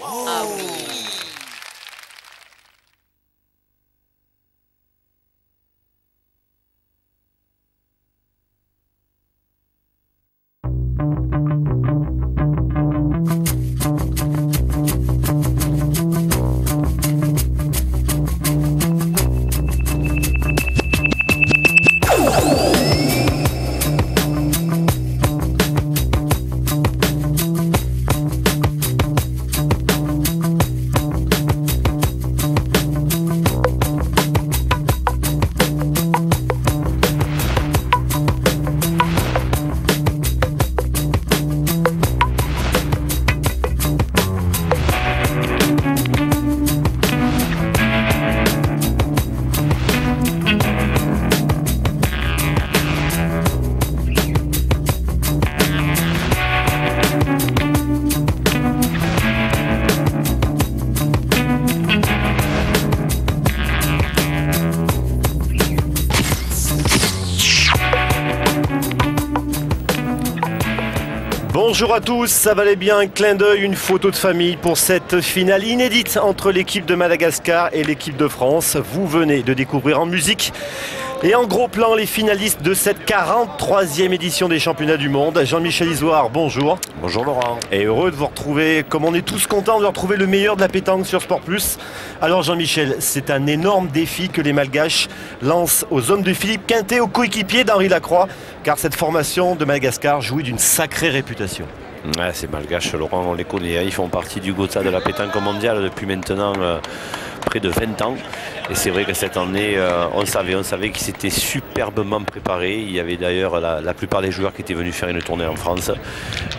Ah oui. Bonjour à tous, ça valait bien un clin d'œil, une photo de famille pour cette finale inédite entre l'équipe de Madagascar et l'équipe de France. Vous venez de découvrir en musique et en gros plan les finalistes de cette 43e édition des championnats du monde. Jean-Michel Isoard, bonjour. Bonjour Laurent. Et heureux de vous retrouver, comme on est tous contents de retrouver le meilleur de la pétanque sur Sport Plus. Alors Jean-Michel, c'est un énorme défi que les Malgaches lancent aux hommes de Philippe Quintet, aux coéquipiers d'Henri Lacroix, car cette formation de Madagascar jouit d'une sacrée réputation. Ouais, ces Malgaches, Laurent, on les connaît, ils font partie du Gotha de la pétanque mondiale depuis maintenant près de 20 ans. Et c'est vrai que cette année, on savait qu'ils s'étaient superbement préparés. Il y avait d'ailleurs la plupart des joueurs qui étaient venus faire une tournée en France.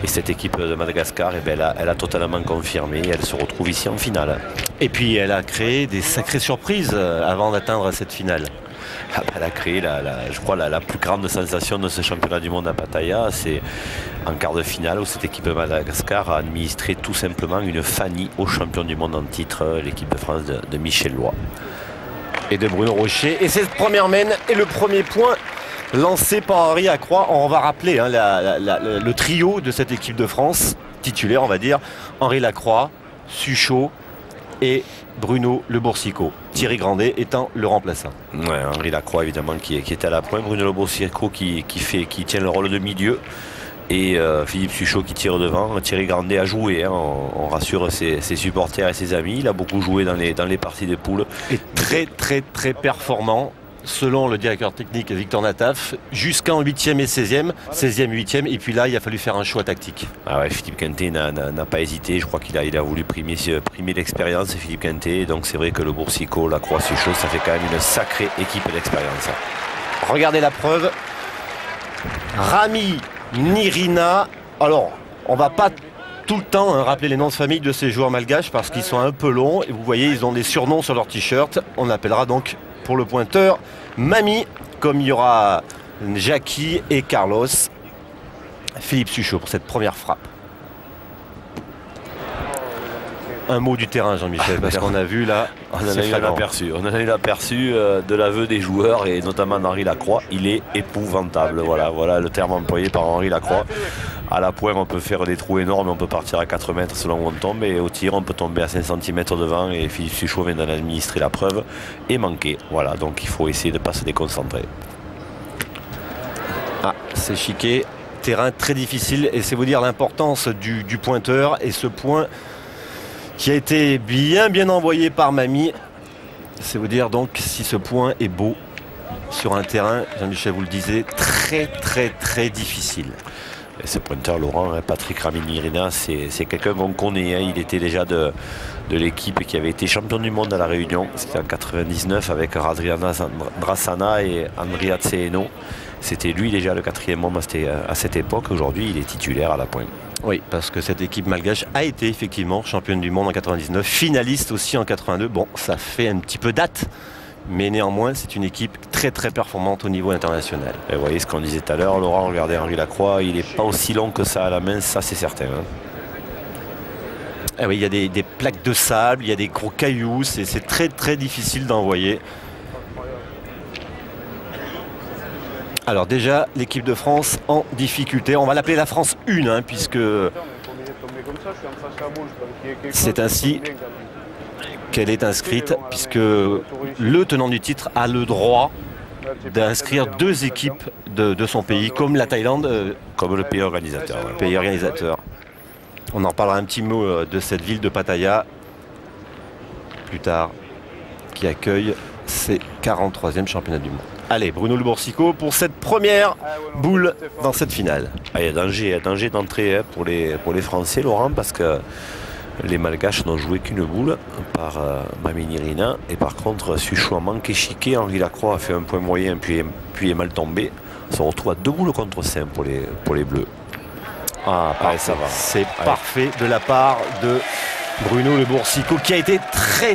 Et cette équipe de Madagascar, eh bien, elle a totalement confirmé. Elle se retrouve ici en finale. Et puis elle a créé des sacrées surprises avant d'atteindre cette finale. Elle a créé, je crois, la plus grande sensation de ce championnat du monde à Pattaya. C'est en quart de finale où cette équipe de Madagascar a administré tout simplement une Fanny au champion du monde en titre, l'équipe de France de Michel Loy. Et de Bruno Rocher. Et cette première mène et le premier point lancé par Henri Lacroix. On va rappeler hein, le trio de cette équipe de France, titulaire on va dire, Henri Lacroix, Suchot et Bruno Le Boursicot. Thierry Grandet étant le remplaçant. Ouais, Henri Lacroix évidemment qui était à la pointe, Bruno Le Boursicot qui tient le rôle de milieu. Et Philippe Suchot qui tire devant. Thierry Grandet a joué, hein, on rassure ses supporters et ses amis. Il a beaucoup joué dans les parties de poule. Et très performant, selon le directeur technique Victor Nataf, jusqu'en 8e et 16e, 16e, 8e. Et puis là, il a fallu faire un choix tactique. Ah ouais, Philippe Quintet n'a pas hésité. Je crois qu'il a voulu primer l'expérience, Philippe Quintet. Donc c'est vrai que le Boursicot, Lacroix, Suchot, ça fait quand même une sacrée équipe d'expérience. Regardez la preuve. Rami Nirina. Alors, on va pas tout le temps rappeler les noms de famille de ces joueurs malgaches parce qu'ils sont un peu longs. Et vous voyez, ils ont des surnoms sur leur t-shirt. On appellera donc pour le pointeur Mami, comme il y aura Jackie et Carlos. Philippe Suchot pour cette première frappe. Un mot du terrain, Jean-Michel, parce qu'on a vu là. On en a eu l'aperçu de l'aveu des joueurs et notamment d'Henri Lacroix. Il est épouvantable. Voilà le terme employé par Henri Lacroix. À la pointe, on peut faire des trous énormes, on peut partir à 4 mètres selon où on tombe. Et au tir, on peut tomber à 5 cm devant. Et Philippe Suchot vient d'en administrer la preuve et manquer. Voilà, donc il faut essayer de ne pas se déconcentrer. Ah, c'est chiqué. Terrain très difficile. Et c'est vous dire l'importance du pointeur. Et ce point qui a été bien envoyé par Mami. C'est vous dire donc si ce point est beau sur un terrain, Jean-Michel vous le disait, très difficile. Et ce pointeur Laurent, Patrick Raminirina, c'est quelqu'un qu'on connaît. Il était déjà de l'équipe qui avait été champion du monde à La Réunion. C'était en 99 avec Radriana Drassana et Andrea Tseeno. C'était lui déjà le 4e homme à cette époque. Aujourd'hui, il est titulaire à la pointe. Oui, parce que cette équipe malgache a été effectivement championne du monde en 99, finaliste aussi en 82. Bon, ça fait un petit peu date, mais néanmoins, c'est une équipe très performante au niveau international. Et vous voyez ce qu'on disait tout à l'heure, Laurent, regardez Henri Lacroix, il n'est pas aussi long que ça à la main, ça c'est certain. Hein. Ah oui, il y a des plaques de sable, il y a des gros cailloux, c'est très difficile d'envoyer. Alors déjà, l'équipe de France en difficulté. On va l'appeler la France 1, hein, puisque C'est ainsi qu'elle est inscrite, puisque le tenant du titre a le droit d'inscrire 2 équipes de son pays, comme la Thaïlande, comme le pays organisateur. Le pays organisateur. On en parlera un petit mot de cette ville de Pattaya plus tard, qui accueille ses 43e championnats du monde. Allez, Bruno Le Boursicot pour cette première boule dans cette finale. Ah, il y a danger d'entrée pour les Français, Laurent, parce que les Malgaches n'ont joué qu'une boule par Maminirina. Et par contre, Suchouaman, Kéchiké, Henri Lacroix a fait un point moyen puis est mal tombé. On se retrouve à 2 boules contre 5 pour les Bleus. Ah, ça va. C'est parfait de la part de Bruno Le Boursicot, qui a été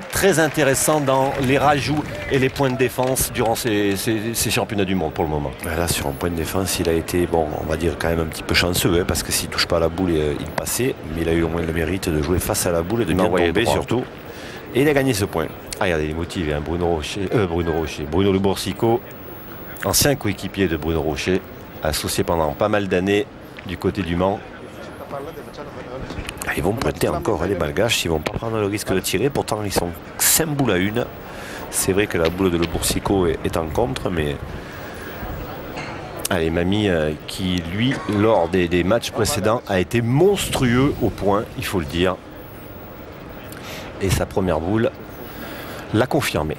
très intéressant dans les rajouts et les points de défense durant ces championnats du monde pour le moment. Là, sur un point de défense, il a été, bon, on va dire quand même un petit peu chanceux, parce que s'il ne touche pas à la boule, il passait. Mais il a eu au moins le mérite de jouer face à la boule et de bien tomber surtout. Et il a gagné ce point. Ah, regardez les motivés, hein, Bruno Le Boursicot, ancien coéquipier de Bruno Rocher, associé pendant pas mal d'années du côté du Mans. Ils vont pointer encore, les Malgaches, ils ne vont pas prendre le risque de tirer, pourtant ils sont 5 boules à 1. C'est vrai que la boule de Le Boursicot est en contre, mais... Allez, Mami, qui lui, lors des matchs précédents, a été monstrueux au point, il faut le dire. Et sa première boule l'a confirmé.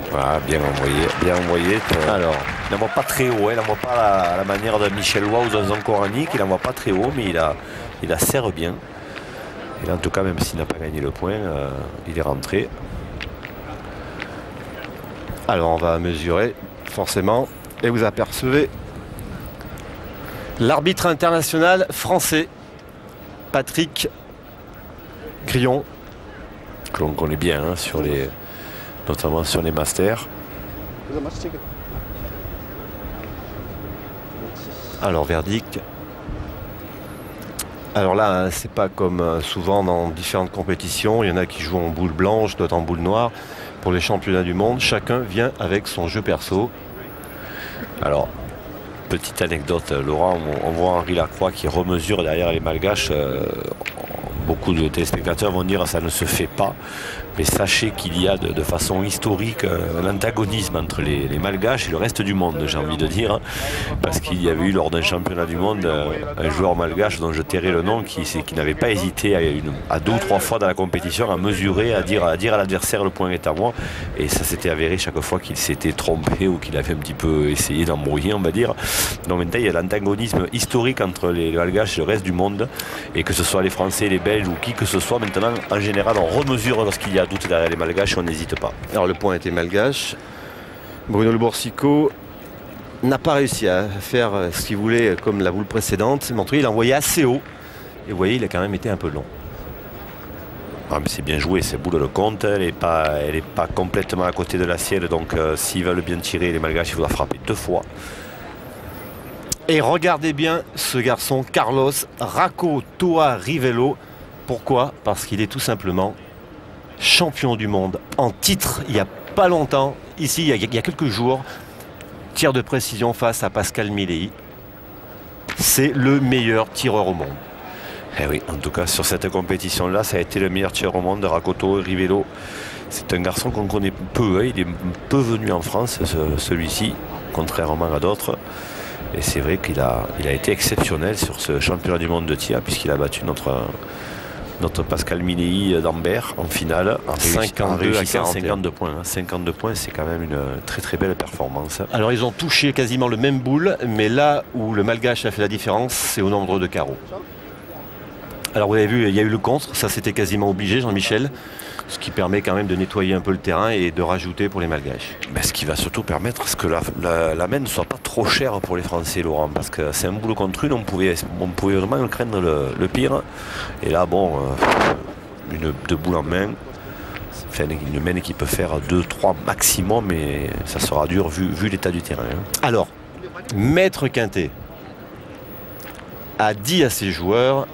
Voilà, bien envoyé. Alors, il n'envoie pas très haut, il n'envoie pas à la manière de Michel Roy ou Zonzon Koranic, il n'envoie pas très haut, mais il la serre bien. Et là, en tout cas, même s'il n'a pas gagné le point, il est rentré. Alors, on va mesurer, forcément, et vous apercevez l'arbitre international français, Patrick Crillon. Que l'on connaît bien, hein, notamment sur les masters. Alors, verdict. Alors là, hein, c'est pas comme souvent dans différentes compétitions. Il y en a qui jouent en boule blanche, d'autres en boule noire. Pour les championnats du monde, chacun vient avec son jeu perso. Alors, petite anecdote, Laurent, on voit Henri Lacroix qui remesure derrière les Malgaches. Beaucoup de téléspectateurs vont dire que ça ne se fait pas. Mais sachez qu'il y a de façon historique un antagonisme entre les Malgaches et le reste du monde, j'ai envie de dire. Parce qu'il y avait eu lors d'un championnat du monde un joueur malgache dont je tairai le nom qui n'avait pas hésité à 2 ou 3 fois dans la compétition à mesurer, à dire à l'adversaire le point est à moi. Et ça s'était avéré chaque fois qu'il s'était trompé ou qu'il avait un petit peu essayé d'embrouiller, on va dire. Donc maintenant il y a l'antagonisme historique entre les Malgaches et le reste du monde. Et que ce soit les Français, les Belges ou qui que ce soit, maintenant en général on remesure lorsqu'il y a doute derrière les Malgaches, on n'hésite pas. Alors le point était malgache. Bruno Le Boursicot n'a pas réussi à faire ce qu'il voulait comme la boule précédente. Mais en tout cas, il a envoyé assez haut. Et vous voyez, il a quand même été un peu long. Ah, mais c'est bien joué, cette boule le compte. Elle n'est pas complètement à côté de la sienne. Donc s'ils veulent bien tirer les Malgaches, il faudra frapper 2 fois. Et regardez bien ce garçon, Carlos Rako Toa Rivello. Pourquoi? Parce qu'il est tout simplement champion du monde en titre il n'y a pas longtemps, ici il y a quelques jours, tir de précision face à Pascal Milei. C'est le meilleur tireur au monde. Eh oui, en tout cas sur cette compétition là, ça a été le meilleur tireur au monde de Rakoto Rivello. C'est un garçon qu'on connaît peu, hein. Il est peu venu en France, celui-ci, contrairement à d'autres. Et c'est vrai qu'il a été exceptionnel sur ce championnat du monde de tir, puisqu'il a battu notre Pascal Milei d'Ambert en finale en 52 points. 52 points, c'est quand même une très belle performance. Alors ils ont touché quasiment le même boule, mais là où le Malgache a fait la différence, c'est au nombre de carreaux. Alors vous avez vu, il y a eu le contre, ça c'était quasiment obligé, Jean-Michel, ce qui permet quand même de nettoyer un peu le terrain et de rajouter pour les Malgaches. Mais ce qui va surtout permettre que la main ne soit pas trop chère pour les Français, Laurent, parce que c'est un boulot contre une, on pouvait vraiment craindre le pire. Et là, bon, deux boules en main, enfin, une main qui peut faire 2-3 maximum, mais ça sera dur vu l'état du terrain. Hein. Alors, Maître Quintet a dit à ses joueurs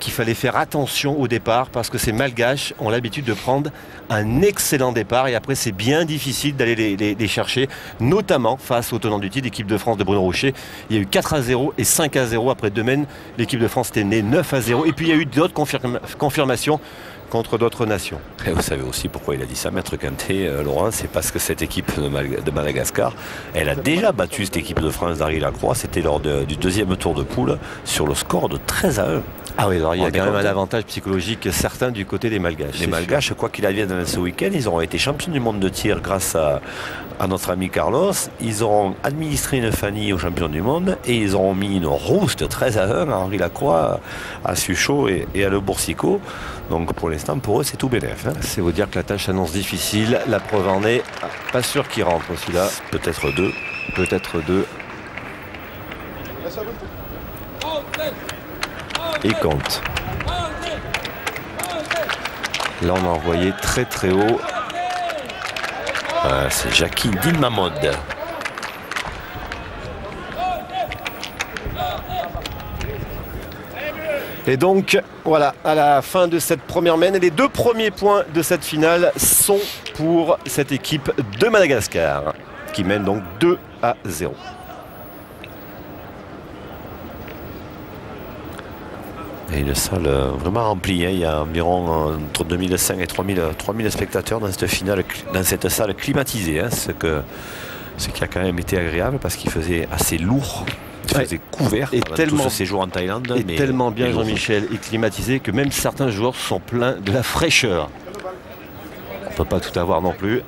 qu'il fallait faire attention au départ parce que ces Malgaches ont l'habitude de prendre un excellent départ et après c'est bien difficile d'aller les chercher, notamment face au tenant du titre, l'équipe de France de Bruno Rocher. Il y a eu 4-0 et 5-0 après 2 mènes. L'équipe de France était née 9-0 et puis il y a eu d'autres confirmations contre d'autres nations. Et vous savez aussi pourquoi il a dit ça, Maître Quintet, Laurent, c'est parce que cette équipe de Madagascar, elle a déjà battu cette équipe de France d'Henri Lacroix, c'était lors du deuxième tour de poule, sur le score de 13-1. Ah oui, alors il y a quand même un avantage psychologique certain du côté des Malgaches. Les Malgaches, quoi qu'il advienne ce week-end, ils auront été champions du monde de tir grâce à notre ami Carlos. Ils auront administré une fanny aux champions du monde et ils auront mis une rouste 13-1 à Henri Lacroix, à Suchot et à Le Boursicot. Donc pour l'instant, pour eux, c'est tout bénef. Hein. C'est vous dire que la tâche s'annonce difficile. La preuve en est, pas sûr qu'il rentre celui-là. Peut-être 2. Peut-être 2. Il compte. Là, on a envoyé très très haut. C'est Jackie Dinmamod. Et donc, voilà, à la fin de cette première mène, les 2 premiers points de cette finale sont pour cette équipe de Madagascar, qui mène donc 2-0. Et une salle vraiment remplie, hein. Il y a environ entre 2500 et 3000 spectateurs dans cette finale, dans cette salle climatisée, hein. Ce qui a quand même été agréable parce qu'il faisait assez lourd. Il faisait couvert et tellement, tout ce séjour en Thaïlande. Et tellement bien, Jean-Michel, et climatisé que même certains joueurs sont pleins de la fraîcheur. On ne peut pas tout avoir non plus.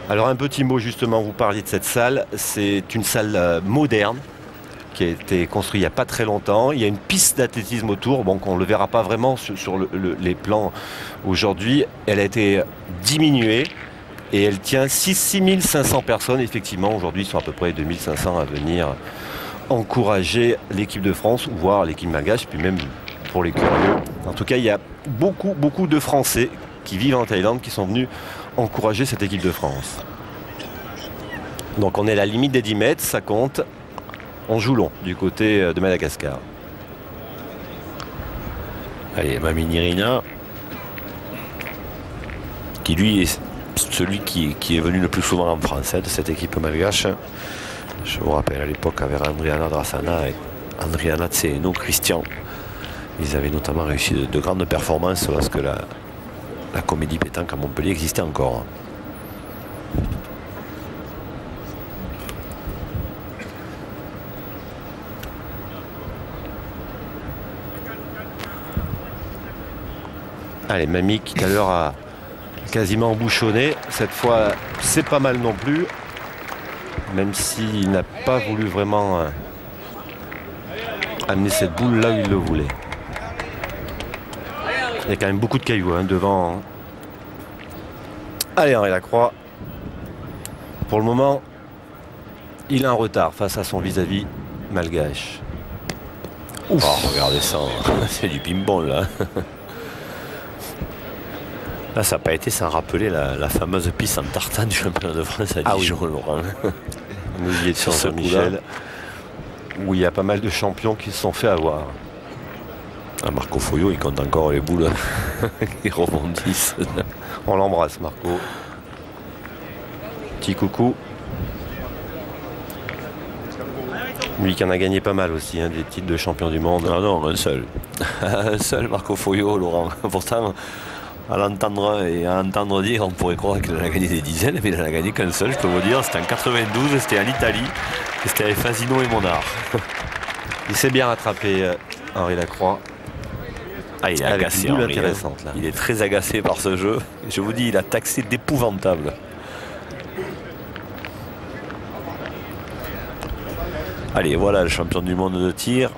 Alors un petit mot justement, vous parliez de cette salle. C'est une salle moderne qui a été construite il n'y a pas très longtemps. Il y a une piste d'athlétisme autour, bon, qu'on ne le verra pas vraiment sur les plans aujourd'hui. Elle a été diminuée et elle tient 6500 personnes. Effectivement, aujourd'hui, ils sont à peu près 2500 à venir encourager l'équipe de France, voire l'équipe malgache, puis même pour les curieux. En tout cas, il y a beaucoup de Français qui vivent en Thaïlande qui sont venus encourager cette équipe de France. Donc on est à la limite des 10 mètres, ça compte. On joue long du côté de Madagascar. Allez, Mami Nirina, qui lui est celui qui est venu le plus souvent en France, de cette équipe malgache. Je vous rappelle à l'époque avec Andriana Drassana et Andriana Tseno, Christian. Ils avaient notamment réussi de grandes performances lorsque la comédie pétanque à Montpellier existait encore. Allez, Mami qui tout à l'heure a quasiment embouchonné. Cette fois, c'est pas mal non plus. Même s'il n'a pas voulu vraiment amener cette boule là où il le voulait. Il y a quand même beaucoup de cailloux devant. Allez, Henri Lacroix. Pour le moment, il a un retard face à son vis-à-vis malgache. Ouf. Oh, regardez ça, c'est du ping-pong là. Là, ça n'a pas été sans rappeler la fameuse piste en tartane du championnat de France à Dijon, Laurent. Nous y étions sur Michel, où il y a pas mal de champions qui se sont fait avoir. Ah, Marco Foyot, il compte encore les boules qui rebondissent. On l'embrasse, Marco. Petit coucou. Lui qui en a gagné pas mal aussi, des titres de champion du monde. Ah non, un seul. Un seul, Marco Foyot, Laurent. Pourtant, à l'entendre et à entendre dire, on pourrait croire qu'il en a gagné des dizaines, mais il n'en a gagné qu'un seul, je peux vous dire. C'était en 92, c'était en Italie, et c'était avec Fasino et Monard. Il s'est bien rattrapé, Henri Lacroix. Ah, il est agacé, Henri, intéressante, là. Il est très agacé par ce jeu. Et je vous dis, il a taxé d'épouvantable. Allez, voilà le champion du monde de tir.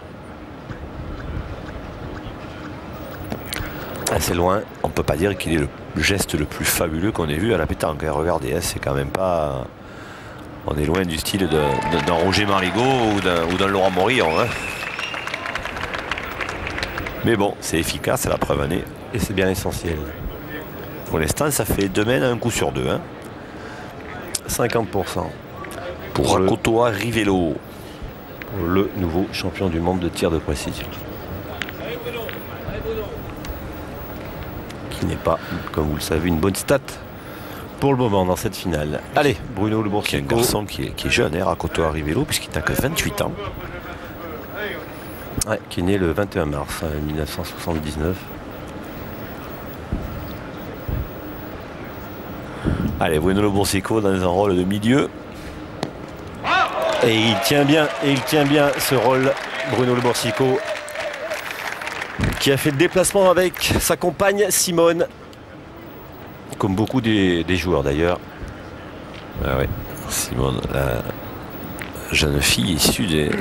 Assez loin. On ne peut pas dire qu'il est le geste le plus fabuleux qu'on ait vu à la pétanque. Regardez, c'est quand même pas... On est loin du style d'un Roger Marigot ou d'un Laurent Morillon. Mais bon, c'est efficace, c'est la preuve en est. Et c'est bien essentiel. Pour l'instant, ça fait 2 mènes à un coup sur 2. 50%. Pour Rakotoa Rivello. Le nouveau champion du monde de tir de précision. qui n'est pas, comme vous le savez, une bonne stat pour le moment dans cette finale. Allez, Bruno Le Boursico. Un garçon qui est jeune, hein, Rakoto Arrivélo, puisqu'il n'a que 28 ans. Ouais, qui est né le 21 mars 1979. Allez, Bruno Le Boursico dans un rôle de milieu. Et il tient bien ce rôle, Bruno Le Boursico, qui a fait le déplacement avec sa compagne Simone, comme beaucoup des joueurs d'ailleurs. Ah ouais, Simone, la jeune fille issue des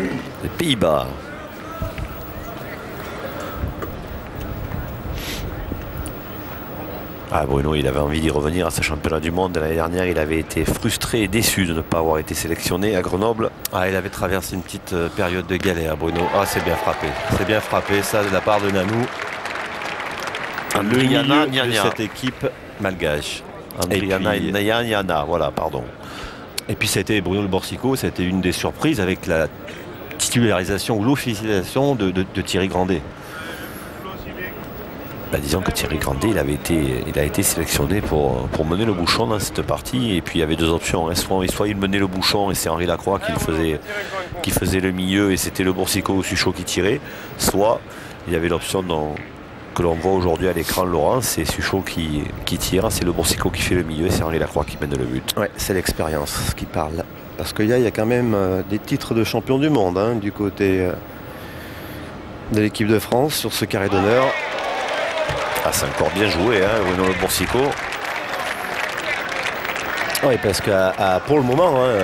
Pays-Bas. Ah, Bruno, il avait envie d'y revenir à ce championnat du monde. L'année dernière, il avait été frustré et déçu de ne pas avoir été sélectionné à Grenoble. Ah, il avait traversé une petite période de galère, Bruno. Ah, c'est bien frappé. C'est bien frappé, ça, de la part de Nanou. Le milieu de cette équipe malgache. Andriana, voilà, pardon. Et puis, c'était Bruno Le Boursico, c'était une des surprises avec la titularisation ou l'officialisation de Thierry Grandet. Bah, disons que Thierry Grandet, il a été sélectionné pour mener le bouchon dans cette partie. Et puis il y avait deux options. Hein. Soit il menait le bouchon et c'est Henri Lacroix qui faisait le milieu et c'était Le Boursico ou Suchot qui tirait. Soit il y avait l'option que l'on voit aujourd'hui à l'écran, Laurent, c'est Suchot qui tire, c'est Le Boursico qui fait le milieu et c'est Henri Lacroix qui mène le but. Ouais, c'est l'expérience qui parle. Parce qu'il y a quand même des titres de champion du monde hein, du côté de l'équipe de France sur ce carré d'honneur. Ah, c'est encore bien joué, hein, Bruno Le Boursico. Oui, parce que pour le moment, hein,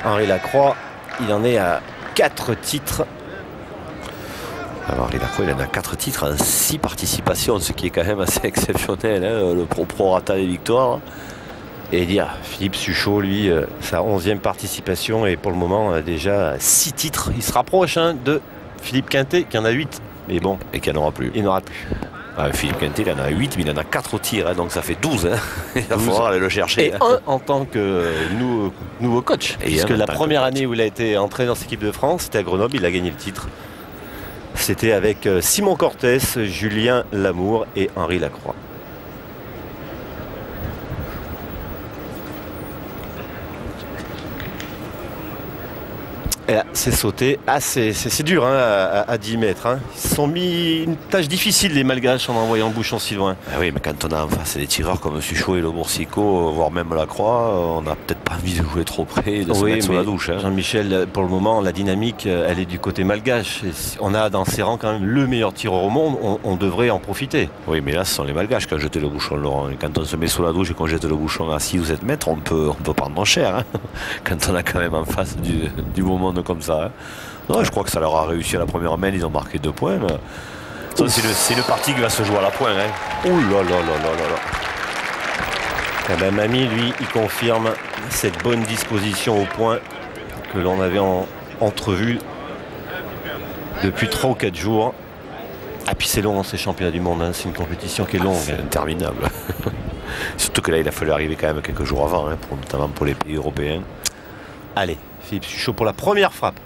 Henri Lacroix, il en est à 4 titres. Alors, Henri Lacroix, il en a 4 titres en 6 participations, ce qui est quand même assez exceptionnel, hein, le prorata des victoires. Et dire, Philippe Suchot, lui, sa 11e participation et pour le moment, déjà 6 titres. Il se rapproche hein, de Philippe Quintet, qui en a 8. Mais bon, et qu'il n'y en aura plus. Il n'aura plus. Ah, Philippe Quintet, il en a 8, mais il en a 4 au tir, hein, donc ça fait 12. Hein. Il va falloir aller le chercher. Et un en tant que nouveau coach. Et puisque la première année où il a été entré dans cette équipe de France, c'était à Grenoble, il a gagné le titre. C'était avec Simon Cortès, Julien Lamour et Henri Lacroix. Et là, c'est sauté. Ah, c'est dur hein, à 10 mètres. Hein. Ils se sont mis une tâche difficile, les Malgaches, en envoyant le bouchon si loin. Ah oui, mais quand on a en face des tireurs comme Suchot et Le Boursico, voire même Lacroix, on n'a peut-être pas envie de jouer trop près et de se mettre sous la douche. Hein. Jean-Michel, pour le moment, la dynamique, elle est du côté malgache. Et on a dans ses rangs quand même le meilleur tireur au monde. On devrait en profiter. Oui, mais là, ce sont les Malgaches qui ont jeté le bouchon, Laurent. Et quand on se met sous la douche et qu'on jette le bouchon à 6 ou 7 mètres, on peut prendre cher. Hein. Quand on a quand même en face du moment comme ça. Hein. Non, je crois que ça leur a réussi à la première main, ils ont marqué 2 points. C'est une partie qui va se jouer à la pointe. Hein. Ouh là là là là là là. Eh ben, Mamie, lui, il confirme cette bonne disposition au point que l'on avait entrevue depuis 3 ou 4 jours. Ah puis c'est long, ces championnats du monde, hein. C'est une compétition qui est longue. C'est interminable. Surtout que là, il a fallu arriver quand même quelques jours avant, hein, notamment pour les pays européens. Allez, Philippe Suchot pour la première frappe.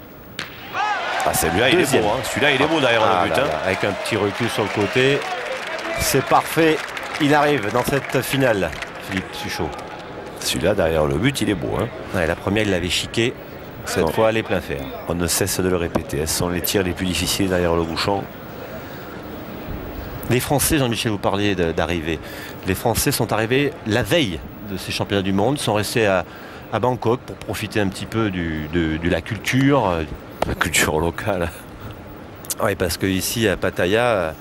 Ah, celui-là, il est beau. Hein. Celui-là, il est beau derrière le but. Là, hein. Avec un petit recul sur le côté. C'est parfait. Il arrive dans cette finale, Philippe Suchot. Celui-là, derrière le but, il est beau. Hein. Ouais, la première, il l'avait chiqué. Cette fois, elle est plein fer. On ne cesse de le répéter. Ce sont les tirs les plus difficiles derrière le bouchon. Les Français, Jean-Michel, vous parliez d'arrivée. Les Français sont arrivés la veille de ces championnats du monde, sont restés à Bangkok pour profiter un petit peu de la culture. La culture locale. Oui, parce qu'ici à Pattaya,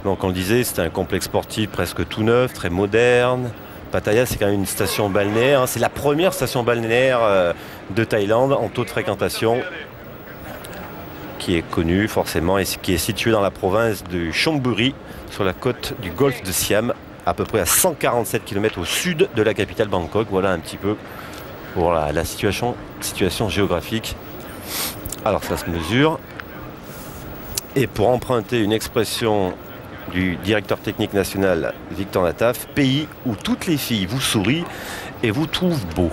donc on le disait, c'était un complexe sportif presque tout neuf, très moderne. Pattaya, c'est quand même une station balnéaire. Hein. C'est la première station balnéaire de Thaïlande en taux de fréquentation, qui est connue forcément et qui est située dans la province de Chonburi, sur la côte du golfe de Siam, à peu près à 147 km au sud de la capitale Bangkok. Voilà un petit peu pour la situation géographique. Alors ça se mesure. Et pour emprunter une expression du directeur technique national Victor Nataf, pays où toutes les filles vous sourient et vous trouvent beau.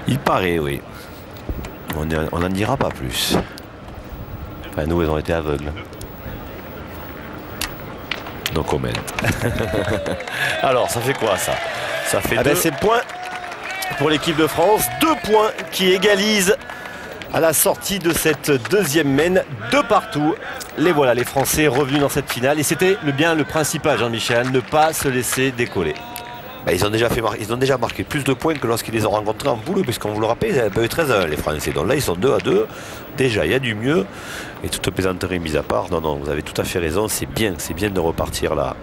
Il paraît, oui. On n'en dira pas plus. Enfin, nous, elles ont été aveugles. No comment. Alors, ça fait quoi ça? Ça fait deux. C'est point pour l'équipe de France. 2 points qui égalisent à la sortie de cette deuxième mène, 2 partout. Les voilà, les Français revenus dans cette finale. Et c'était bien le principal, Jean-Michel, ne pas se laisser décoller. Ils ont déjà marqué plus de points que lorsqu'ils les ont rencontrés en poule, puisqu'on vous le rappelle, ils avaient eu 13 les Français. Donc là, ils sont 2-2. Déjà, il y a du mieux. Et toute plaisanterie mise à part, non, vous avez tout à fait raison. C'est bien de repartir là,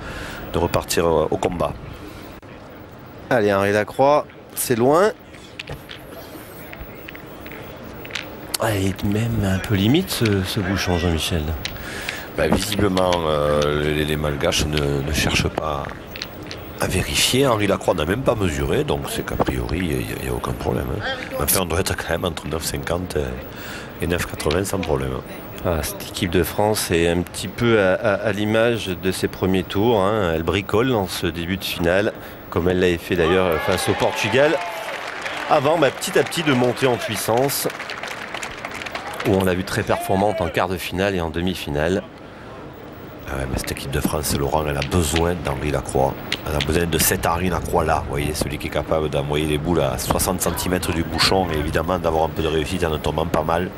de repartir au combat. Allez, Henri Lacroix, c'est loin. Il est même un peu limite ce bouchon, Jean-Michel. Visiblement, les Malgaches ne cherchent pas à vérifier. Henri Lacroix n'a même pas mesuré, donc c'est qu'a priori, il n'y a aucun problème. Enfin, on doit être quand même entre 9,50 et 9,80 sans problème. Cette équipe de France est un petit peu à l'image de ses premiers tours. Elle bricole dans ce début de finale, comme elle l'avait fait d'ailleurs face au Portugal, avant petit à petit de monter en puissance, où on l'a vu très performante en quart de finale et en demi-finale. Cette équipe de France, Laurent, elle a besoin d'Henri Lacroix. Elle a besoin de cet Henri Lacroix là. Vous voyez, celui qui est capable d'envoyer les boules à 60 cm du bouchon et évidemment d'avoir un peu de réussite en ne tombant pas mal.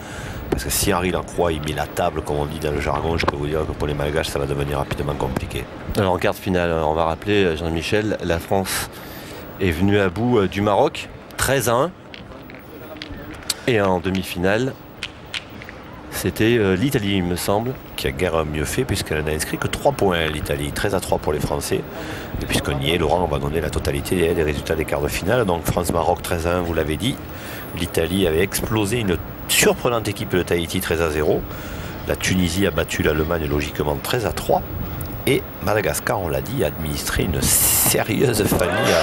Parce que si Henri Lacroix il met la table, comme on dit dans le jargon, je peux vous dire que pour les Malgaches, ça va devenir rapidement compliqué. Alors en quart de finale, on va rappeler, Jean-Michel, la France est venue à bout du Maroc, 13-1. Et en demi-finale, c'était l'Italie, il me semble. Qui a guère mieux fait puisqu'elle n'a inscrit que 3 points, l'Italie. 13-3 pour les Français. Et puisqu'on y est, Laurent, on va donner la totalité des résultats des quarts de finale. Donc France-Maroc 13-1, vous l'avez dit. L'Italie avait explosé une surprenante équipe de Tahiti 13-0. La Tunisie a battu l'Allemagne logiquement 13-3. Et Madagascar, on l'a dit, a administré une sérieuse famille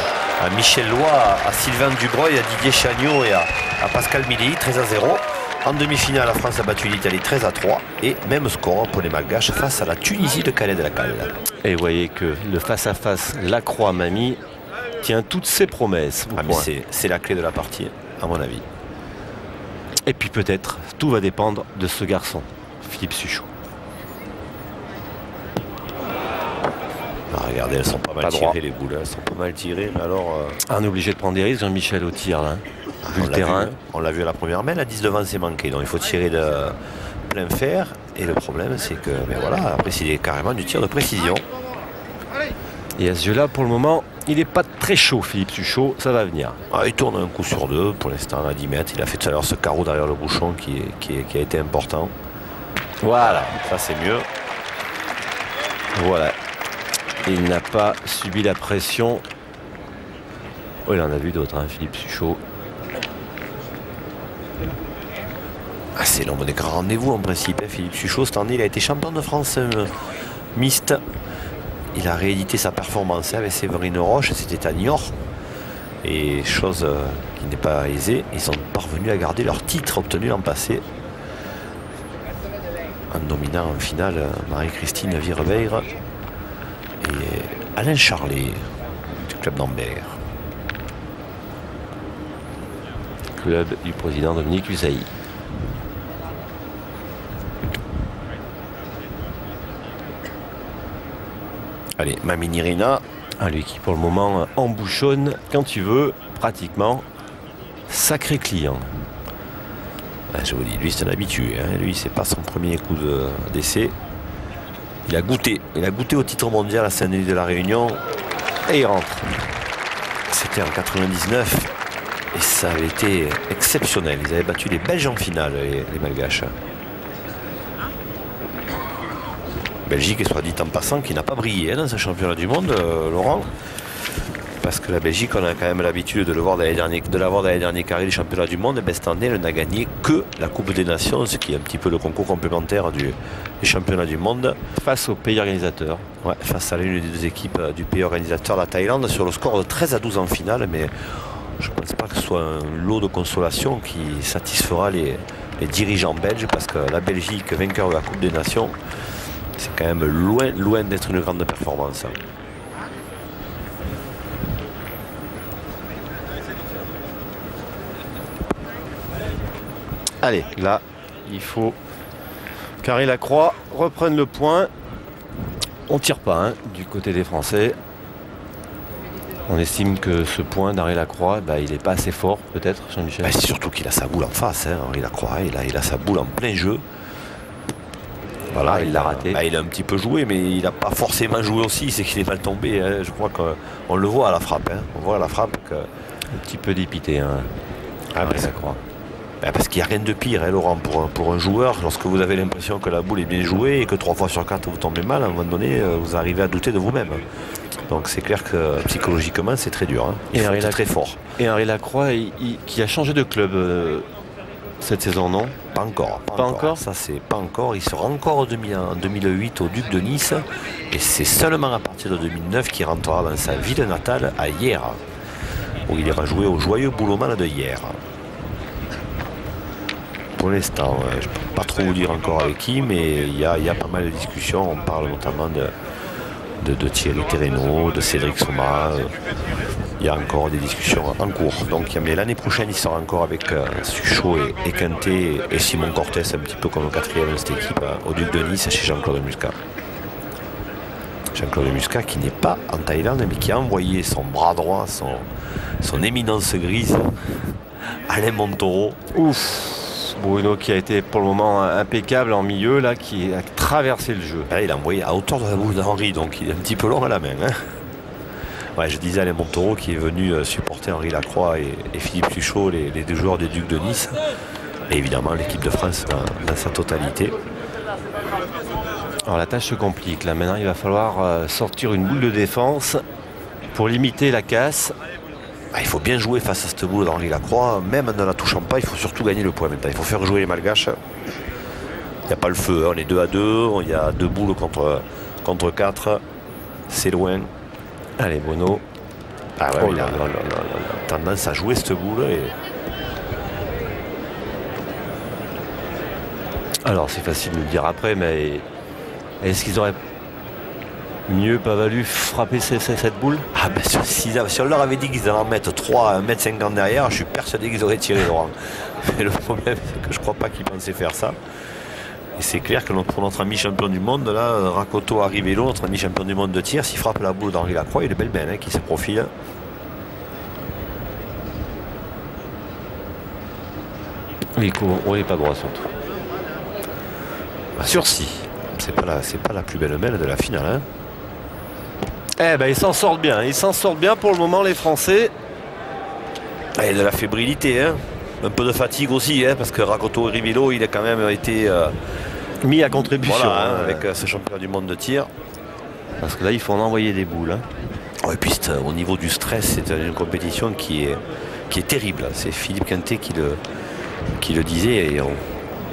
à Michel Lois, à Sylvain Dubreuil, à Didier Chagnot et à Pascal Milly, 13-0. En demi-finale, la France a battu l'Italie 13-3 et même score pour les Malgaches face à la Tunisie de Khaled Lacal. Et vous voyez que le face-à-face Lacroix-Mamie tient toutes ses promesses. C'est la clé de la partie, à mon avis. Et puis peut-être, tout va dépendre de ce garçon, Philippe Suchot. Regardez, elles sont pas mal tirées les boules, elles sont pas mal tirées, mais alors... On est obligé de prendre des risques, Jean-Michel, au tir là. Vu le terrain. On l'a vu à la première main, la 10 devant c'est manqué, donc il faut tirer de plein fer. Et le problème c'est que, après c'est carrément du tir de précision. Et à ce jeu-là, pour le moment, il n'est pas très chaud, Philippe Suchot, ça va venir. Il tourne un coup sur 2, pour l'instant à 10 mètres. Il a fait tout à l'heure ce carreau derrière le bouchon qui a été important. Voilà, ça c'est mieux. Voilà. Il n'a pas subi la pression. Il en a vu d'autres, Philippe Suchot. C'est l'homme des grands rendez-vous en principe. Philippe Suchot, cette année, il a été champion de France mixte. Il a réédité sa performance avec Séverine Roche, c'était à Niort. Et chose qui n'est pas aisée, ils sont parvenus à garder leur titre obtenu l'an passé. En dominant en finale Marie-Christine Virebeir et Alain Charlet du club d'Ambert. Club du président Dominique Usaï. Allez, Mamie Nirina. Lui qui pour le moment embouchonne quand tu veux, pratiquement. Sacré client. Je vous dis, lui c'est un habitué. Lui, c'est pas son premier coup d'essai. Il a goûté au titre mondial à Saint-Denis de la Réunion. Et il rentre. C'était en 99. Et ça avait été exceptionnel. Ils avaient battu les Belges en finale, les Malgaches. Belgique, soit dit en passant, qui n'a pas brillé dans ce championnat du monde, Laurent. Parce que la Belgique, on a quand même l'habitude de l'avoir dans les derniers carrés du championnat du monde. Et cette année, elle n'a gagné que la Coupe des Nations, ce qui est un petit peu le concours complémentaire du championnat du monde. Face au pays organisateur. Ouais, face à l'une des deux équipes du pays organisateur, la Thaïlande, sur le score de 13-12 en finale. Mais je ne pense pas que ce soit un lot de consolation qui satisfera les dirigeants belges. Parce que la Belgique, vainqueur de la Coupe des Nations, c'est quand même loin d'être une grande performance. Allez, là, il faut qu'Henri Lacroix reprenne le point. On ne tire pas hein, du côté des Français. On estime que ce point d'Henri Lacroix, il n'est pas assez fort, peut-être, Jean-Michel. C'est surtout qu'il a sa boule en face, hein, Henri Lacroix. Il a sa boule en plein jeu. Voilà, il l'a raté. Il a un petit peu joué, mais il n'a pas forcément joué aussi. C'est qu'il est mal tombé. Hein. Je crois qu'on le voit à la frappe. Hein. On voit à la frappe que... Un petit peu dépité, hein, Henri Lacroix. Parce qu'il n'y a rien de pire, hein, Laurent, pour un joueur, lorsque vous avez l'impression que la boule est bien jouée et que 3 fois sur 4 vous tombez mal, à un moment donné, vous arrivez à douter de vous-même. Donc c'est clair que psychologiquement c'est très dur. Hein. Il faut être très fort. Et Henri Lacroix qui a changé de club cette saison, non? Pas encore. Pas encore. Ça c'est pas encore. Il sera encore en 2008 au Duc de Nice. Et c'est seulement à partir de 2009 qu'il rentrera dans sa ville natale à Hyères, où il ira jouer au joyeux Boulomane de Hyères. Pour l'instant, je ne peux pas trop vous dire encore avec qui, mais il y a pas mal de discussions. On parle notamment de Thierry Terreno, de Cédric Soma. Il y a encore des discussions en cours. Donc, mais l'année prochaine, il sera encore avec Suchot et Quintet et Simon Cortés, un petit peu comme le 4e de cette équipe, au Duc de Nice chez Jean-Claude Muscat. Jean-Claude Muscat qui n'est pas en Thaïlande, mais qui a envoyé son bras droit, son éminence grise, Alain Montoro. Ouf! Bruno qui a été pour le moment impeccable en milieu, là, qui a traversé le jeu. Là, il a envoyé à hauteur de la boule d'Henri, donc il est un petit peu long à la main. Hein. Ouais, je disais Alain Montoro qui est venu supporter Henri Lacroix et Philippe Suchot, les 2 joueurs des Ducs de Nice. Et évidemment l'équipe de France dans sa totalité. Alors la tâche se complique. Là maintenant il va falloir sortir une boule de défense pour limiter la casse. Il faut bien jouer face à cette boule d'Henri Lacroix, même en ne la touchant pas, il faut surtout gagner le point maintenant. Il faut faire jouer les Malgaches. Il n'y a pas le feu, on est 2-2, il y a 2 boules contre 4. C'est loin. Allez Bruno. Ah ouais, il a tendance à jouer cette boule. Alors c'est facile de le dire après, mais est-ce qu'ils auraient mieux pas valu frapper cette boule? Ah ben si on leur avait dit qu'ils allaient en mettre 3 à 1,50 m derrière, je suis persuadé qu'ils auraient tiré Laurent. Mais le problème c'est que je crois pas qu'ils pensaient faire ça. Et c'est clair que pour notre ami champion du monde, là, Rakoto Arrivello, notre ami champion du monde de tir, s'il frappe la boule d'Henri Lacroix, il y a de belles mains qui se profilent. Il n'est pas droit surtout. Sursis. C'est pas la plus belle mêle de la finale. Hein. Eh ben ils s'en sortent bien. Ils s'en sortent bien pour le moment les Français. Et de la fébrilité, hein. Un peu de fatigue aussi, hein, parce que Rakoto Arrivello, il a quand même été mis à contribution voilà, avec ce champion du monde de tir. Parce que là il faut en envoyer des boules. Hein. Ouais, et puis au niveau du stress, c'est une compétition qui est terrible. C'est Philippe Quintet qui le disait et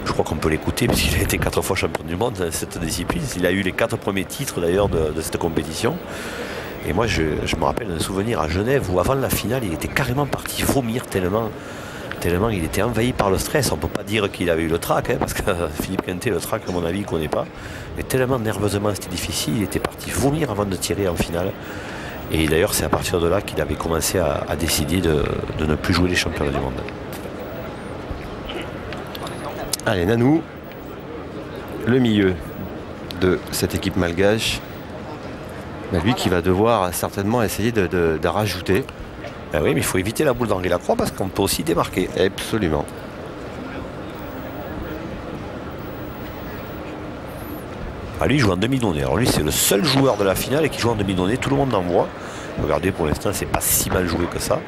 je crois qu'on peut l'écouter parce qu'il a été 4 fois champion du monde dans cette discipline. Il a eu les 4 premiers titres d'ailleurs de cette compétition. Et moi je me rappelle d'un souvenir à Genève où avant la finale il était carrément parti vomir tellement il était envahi par le stress. On ne peut pas dire qu'il avait eu le trac, hein, parce que Philippe Quintet, le trac à mon avis il ne connaît pas. Mais tellement nerveusement c'était difficile, il était parti vomir avant de tirer en finale. Et d'ailleurs c'est à partir de là qu'il avait commencé à décider de ne plus jouer les championnats du monde. Allez Nanou, le milieu de cette équipe malgache. Lui qui va devoir certainement essayer de rajouter. Ben oui, mais il faut éviter la boule d'Henri Lacroix parce qu'on peut aussi démarquer. Absolument. Ah, lui il joue en demi-donnée. Alors lui c'est le seul joueur de la finale qui joue en demi-donnée. Tout le monde en voit. Regardez, pour l'instant c'est pas si mal joué que ça.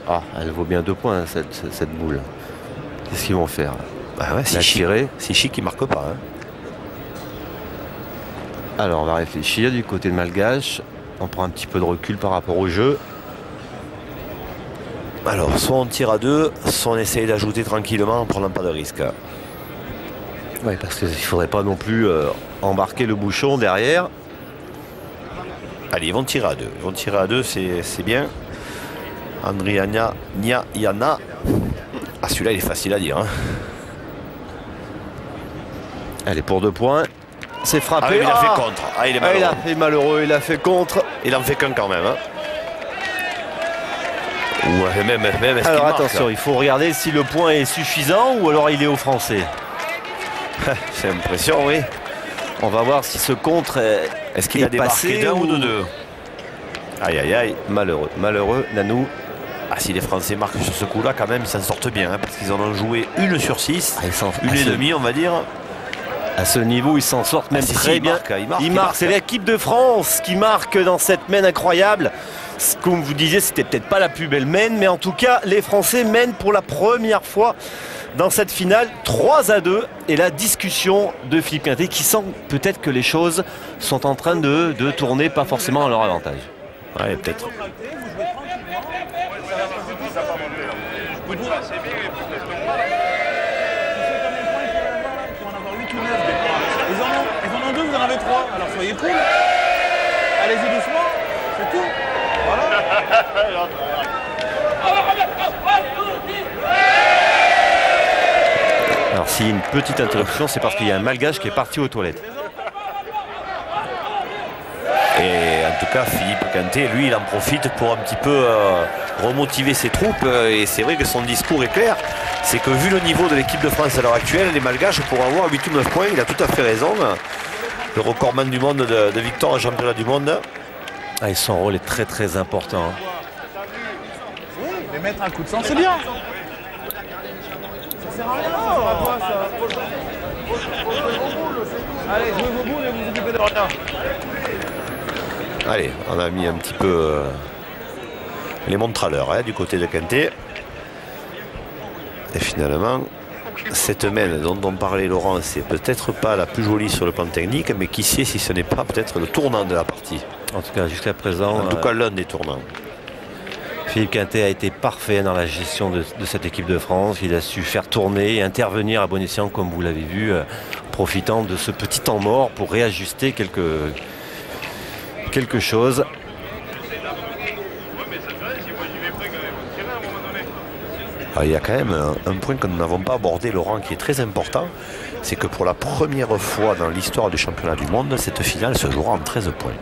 Ah, elle vaut bien 2 points cette boule. Qu'est-ce qu'ils vont faire? Bah ouais, c'est chic qui marque pas. Hein. Alors on va réfléchir du côté de Malgache. On prend un petit peu de recul par rapport au jeu. Alors soit on tire à 2, soit on essaye d'ajouter tranquillement en prenant pas de risque. Oui, parce qu'il ne faudrait pas non plus embarquer le bouchon derrière. Allez, ils vont tirer à 2. Ils vont tirer à 2, c'est bien. Andriana Yana. Ah, celui-là il est facile à dire. Hein. Allez, pour 2 points. C'est frappé. Ah, il a fait contre. Ah, il est malheureux. Il a fait malheureux, il a fait contre. Il en fait qu'un quand même. Hein. Ouais, même alors attention, il faut regarder si le point est suffisant ou alors il est aux Français. J'ai l'impression, oui. On va voir si ce contre est-ce qu'il a débarqué d'un ou de deux. Aïe aïe aïe. Malheureux Nanou. Ah, si les Français marquent sur ce coup-là, quand même, ils s'en sortent bien, hein, parce qu'ils en ont joué 1 sur 6, une et demie, on va dire. À ce niveau, ils s'en sortent même très bien. Il marque. C'est l'équipe de France qui marque dans cette mène incroyable. Comme vous disiez, c'était peut-être pas la plus belle mène, mais en tout cas, les Français mènent pour la première fois dans cette finale 3-2. Et la discussion de Philippe Quintet qui sent peut-être que les choses sont en train de tourner pas forcément à leur avantage. Ouais, peut-être. Ils en ont 2, vous en avez 3. Alors soyez cool. Allez-y doucement, c'est tout. Voilà. Alors s'il y a une petite interruption, c'est parce qu'il y a un Malgache qui est parti aux toilettes. Et en tout cas, Philippe Quintet, lui, il en profite pour un petit peu remotiver ses troupes. Et c'est vrai que son discours est clair. C'est que vu le niveau de l'équipe de France à l'heure actuelle, les Malgaches pourront avoir 8 ou 9 points. Il a tout à fait raison. Le recordman du monde de victoire au championnat du monde. Ah, et son rôle est très très important. Oui, mais mettre un coup de sang, c'est bien. Ça sert à rien, ça sert à quoi ça? Allez, jouez vos boules et vous occupez de rien. Allez, on a mis un petit peu les montres à l'heure du côté de Quintet. Et finalement, cette mène dont on parlait Laurent, c'est peut-être pas la plus jolie sur le plan technique, mais qui sait si ce n'est pas peut-être le tournant de la partie. En tout cas, jusqu'à présent. En tout cas, l'un des tournants. Philippe Quintet a été parfait dans la gestion de cette équipe de France. Il a su faire tourner et intervenir à bon escient, comme vous l'avez vu, profitant de ce petit temps mort pour réajuster quelque chose. Alors, il y a quand même un point que nous n'avons pas abordé, Laurent, qui est très important. C'est que pour la première fois dans l'histoire du championnat du monde, cette finale se jouera en 13 points.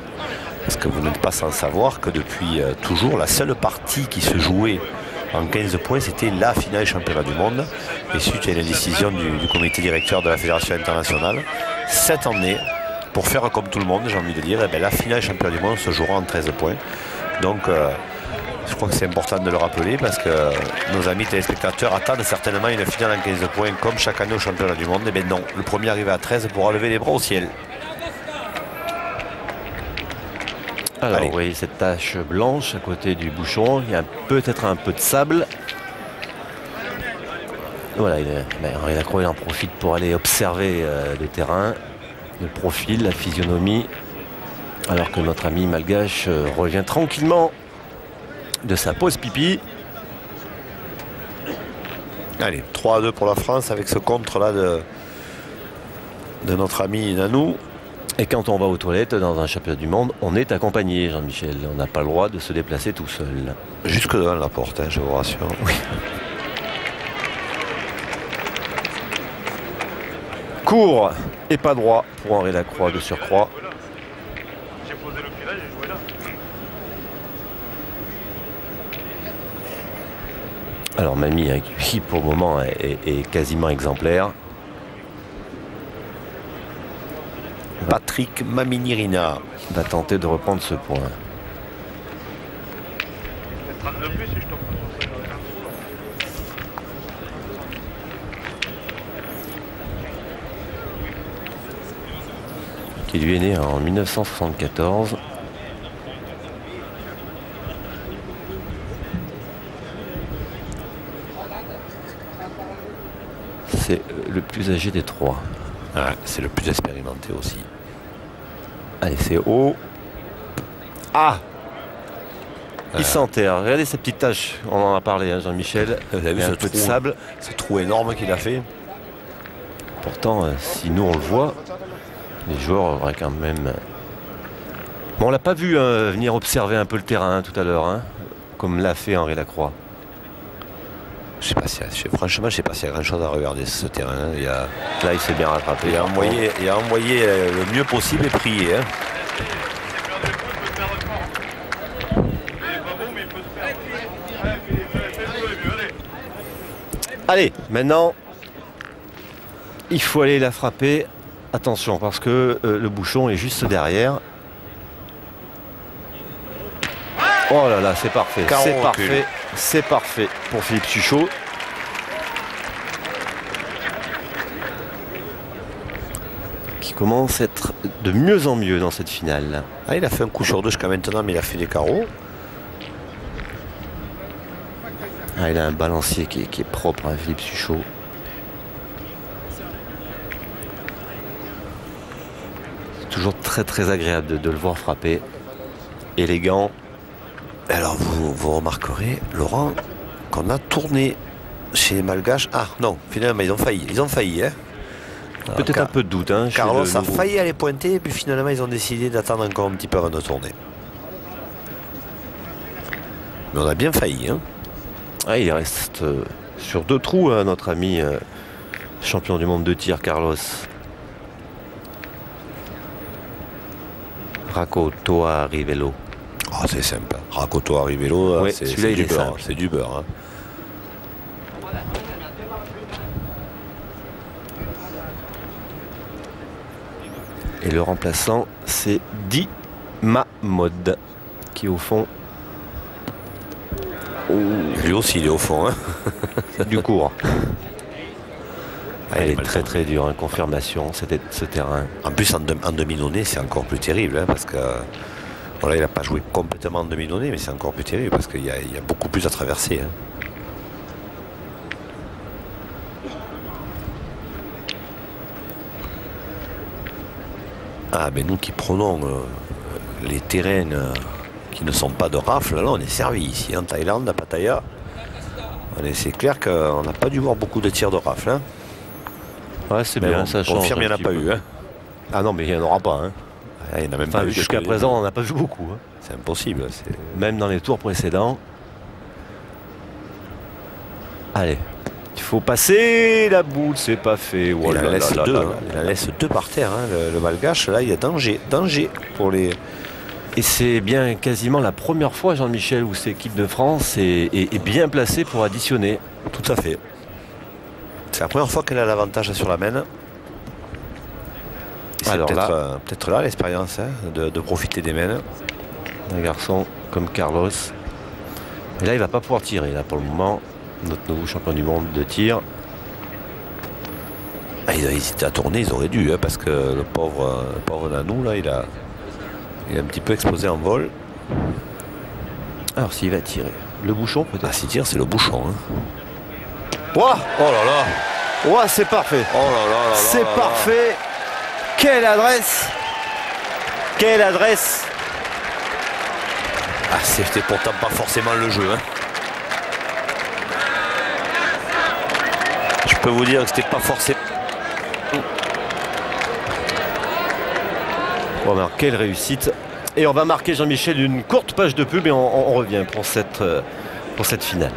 Parce que vous n'êtes pas sans savoir que depuis toujours, la seule partie qui se jouait en 15 points, c'était la finale du championnat du monde. Et suite à la décision du comité directeur de la Fédération internationale, cette année, pour faire comme tout le monde, j'ai envie de dire, la finale du championnat du monde se jouera en 13 points. Donc, je crois que c'est important de le rappeler parce que nos amis téléspectateurs attendent certainement une finale en 15 points comme chaque année au championnat du monde. Et bien non, le premier arrivé à 13 pourra lever les bras au ciel. Alors vous voyez cette tache blanche à côté du bouchon, il y a peut-être un peu de sable. Voilà, Henri Lacroix il en profite pour aller observer le terrain, le profil, la physionomie, alors que notre ami Malgache revient tranquillement de sa pause pipi. Allez, 3-2 pour la France avec ce contre-là de notre ami Nanou. Et quand on va aux toilettes dans un championnat du monde, on est accompagné, Jean-Michel. On n'a pas le droit de se déplacer tout seul. Jusque devant la porte, je vous rassure. Oui. Court et pas droit pour Henri Lacroix de surcroît. Alors Mamie, qui pour le moment est quasiment exemplaire. Patrick Maminirina va tenter de reprendre ce point. Qui lui est né en 1974. C'est le plus âgé des trois. Ah, c'est le plus expérimenté aussi. Allez, c'est haut. Ah, il s'enterre. Regardez ces petites taches. On en a parlé, hein, Jean-Michel. Vous avez vu ce peu de sable. Ce trou énorme qu'il a fait. Pourtant, si nous on le voit, les joueurs auraient quand même... Bon, on l'a pas vu venir observer un peu le terrain tout à l'heure, hein, comme l'a fait Henri Lacroix. Franchement, je ne sais pas s'il y a grand chose à regarder ce terrain. Là, il s'est bien rattrapé. Il a envoyé le mieux possible et prié. Hein. Allez, maintenant, il faut aller la frapper Attention, parce que le bouchon est juste derrière. Oh là là, c'est parfait. C'est parfait. C'est parfait pour Philippe Suchot. Qui commence à être de mieux en mieux dans cette finale. Ah, il a fait un coup sur deux jusqu'à maintenant, mais il a fait des carreaux. Ah, il a un balancier qui est propre, hein, Philippe Suchot. C'est toujours très agréable de le voir frapper. Élégant. Alors vous remarquerez, Laurent, qu'on a tourné chez les Malgaches. Ah non, finalement ils ont failli. Hein. Peut-être un peu de doute. Hein, Carlos a failli aller pointer, et puis finalement ils ont décidé d'attendre encore un petit peu avant de tourner. Mais on a bien failli. Hein. Ah, il reste sur 2 trous, hein, notre ami champion du monde de tir, Carlos. Rakotoa Rivelo. Oh, c'est simple. Rakotoa Rivelo, ouais, c'est du beurre. C'est du beurre. Hein. Et le remplaçant, c'est Di Mahmoud, qui est au fond. Lui aussi, il est au fond. Hein. Du cours. Elle est très très dure, hein, confirmation, ce terrain. En plus, en demi-donnée, c'est encore plus terrible, hein, parce que voilà, il n'a pas joué complètement en demi-donnée, mais c'est encore plus terrible, parce qu'il y a beaucoup plus à traverser. Hein. Ah, mais nous qui prenons les terrains qui ne sont pas de rafle, là, on est servi ici, en Thaïlande, à Pattaya. C'est clair qu'on n'a pas dû voir beaucoup de tirs de rafle. Hein. Ouais, c'est bien, ça change. Confirme, il n'y en a pas eu. Hein. Ah non, mais il n'y en aura pas. Hein. Ah, il n'y en a même pas eu. Jusqu'à présent, on n'a pas vu beaucoup. Hein. C'est impossible. Même dans les tours précédents. Allez. Il faut passer la boule, c'est pas fait. Oh il en laisse deux. Hein. Il en laisse deux par terre. Hein. Le Malgache, là, il y a danger. Danger pour les... Et c'est bien quasiment la première fois, Jean-Michel, où cette équipe de France est bien placée pour additionner. Tout à fait. C'est la première fois qu'elle a l'avantage sur la main. C'est peut-être là l'expérience, hein, de profiter des mains. Un garçon comme Carlos. Et là, il va pas pouvoir tirer, là, pour le moment. Notre nouveau champion du monde de tir. Ah, ils ont hésité à tourner, ils auraient dû, hein, parce que le pauvre Nanou, là, il est un petit peu explosé en vol. Alors, s'il va tirer. Le bouchon, peut-être. Ah, s'il tire, c'est le bouchon. Hein. Wow, oh là là. Wow, c'est parfait. Oh là là là. C'est parfait. Quelle adresse. Quelle adresse. Ah, c'était pourtant pas forcément le jeu. Hein. Je peux vous dire que c'était pas forcément... Bon, alors, quelle réussite. Et on va marquer, Jean-Michel, une courte page de pub et on revient pour cette finale.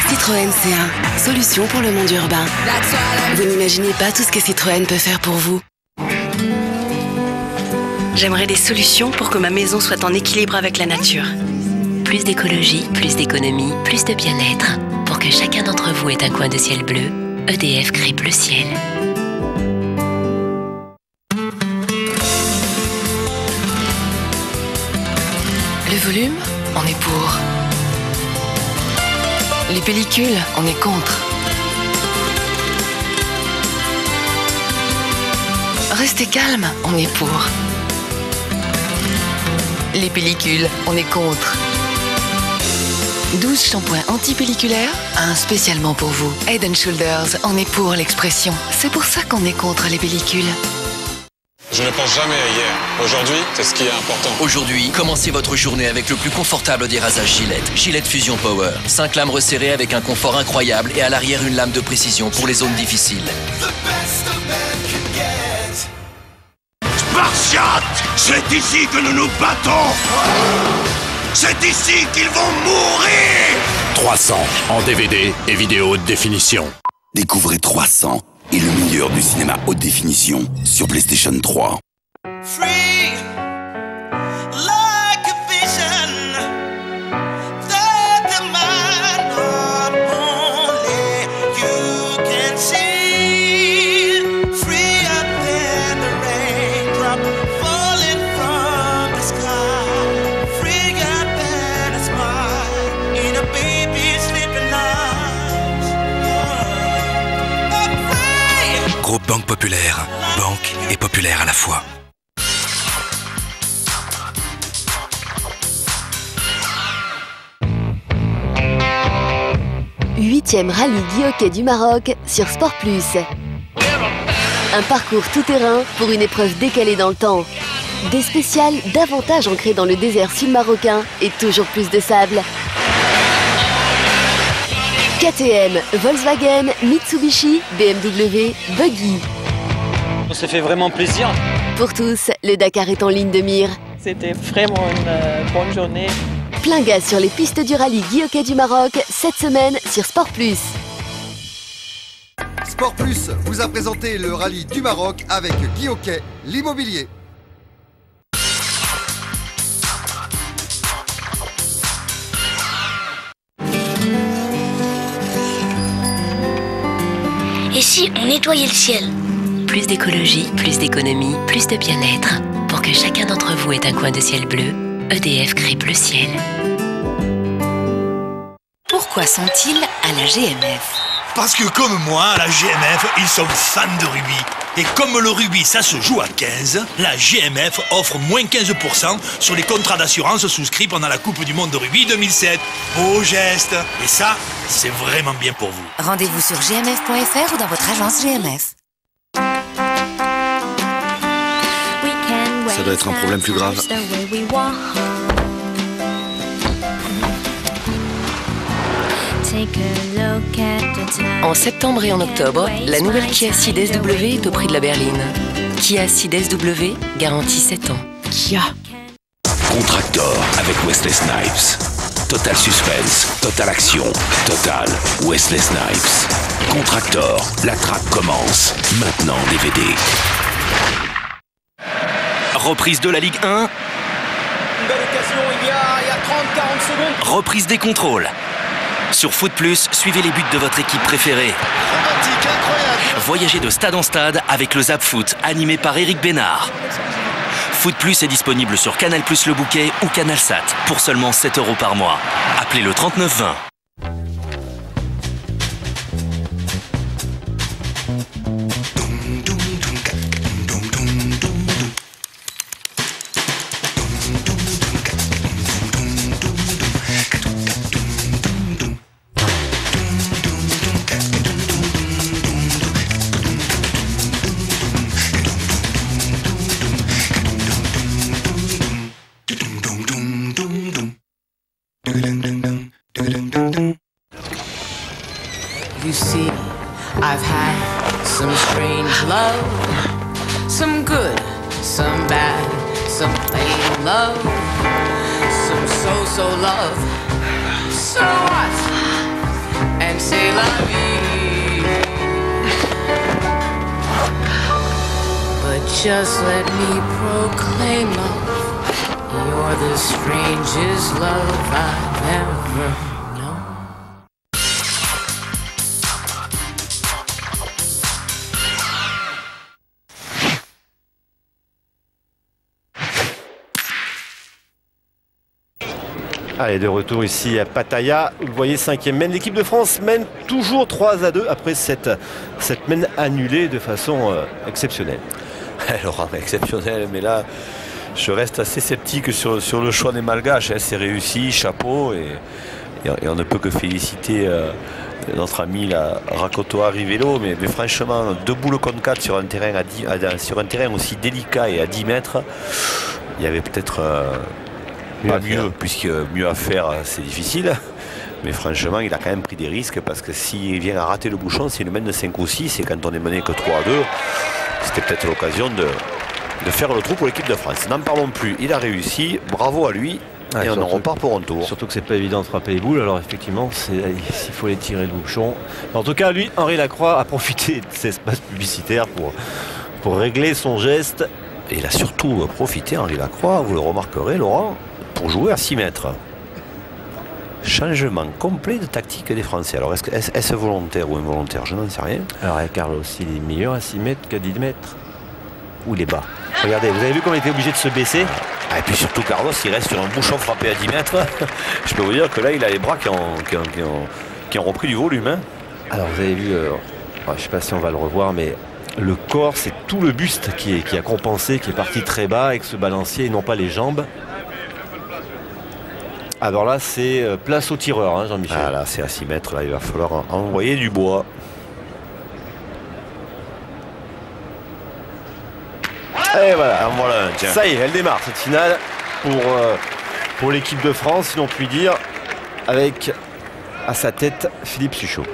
Citroën C1, solution pour le monde urbain. Vous n'imaginez pas tout ce que Citroën peut faire pour vous. J'aimerais des solutions pour que ma maison soit en équilibre avec la nature. Plus d'écologie, plus d'économie, plus de bien-être. Pour que chacun d'entre vous ait un coin de ciel bleu, EDF crée Bleu Ciel. Le volume, on est pour. Les pellicules, on est contre. Restez calme, on est pour. Les pellicules, on est contre. 12 shampoings antipelliculaires, un spécialement pour vous. Head & Shoulders, on est pour l'expression. C'est pour ça qu'on est contre les pellicules. Je ne pense jamais à hier. Aujourd'hui, c'est ce qui est important. Aujourd'hui, commencez votre journée avec le plus confortable dérasage Gillette. Gillette Fusion Power. 5 lames resserrées avec un confort incroyable et à l'arrière une lame de précision pour les zones difficiles. C'est ici que nous nous battons. C'est ici qu'ils vont mourir. 300 en DVD et vidéo haute définition. Découvrez 300 et le meilleur du cinéma haute définition sur PlayStation 3. Free, like a vision, that the mind of only you can see. Freer than the raindrop falling from the sky. Freer than a smile in a baby's sleeping eyes. Groupe Banque Populaire, banque et populaire à la fois. Huitième rallye Guy-Hockey du Maroc sur Sport Plus. Un parcours tout-terrain pour une épreuve décalée dans le temps. Des spéciales davantage ancrées dans le désert sud-marocain et toujours plus de sable. KTM, Volkswagen, Mitsubishi, BMW, Buggy. On s'est fait vraiment plaisir. Pour tous, le Dakar est en ligne de mire. C'était vraiment une bonne journée. Plein gaz sur les pistes du rallye Guy-Hockey du Maroc, cette semaine sur Sport Plus. Sport Plus vous a présenté le rallye du Maroc avec Guy-Hockey, l'immobilier. Et si on nettoyait le ciel? Plus d'écologie, plus d'économie, plus de bien-être. Pour que chacun d'entre vous ait un coin de ciel bleu, EDF crée Bleu Ciel. Pourquoi sont-ils à la GMF? Parce que comme moi, à la GMF, ils sont fans de rugby. Et comme le rugby, ça se joue à 15, la GMF offre moins 15% sur les contrats d'assurance souscrits pendant la Coupe du Monde de rugby 2007. Beau geste. Et ça, c'est vraiment bien pour vous. Rendez-vous sur gmf.fr ou dans votre agence GMF. Ça doit être un problème plus grave. En septembre et en octobre, la nouvelle Kia Ceed SW est au prix de la berline. Kia Ceed SW, garantie 7 ans. Kia. Contractor avec Wesley Snipes. Total suspense, total action, total Wesley Snipes. Contractor, la traque commence. Maintenant en DVD. Reprise de la Ligue 1. Une belle occasion il y a 30-40 secondes. Reprise des contrôles. Sur Foot Plus, suivez les buts de votre équipe préférée. Dramatique, incroyable. Voyagez de stade en stade avec le Zap Foot, animé par Eric Bénard. Foot Plus est disponible sur Canal Plus Le Bouquet ou Canal Sat pour seulement 7 € par mois. Appelez le 3920. You see, I've had some strange love, some good, some bad, some plain love, some so-so love. So what? And c'est la vie. But just let me proclaim love. You're the strangest love I've ever known. Allez, de retour ici à Pattaya. Vous voyez, 5e mène. L'équipe de France mène toujours 3-2 après cette mène annulée de façon exceptionnelle. Alors, exceptionnelle, mais là, je reste assez sceptique sur le choix des Malgaches. C'est réussi, chapeau, et on ne peut que féliciter notre ami Rakotoa Rivello. Mais franchement, 2 boules contre 4 sur un terrain, sur un terrain aussi délicat et à 10 mètres, il y avait peut-être pas mieux, puisque mieux à faire, c'est difficile. Mais franchement, il a quand même pris des risques, parce que s'il vient à rater le bouchon, s'il le mène de 5 ou 6, et quand on est mené que 3-2, c'était peut-être l'occasion de faire le trou pour l'équipe de France. N'en parlons plus, il a réussi, bravo à lui. Ouais, et on en repart pour un tour. Surtout que c'est pas évident de frapper les boules, alors effectivement, il faut les tirer le bouchon. En tout cas, lui, Henri Lacroix a profité de cet espace publicitaire pour régler son geste. Et il a surtout profité, Henri Lacroix, vous le remarquerez, Laurent, pour jouer à 6 mètres. Changement complet de tactique des Français. Alors, est-ce volontaire ou involontaire? Je n'en sais rien. Alors, Carlos, il est meilleur à 6 mètres qu'à 10 mètres. Ou il est bas. Regardez, vous avez vu comment il était obligé de se baisser? Et puis surtout, Carlos, il reste sur un bouchon frappé à 10 mètres. Je peux vous dire que là, il a les bras qui ont repris du volume. Hein. Alors, vous avez vu, je ne sais pas si on va le revoir, mais le corps, c'est tout le buste qui a compensé, qui est parti très bas avec ce balancier et non pas les jambes. Alors là, c'est place au tireur, hein, Jean-Michel. Ah là, c'est à 6 mètres, là, il va falloir envoyer du bois. Et voilà. En voilà un, tiens. Ça y est, elle démarre cette finale pour l'équipe de France, si l'on peut dire, avec à sa tête Philippe Suchot.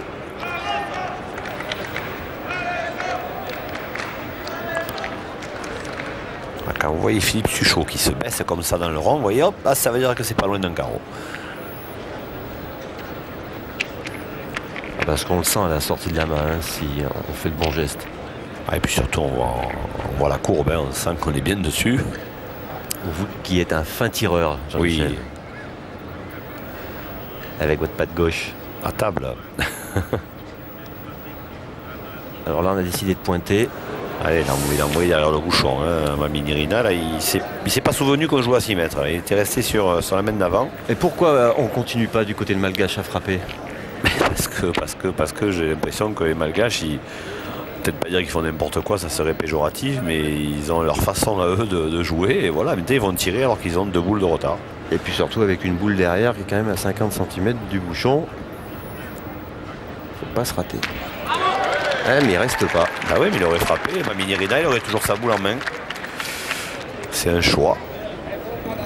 Quand vous voyez Philippe Suchot qui se baisse comme ça dans le rang, vous voyez, hop, là, ça veut dire que c'est pas loin d'un carreau. Parce qu'on le sent à la sortie de la main, hein, si on fait le bon geste. Ah, et puis surtout, on voit la courbe, hein, on sent qu'on est bien dessus. Vous qui êtes un fin tireur, Jean-Michel. Oui. Avec votre patte gauche. À table. Alors là, on a décidé de pointer. Allez, il a envoyé derrière le bouchon. Hein. Mamie Nirina, là, il s'est pas souvenu qu'on jouait à 6 mètres. Il était resté sur la main d'avant. Et pourquoi on continue pas du côté de Malgache à frapper? Parce que j'ai l'impression que les Malgaches, peut-être pas dire qu'ils font n'importe quoi, ça serait péjoratif, mais ils ont leur façon à eux de jouer. Et voilà, maintenant ils vont tirer alors qu'ils ont 2 boules de retard. Et puis surtout avec une boule derrière qui est quand même à 50 cm du bouchon. Faut pas se rater. Ah, mais il reste pas. Ah oui, mais il aurait frappé. Mamie Nirina, il aurait toujours sa boule en main. C'est un choix.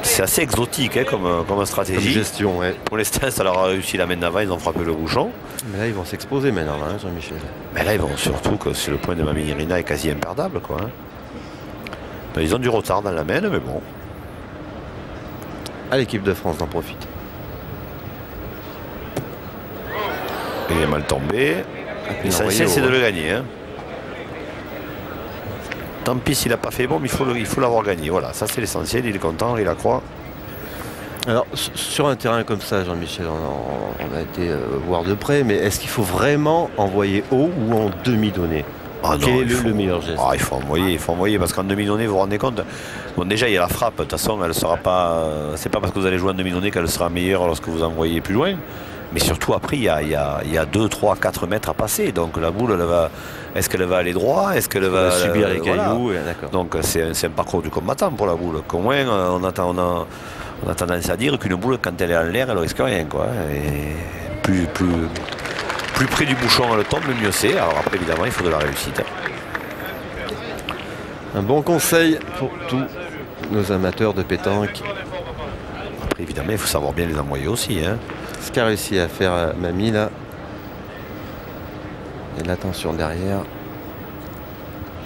C'est assez exotique hein, comme stratégie. Comme gestion, ouais. Pour l'instant, ça leur a réussi la main d'avant, ils ont frappé le bouchon. Mais là, ils vont s'exposer maintenant, hein, Jean-Michel. Mais là, ils vont surtout que c'est le point de Mamie Nirina est quasi imperdable, quoi. Hein. Ben, ils ont du retard dans la main, mais bon. À l'équipe de France d'en profite. Il est mal tombé. L'essentiel, c'est de le gagner. Hein. Tant pis s'il n'a pas fait bon, mais il faut l'avoir gagné. Voilà, ça c'est l'essentiel. Il est content, il la croit. Alors, sur un terrain comme ça, Jean-Michel, on a été voir de près, mais est-ce qu'il faut vraiment envoyer haut ou en demi-donnée? Quel est le meilleur geste? Il faut envoyer, parce qu'en demi-donnée, vous vous rendez compte. Bon, déjà, il y a la frappe. De toute façon, elle sera pas. C'est pas parce que vous allez jouer en demi-donnée qu'elle sera meilleure lorsque vous envoyez plus loin. Mais surtout après, il y a 2, 3, 4 mètres à passer. Donc la boule, est-ce qu'elle va aller droit? Est-ce qu'elle va subir les cailloux? Voilà. Donc c'est un parcours du combattant pour la boule. Qu'au moins, on a tendance à dire qu'une boule, quand elle est en l'air, elle ne risque rien. Quoi. Et plus près du bouchon elle tombe, mieux c'est. Alors après, évidemment, il faut de la réussite. Un bon conseil pour tous nos amateurs de pétanque. Après, évidemment, il faut savoir bien les envoyer aussi. Hein. Ce qu'a réussi à faire Mamie là. Et l'attention derrière.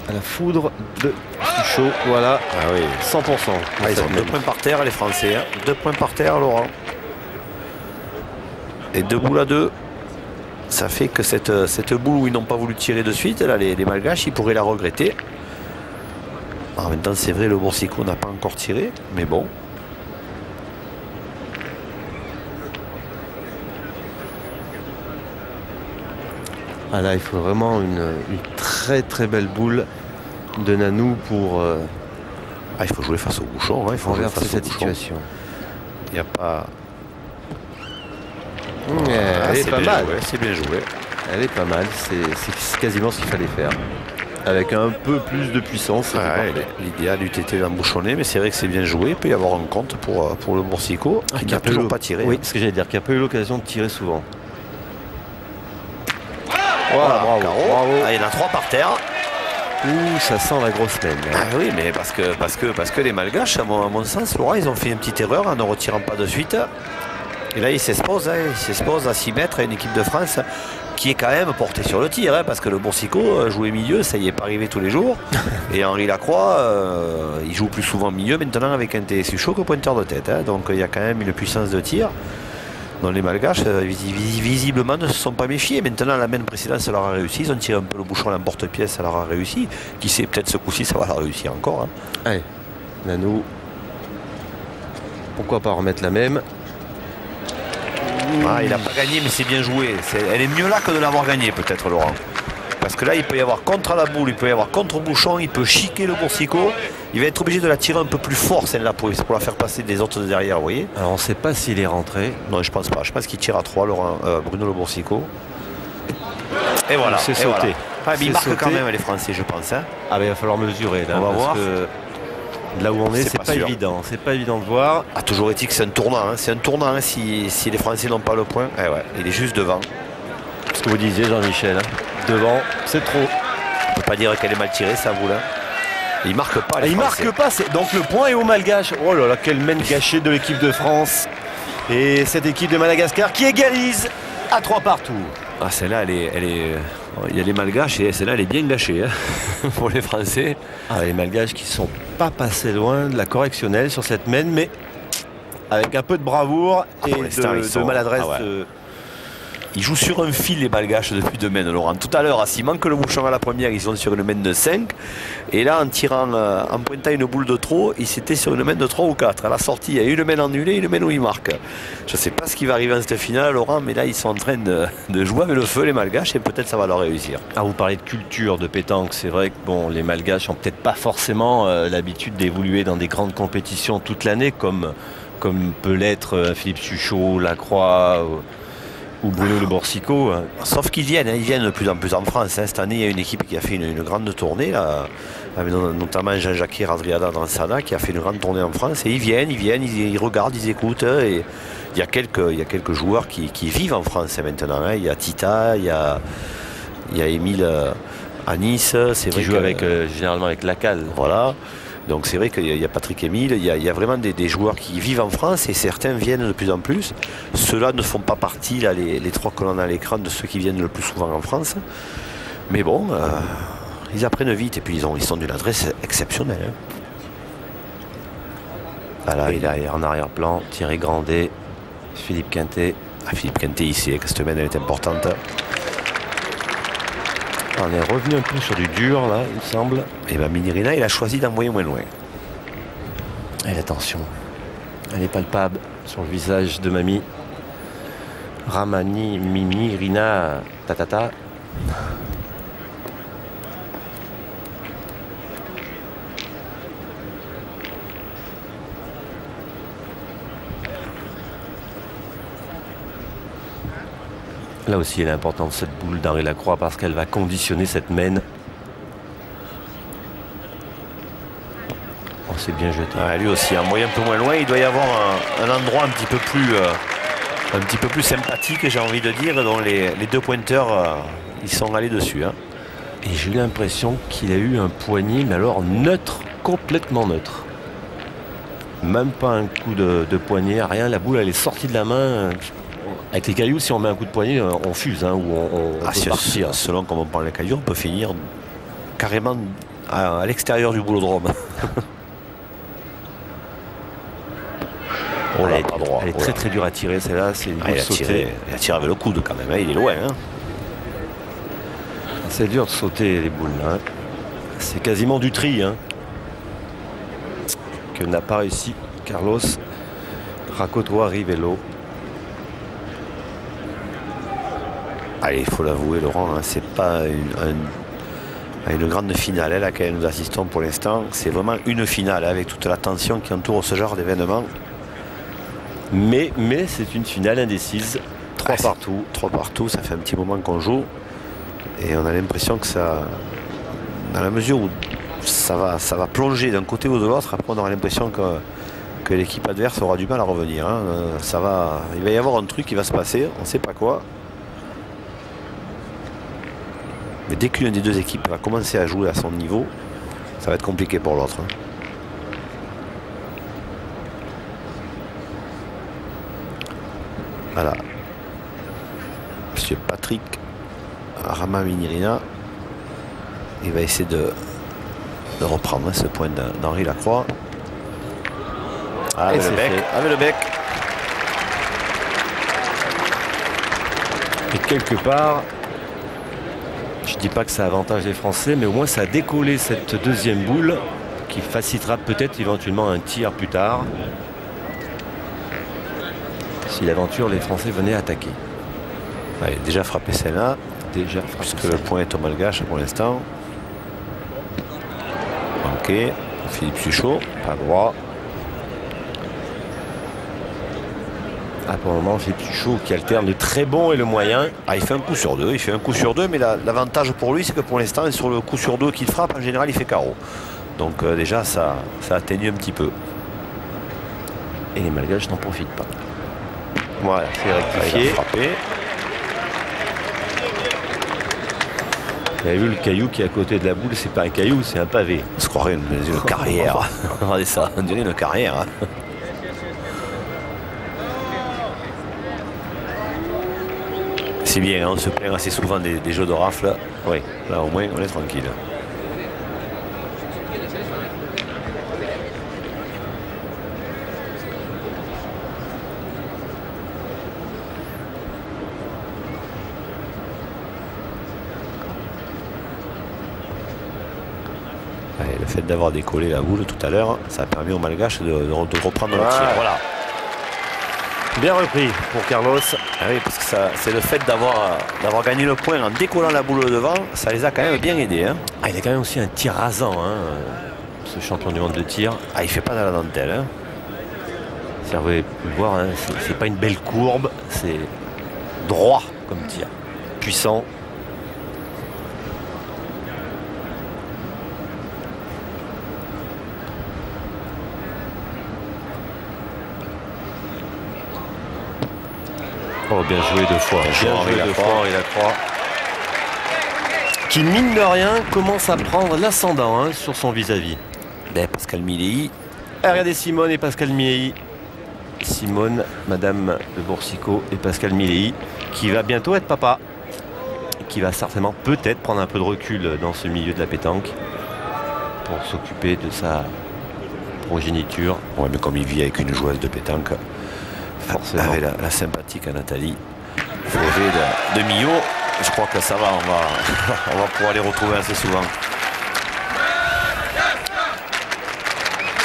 À la foudre de Suchot. Voilà. Ah oui. 100%. Ils ont 2 points par terre les Français. Hein. 2 points par terre, Laurent. Et 2 boules à 2. Ça fait que cette boule où ils n'ont pas voulu tirer de suite, là, les Malgaches, ils pourraient la regretter. En même temps, c'est vrai, le Boursicot n'a pas encore tiré. Mais bon. Ah là, il faut vraiment une très très belle boule de Nanou pour... il faut jouer face au bouchon. Il faut renverser cette situation. Il n'y a pas... Elle est pas mal. C'est bien joué. Elle est pas mal. C'est quasiment ce qu'il fallait faire. Avec un peu plus de puissance. L'idéal eût été d'embouchonner, mais c'est vrai que c'est bien joué. Il peut y avoir un compte pour le Boursicot qui n'a toujours pas tiré. Oui, ce que j'allais dire, qui n'a pas eu l'occasion de tirer souvent. Voilà, bravo. Il y en a 3 par terre. Ouh, ça sent la grosse laine. Oui, mais parce que les Malgaches, à mon sens, Laurent, ils ont fait une petite erreur en ne retirant pas de suite. Et là, ils s'exposent à 6 mètres à une équipe de France qui est quand même porté sur le tir, hein, parce que le Boursicot, jouer milieu, ça y est pas arrivé tous les jours. Et Henri Lacroix, il joue plus souvent milieu maintenant avec un TSU chaud que pointeur de tête. Hein, donc il y a quand même une puissance de tir. dont les Malgaches, visiblement, ne se sont pas méfiés. Maintenant, la main précédente, ça leur a réussi. Ils ont tiré un peu le bouchon à l'emporte-pièce, ça leur a réussi. Qui sait, peut-être ce coup-ci, ça va leur réussir encore. Hein. Allez, Nano. Pourquoi pas remettre la même? Ah, il n'a pas gagné, mais c'est bien joué. Elle est mieux là que de l'avoir gagné, peut-être, Laurent. Parce que là, il peut y avoir contre à la boule, il peut y avoir contre bouchon, il peut chiquer le Boursicot. Il va être obligé de la tirer un peu plus fort, celle-là, pour la faire passer des autres de derrière, vous voyez. Alors, on ne sait pas s'il est rentré. Non, je pense pas. Je pense qu'il tire à 3, Laurent, Bruno le Boursicot. Et voilà. C'est sauté. Voilà. Ah, mais il marque quand même, les Français, je pense. Hein. Ah, mais il va falloir mesurer, là. On va voir. Là où on est, c'est pas évident. C'est pas évident de voir. Ah, toujours est-il que c'est un tournant. Hein. C'est un tournant hein, si les Français n'ont pas le point. Eh ouais, il est juste devant. Ce que vous disiez, Jean-Michel. Hein. Devant, c'est trop. On peut pas dire qu'elle est mal tirée, ça vous là. Il marque pas. Il marque pas. Donc le point est au Malgache. Oh là là, quelle main gâchée de l'équipe de France. Et cette équipe de Madagascar qui égalise à 3 partout. Ah, celle-là, il y a les Malgaches et celle-là, elle est bien gâchée hein, pour les Français. Ah, les Malgaches qui sont pas passés loin de la correctionnelle sur cette main, mais avec un peu de bravoure et de maladresse. Ah ouais. Ils jouent sur un fil, les Malgaches, depuis 2 mains, Laurent. Tout à l'heure, s'il manque le bouchon à la première, ils sont sur une main de 5. Et là, en tirant, en pointant une boule de trop, ils étaient sur une main de 3 ou 4. À la sortie, il y a une main annulée et une main où ils marquent. Je ne sais pas ce qui va arriver en cette finale, Laurent, mais là, ils sont en train de jouer avec le feu, les Malgaches, et peut-être ça va leur réussir. Ah, vous parlez de culture, de pétanque. C'est vrai que bon, les Malgaches n'ont peut-être pas forcément l'habitude d'évoluer dans des grandes compétitions toute l'année, comme peut l'être Philippe Suchot, Lacroix... ou Bruno le Boursicot. Sauf qu'ils viennent, ils viennent de plus en plus en France. Hein. Cette année, il y a une équipe qui a fait une grande tournée, là, avec notamment Jean-Jacques Radriada dans Sada, qui a fait une grande tournée en France. Et ils viennent, ils regardent, ils écoutent. Et il y a quelques joueurs qui vivent en France maintenant. Hein. Il y a Tita, il y a Émile à Nice. C'est vrai qui joue généralement avec Lacal. Voilà. Donc c'est vrai qu'il y a Patrick Émile, il y a vraiment des joueurs qui vivent en France et certains viennent de plus en plus. Ceux-là ne font pas partie, là, les 3 colonnes à l'écran, de ceux qui viennent le plus souvent en France. Mais bon, ils apprennent vite et puis ils sont d'une adresse exceptionnelle. Hein. Voilà, il est en arrière-plan, Thierry Grandet, Philippe Quintet. Ah, Philippe Quintet ici, cette semaine elle est importante. On est revenu un peu sur du dur là, il me semble. Et bien Minirina, il a choisi d'envoyer moins loin. Et attention, elle est palpable sur le visage de mamie. Ramani, Mimi, Rina, tatata. Là aussi, elle est importante cette boule d'Henri Lacroix parce qu'elle va conditionner cette main. Oh, c'est bien jeté. Ah, lui aussi, envoyé un peu moins loin. Il doit y avoir un endroit un petit peu plus sympathique, j'ai envie de dire, dont les 2 pointeurs, ils sont allés dessus. Hein. Et j'ai eu l'impression qu'il a eu un poignet, mais alors neutre, complètement neutre. Même pas un coup de poignet, rien. La boule, elle est sortie de la main. Avec les cailloux, si on met un coup de poignet, on fuse, hein, ou on peut partir. Selon comment on prend les cailloux, on peut finir carrément à l'extérieur du boulodrome. Oh là, elle est très très dure à tirer, celle-là, c'est une boule sautée. Il a tiré avec le coude quand même, hein, il est loin. Hein. C'est dur de sauter les boules, là. Hein. C'est quasiment du tri, hein, que n'a pas réussi Carlos Rakotoa Rivello. Allez, il faut l'avouer, Laurent, hein, c'est pas une grande finale à laquelle nous assistons pour l'instant. C'est vraiment une finale, hein, avec toute la tension qui entoure ce genre d'événement. Mais c'est une finale indécise. 3 partout. 3 partout, ça fait un petit moment qu'on joue. Et on a l'impression que ça, dans la mesure où ça va plonger d'un côté ou de l'autre, après on aura l'impression que l'équipe adverse aura du mal à revenir. Hein. Il va y avoir un truc qui va se passer, on ne sait pas quoi. Mais dès qu'une des 2 équipes va commencer à jouer à son niveau, ça va être compliqué pour l'autre. Hein. Voilà. Monsieur Patrick Rama Minirina. Il va essayer de reprendre ce point d'Henri Lacroix. Avec le bec. Et quelque part, je dis pas que ça avantage les Français, mais au moins ça a décollé cette deuxième boule qui facilitera peut-être éventuellement un tir plus tard. Si l'aventure, les Français venaient attaquer. Allez, déjà frappé celle-là. Puisque le point est au Malgache pour l'instant. Manqué. Philippe Suchot, pas droit. Pour le moment, Philippe Suchot qui alterne le très bon et le moyen. Il fait un coup sur deux. Mais l'avantage pour lui, c'est que pour l'instant, sur le coup sur deux qu'il frappe, en général, il fait carreau. Donc déjà, ça atténue un petit peu. Et les Malgaches n'en profitent pas. Voilà, c'est rectifié. Vous avez vu le caillou qui est à côté de la boule, c'est pas un caillou, c'est un pavé. On se croirait une carrière. Regardez ça, on dirait une carrière. C'est bien, on se plaint assez souvent des jeux de rafle. Oui, là au moins on est tranquille. Allez, le fait d'avoir décollé la boule tout à l'heure, ça a permis aux Malgaches de reprendre le tir. Voilà. Bien repris pour Carlos. Oui, parce que c'est le fait d'avoir gagné le point en décollant la boule devant, ça les a quand même bien aidés. Hein. Il a quand même aussi un tir rasant, ce champion du monde de tir. Il fait pas dans la dentelle. Hein. Vous pouvez le voir, c'est pas une belle courbe, c'est droit comme tir, puissant. Oh, bien joué deux fois. Henri Lacroix. Qui, mine de rien, commence à prendre l'ascendant sur son vis-à-vis. Pascal Milei. Regardez Simone et Pascal Milei. Simone, Madame de Boursicot et Pascal Milei, qui va bientôt être papa. Qui va certainement peut-être prendre un peu de recul dans ce milieu de la pétanque pour s'occuper de sa progéniture. Ouais, mais comme il vit avec une joueuse de pétanque, forcément. Avec la sympathique Nathalie Fauvet de Millau, je crois que ça va, on va pouvoir les retrouver assez souvent.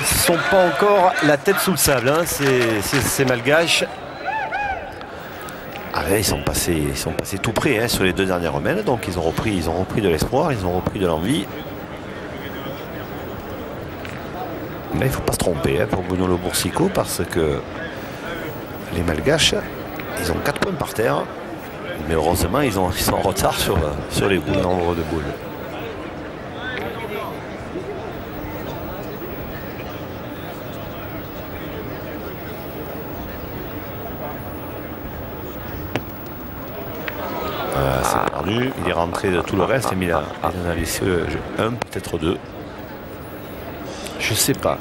Ils ne sont pas encore la tête sous le sable, ces Malgaches. Ils sont passés tout près sur les deux dernières remèdes, donc ils ont repris de l'espoir, ils ont repris de l'envie. Mais il ne faut pas se tromper pour Bruno Le Boursicot, parce que les Malgaches, ils ont 4 points par terre, mais heureusement ils sont en retard sur les boules, nombre de boules. C'est perdu, il est rentré de tout le reste, mais il en a laissé un, peut-être deux. Je sais pas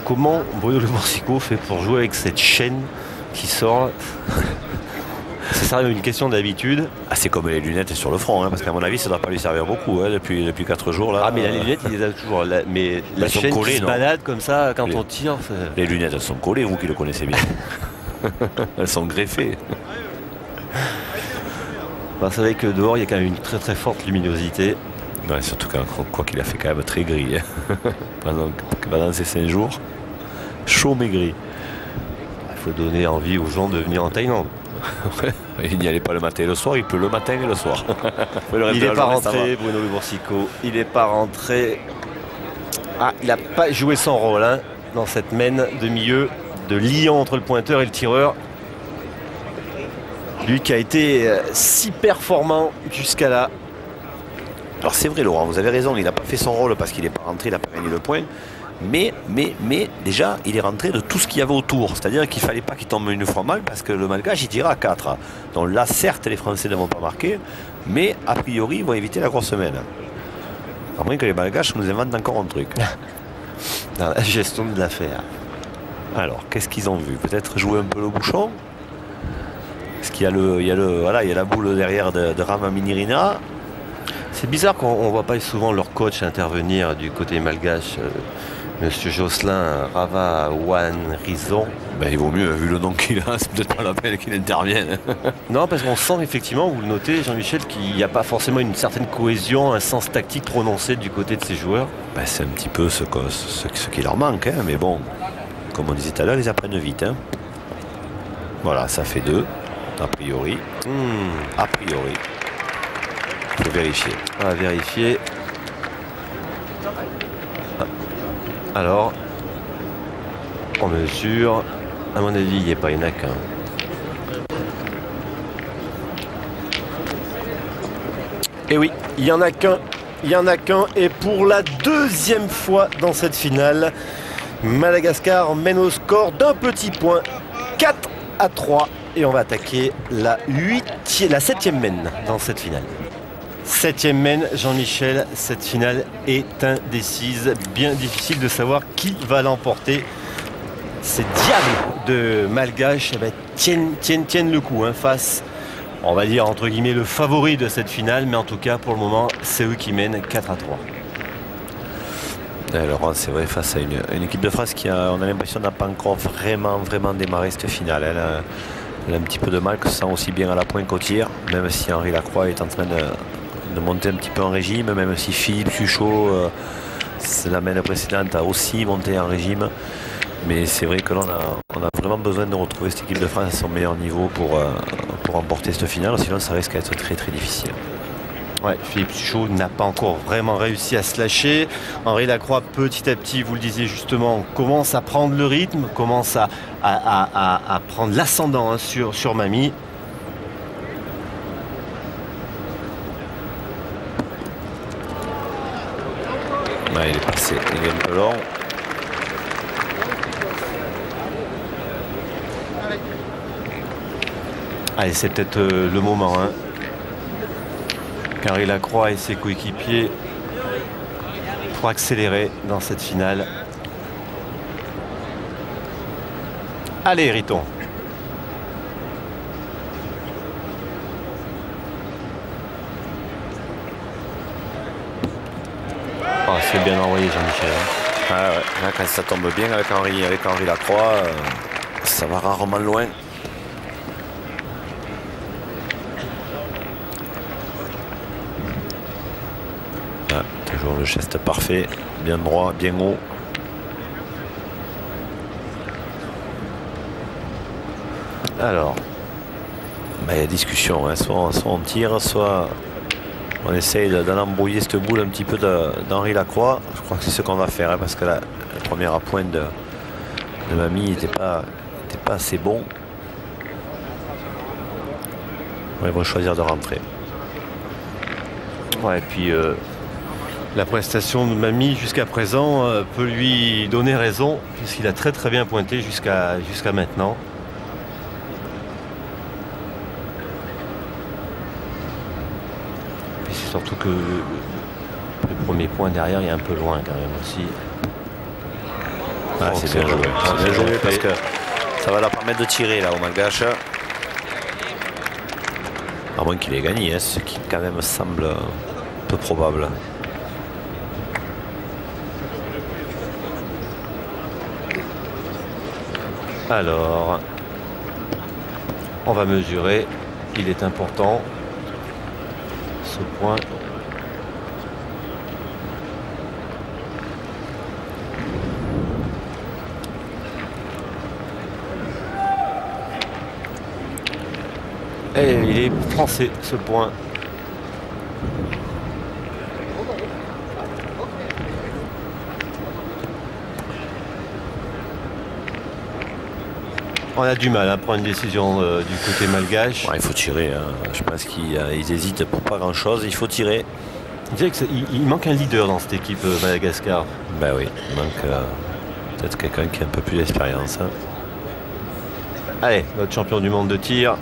comment Bruno Le Boursicot fait pour jouer avec cette chaîne qui sort. C'est ça une question d'habitude. C'est comme les lunettes sur le front, parce qu'à mon avis ça ne doit pas lui servir beaucoup depuis 4 jours là. Mais les lunettes il les a toujours. Mais la chaîne collée, qui se balade comme ça quand on tire. Les lunettes elles sont collées, vous qui le connaissez bien. Elles sont greffées. Vous savez que dehors il y a quand même une très très forte luminosité. Ouais, surtout quoi qu'il a fait quand même très gris pendant ces 5 jours. Chaud mais gris. Il faut donner envie aux gens de venir en Thaïlande. Il n'y allait pas le matin et le soir, il peut le matin et le soir. Il n'est pas rentré, Bruno Le Boursicot. Il n'est pas rentré. Il n'a pas joué son rôle dans cette mène de milieu de liant entre le pointeur et le tireur. Lui qui a été si performant jusqu'à là. Alors c'est vrai Laurent, vous avez raison, il n'a pas fait son rôle parce qu'il n'est pas rentré, il n'a pas gagné le point. Mais déjà, il est rentré de tout ce qu'il y avait autour. C'est-à-dire qu'il ne fallait pas qu'il tombe une fois mal parce que le Malgache, il tirait à 4. Donc là, certes, les Français ne vont pas marquer, mais a priori, ils vont éviter la grosse semaine. À moins que les Malgaches nous inventent encore un truc. Dans la gestion de l'affaire. Alors, qu'est-ce qu'ils ont vu? Peut-être jouer un peu le bouchon? Parce qu'il y a la boule derrière de Rama Minirina. C'est bizarre qu'on ne voit pas souvent leur coach intervenir du côté malgache. Monsieur Jocelyn Ravawan Rizon. Ben, il vaut mieux, vu le nom qu'il a, c'est peut-être pas la peine qu'il intervienne. Non, parce qu'on sent effectivement, vous le notez Jean-Michel, qu'il n'y a pas forcément une certaine cohésion, un sens tactique prononcé du côté de ces joueurs. Ben, c'est un petit peu ce qui leur manque, hein, mais bon, comme on disait tout à l'heure, ils apprennent vite. Hein. Voilà, ça fait 2, a priori. A priori. Il faut vérifier. On va vérifier. Alors, on mesure. À mon avis, il n'y a pas, il n'y en a qu'un. Et oui, il n'y en a qu'un. Il n'y en a qu'un. Et pour la deuxième fois dans cette finale, Madagascar mène au score d'un petit point, 4-3. Et on va attaquer la 7e mène dans cette finale. 7e mène, Jean-Michel, cette finale est indécise. Bien difficile de savoir qui va l'emporter. Ces diables de Malgache tiennent le coup face, on va dire entre guillemets, le favori de cette finale. Mais en tout cas, pour le moment, c'est eux qui mènent 4-3. Laurent, c'est vrai, face à une équipe de France qui on a l'impression n'a pas encore vraiment démarré cette finale. Elle a un petit peu de mal, que ce sent aussi bien à la pointe qu'au tir, même si Henri Lacroix est en train de monter un petit peu en régime, même si Philippe Suchot, la mène précédente, a aussi monté en régime. Mais c'est vrai que là, on a vraiment besoin de retrouver cette équipe de France à son meilleur niveau pour remporter cette finale, sinon ça risque d'être très difficile. Ouais, Philippe Suchot n'a pas encore vraiment réussi à se lâcher. Henri Lacroix, petit à petit, vous le disiez justement, commence à prendre le rythme, commence à prendre l'ascendant sur Mamie. Ouais, il est passé, il est un peu long. Allez, c'est peut-être le moment. Henri Lacroix et ses coéquipiers pour accélérer dans cette finale. Allez, Riton. Oh, c'est bien envoyé, Jean-Michel. Ah ouais. Là, quand ça tombe bien avec Henri Lacroix, ça va rarement loin. Toujours le geste parfait, bien droit, bien haut. Alors, il y a discussion, soit on tire, soit on essaye d'en embrouiller cette boule un petit peu d'Henri Lacroix. Je crois que c'est ce qu'on va faire, parce que la première à pointe de Mamie n'était pas assez bon. Ils vont choisir de rentrer. Ouais, et puis la prestation de Mamie jusqu'à présent peut lui donner raison, puisqu'il a très bien pointé jusqu'à maintenant. Et c'est surtout que le premier point derrière est un peu loin quand même aussi. Ah, c'est bien joué. C'est bien joué parce que ça va leur permettre de tirer là au Malgache. À moins qu'il ait gagné, ce qui quand même semble peu probable. Alors, on va mesurer. Il est important, ce point. Et il est français, ce point. On a du mal à prendre une décision du côté malgache. Ouais, il faut tirer. Je pense qu'ils hésitent pour pas grand-chose. Il faut tirer. Il manque un leader dans cette équipe Madagascar. Ben oui, il manque peut-être quelqu'un qui a un peu plus d'expérience. Allez, notre champion du monde de tir.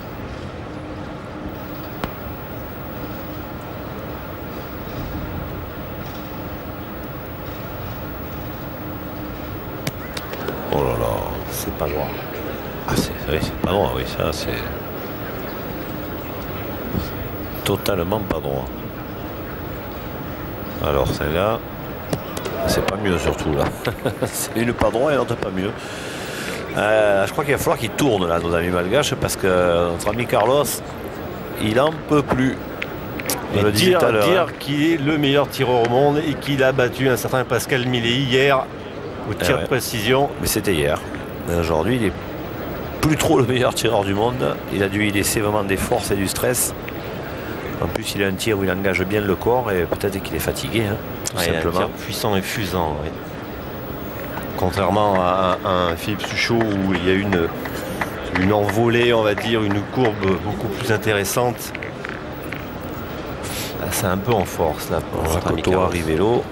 Oh là là, c'est pas loin. Ah, c'est pas loin, oui, ça c'est... Totalement pas droit. Alors celle-là, c'est pas mieux surtout là. C'est une pas droit et l'autre pas mieux. Je crois qu'il va falloir qu'il tourne là, nos amis malgaches, parce que notre ami Carlos, il en peut plus. Et dire qu'il est le meilleur tireur au monde et qu'il a battu un certain Pascal Millet hier au tir de précision. Mais c'était hier. Aujourd'hui, il est plus trop le meilleur tireur du monde. Il a dû y laisser vraiment des forces et du stress. En plus, il a un tir où il engage bien le corps et peut-être qu'il est fatigué, hein, tout simplement. Il a un tir puissant et fusant. Oui. Contrairement à un Philippe Suchot où il y a une envolée, on va dire, une courbe beaucoup plus intéressante. Là, c'est un peu en force là pour Rakoto Rivello.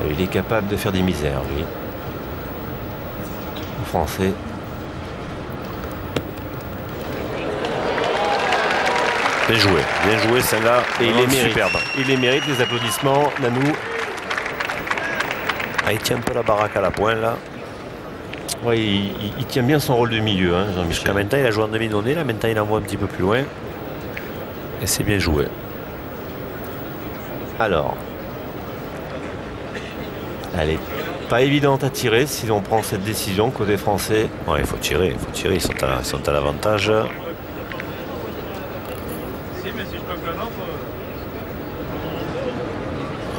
Il est capable de faire des misères, lui. Le Français. Bien joué celle-là. Et il est superbe. Il les mérite, les applaudissements, Nanou. Ah, il tient un peu la baraque à la pointe là. Oui, il tient bien son rôle de milieu, hein, Jean-Michel. Jusqu'à maintenant, il a joué en demi-donnée, là maintenant il envoie un petit peu plus loin. Et c'est bien joué. Alors. Elle est pas évidente à tirer si on prend cette décision côté français. Ouais, il faut tirer, ils sont à l'avantage.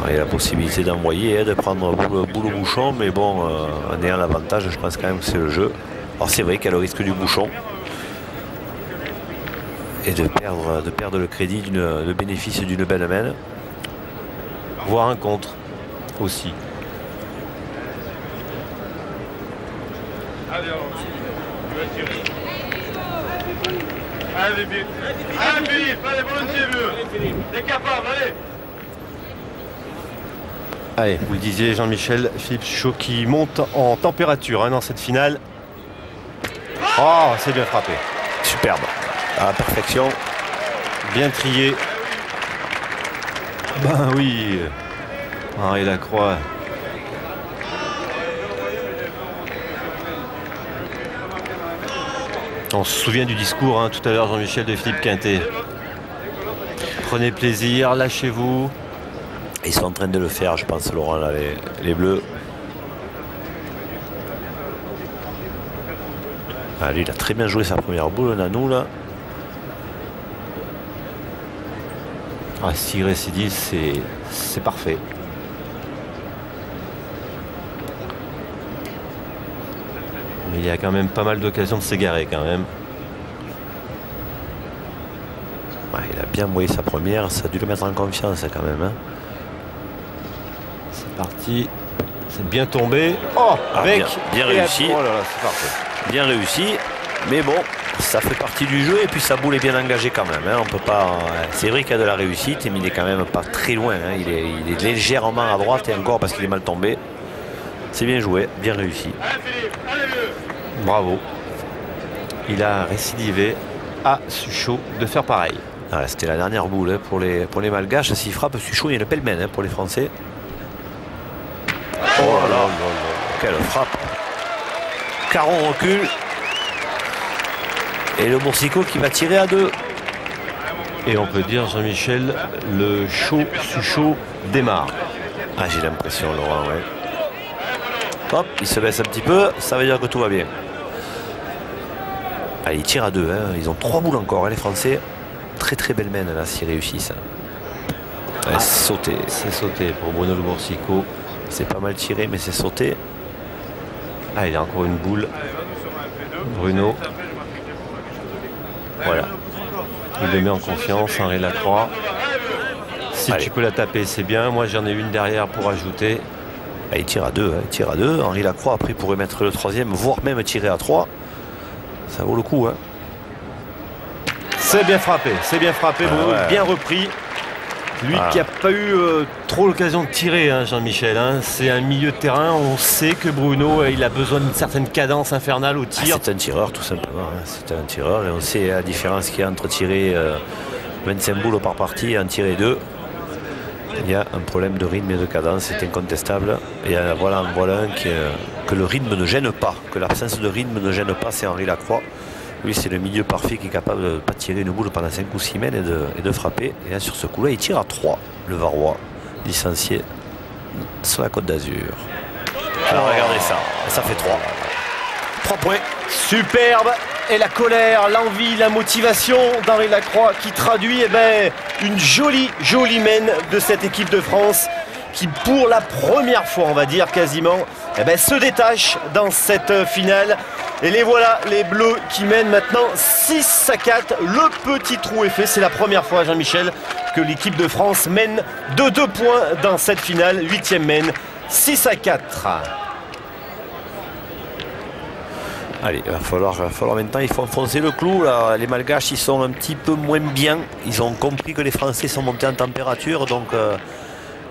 Il y a la possibilité d'envoyer, de prendre boule au bouchon, mais bon, en ayant l'avantage, je pense quand même que c'est le jeu. Alors c'est vrai qu'il y a le risque du bouchon et de perdre le crédit, le bénéfice d'une belle main. Voire un contre aussi. Allez, allez, vite. Allez, Philippe, allez, volontiers, vieux. T'es capable, allez. Allez, vous le disiez, Jean-Michel, Philippe Suchot qui monte en température hein, dans cette finale. Oh, c'est bien frappé. Superbe. À la perfection. Bien trié. Ben oui. Henri Lacroix. On se souvient du discours hein, tout à l'heure, Jean-Michel, de Philippe Quintet. Prenez plaisir, lâchez-vous. Ils sont en train de le faire, je pense, Laurent, là, les Bleus. Ah, lui, il a très bien joué sa première boule, Nanou, là. Ah, si récidive, c'est parfait. Mais il y a quand même pas mal d'occasions de s'égarer, quand même. Ah, il a bien envoyé sa première, ça a dû le mettre en confiance, quand même. Hein. Parti, c'est bien tombé. Oh, avec bien réussi. Oh là là, c'est parfait. Bien réussi, mais bon, ça fait partie du jeu et puis sa boule est bien engagée quand même. Hein. On peut pas. C'est vrai qu'il y a de la réussite, mais il est quand même pas très loin. Hein. Il est légèrement à droite et encore parce qu'il est mal tombé. C'est bien joué, bien réussi. Bravo. Il a récidivé à Suchot de faire pareil. Ah, c'était la dernière boule hein, pour les Malgaches. S'il frappe Suchot, il y a le pêle-mêle hein, pour les Français. Oh là là, quelle frappe. Caron recule. Et le Boursicot qui va tirer à 2. Et on peut dire, Jean-Michel, le show Suchot démarre. Ah, j'ai l'impression, Laurent, ouais. Hop, il se baisse un petit peu, ça veut dire que tout va bien. Allez, il tire à 2, hein. Ils ont 3 boules encore, hein, les Français. Très très belle main là, s'ils réussissent. Ah, sauté. C'est sauté pour Bruno Le Boursicot. C'est pas mal tiré, mais c'est sauté. Ah, il a encore une boule. Bruno. Voilà. Il le met en confiance, Henri Lacroix. Si tu peux la taper, c'est bien. Moi, j'en ai une derrière pour ajouter. Ah, il tire à 2. Hein. Il tire à 2. Henri Lacroix, après, pourrait mettre le 3e, voire même tirer à 3. Ça vaut le coup. Hein. C'est bien frappé. C'est bien frappé. Bruno, ouais. Bien repris. Lui qui n'a pas eu trop l'occasion de tirer, hein, Jean-Michel. Hein. C'est un milieu de terrain. On sait que Bruno, il a besoin d'une certaine cadence infernale au tir. C'est un tireur, tout simplement. Hein. C'est un tireur. Et on sait la différence qu'il y a entre tirer 25 boules par partie et en tirer 2. Il y a un problème de rythme et de cadence, c'est incontestable. Et voilà un que le rythme ne gêne pas, que l'absence de rythme ne gêne pas, c'est Henri Lacroix. Lui, c'est le milieu parfait qui est capable de ne pas tirer une boule pendant 5 ou 6 mètres et de frapper. Et là, sur ce coup-là, il tire à 3, le Varois, licencié sur la Côte d'Azur. Alors, regardez ça, ça fait 3. 3 points. Superbe. Et la colère, l'envie, la motivation d'Henri Lacroix qui traduit une jolie mène de cette équipe de France qui, pour la première fois, on va dire quasiment, se détache dans cette finale. Et les voilà, les Bleus qui mènent maintenant 6-4. Le petit trou est fait. C'est la première fois, Jean-Michel, que l'équipe de France mène de 2 points dans cette finale. 8e mène, 6-4. Allez, il va falloir maintenant, il faut enfoncer le clou. Là. Les Malgaches, ils sont un petit peu moins bien. Ils ont compris que les Français sont montés en température. Donc,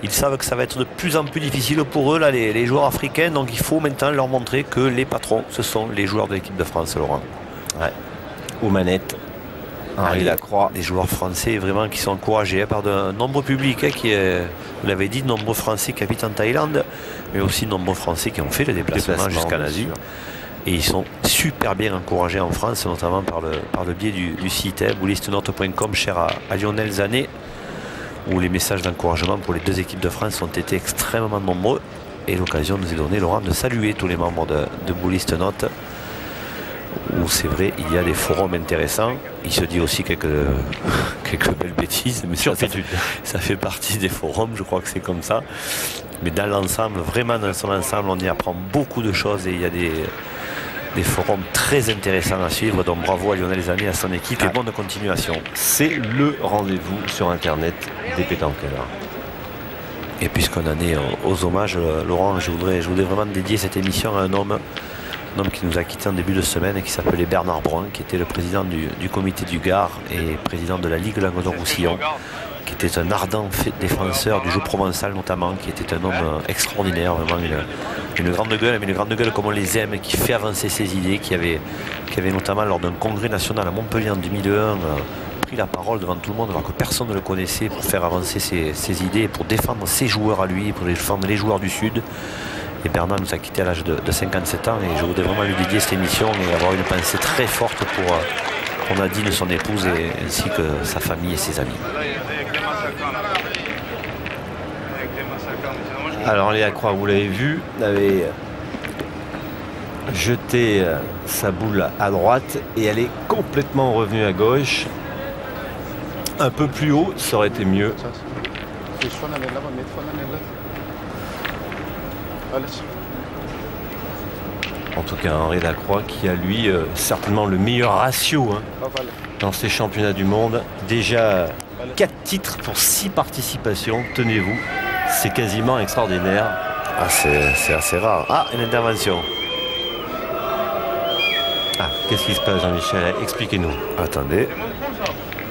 ils savent que ça va être de plus en plus difficile pour eux, là, les joueurs africains. Donc, il faut maintenant leur montrer que les patrons, ce sont les joueurs de l'équipe de France, Laurent. Ouais. Aux manettes, Henri Lacroix. Les joueurs français, vraiment, qui sont encouragés par de nombreux publics, vous l'avez dit, de nombreux Français qui habitent en Thaïlande, mais aussi de nombreux Français qui ont fait le déplacement jusqu'en Asie. Et ils sont super bien encouragés en France, notamment par le biais du site bullistnote.com, cher à Lionel Zanet, où les messages d'encouragement pour les 2 équipes de France ont été extrêmement nombreux. Et l'occasion nous est donnée, Laurent, de saluer tous les membres de Bullist Note, où c'est vrai, il y a des forums intéressants. Il se dit aussi quelques belles bêtises, mais ça fait partie des forums, je crois que c'est comme ça. Mais dans l'ensemble, vraiment dans son ensemble, on y apprend beaucoup de choses et il y a des forums très intéressants à suivre. Donc bravo à Lionel Zanet et à son équipe et bonne continuation. C'est le rendez-vous sur Internet des pétanqueurs. Et puisqu'on en est aux hommages, Laurent, je voudrais vraiment dédier cette émission à un homme qui nous a quitté en début de semaine et qui s'appelait Bernard Brun, qui était le président du comité du Gard et président de la Ligue Languedoc-Roussillon, qui était un ardent défenseur du jeu provençal notamment, qui était un homme extraordinaire, vraiment une grande gueule, mais une grande gueule comme on les aime, qui fait avancer ses idées, qui avait notamment lors d'un congrès national à Montpellier en 2001 pris la parole devant tout le monde alors que personne ne le connaissait pour faire avancer ses idées, pour défendre ses joueurs à lui, pour défendre les joueurs du Sud. Et Bernard nous a quitté à l'âge de 57 ans et je voudrais vraiment lui dédier cette émission et avoir une pensée très forte pour Nadine, son épouse, ainsi que sa famille et ses amis. Alors Henri Lacroix, vous l'avez vu, avait jeté sa boule à droite et elle est complètement revenue à gauche. Un peu plus haut, ça aurait été mieux. En tout cas, Henri Lacroix qui a lui certainement le meilleur ratio dans ces championnats du monde. Déjà 4 titres pour 6 participations, tenez-vous. C'est quasiment extraordinaire. Ah, c'est assez rare. Ah, une intervention. Ah, qu'est-ce qui se passe, Jean-Michel? Expliquez-nous. Attendez.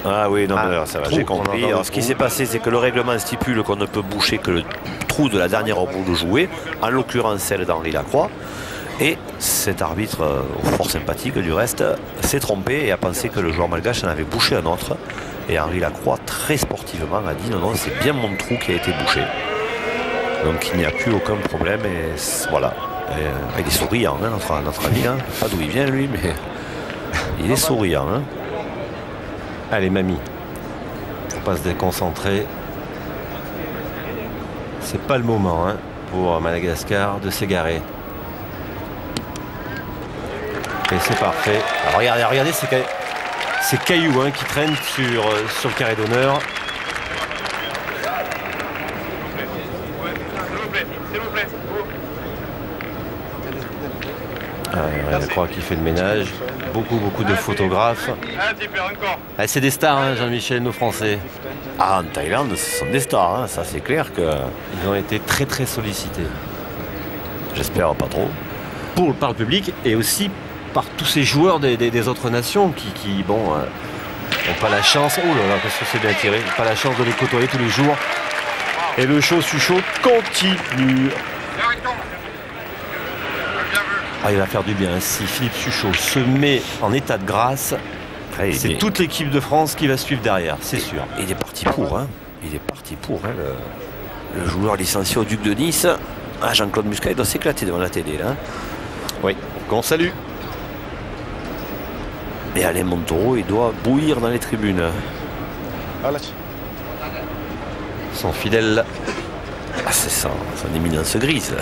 Ah oui, non, mais ça va, j'ai compris. Alors, ce qui s'est passé, c'est que le règlement stipule qu'on ne peut boucher que le trou de la dernière boule jouée, en l'occurrence celle d'Henri Lacroix. Et cet arbitre, fort sympathique du reste, s'est trompé et a pensé que le joueur malgache en avait bouché un autre. Et Henri Lacroix, très sportivement, a dit non, c'est bien mon trou qui a été bouché. Donc il n'y a plus aucun problème et voilà. Et, il est souriant, notre ami. Pas d'où il vient lui, mais il est souriant. Allez, mamie, faut pas se déconcentrer. C'est pas le moment pour Madagascar de s'égarer. Et c'est parfait. Alors, regardez ces cailloux qui traînent sur le carré d'honneur. Je crois qu'il fait le ménage. Beaucoup de photographes. Ah, c'est des stars, Jean-Michel, nos Français. Ah, en Thaïlande, ce sont des stars. Ça, c'est clair qu'ils ont été très sollicités. J'espère pas trop. Par le public et aussi par tous ces joueurs des autres nations qui n'ont pas la chance. Oh là là, parce que c'est bien tiré. Pas la chance de les côtoyer tous les jours. Et le show sur chaud continue. Ah, il va faire du bien. Si Philippe Suchot se met en état de grâce, c'est toute l'équipe de France qui va suivre derrière, c'est sûr. Il est parti pour. il est parti pour hein, le joueur licencié au Duc de Nice. Ah, Jean-Claude Muscat, il doit s'éclater devant la télé là. Oui, qu'on salue. Et Alain Montaureau, il doit bouillir dans les tribunes. Son fidèle. Ah, c'est ça, son éminence grise.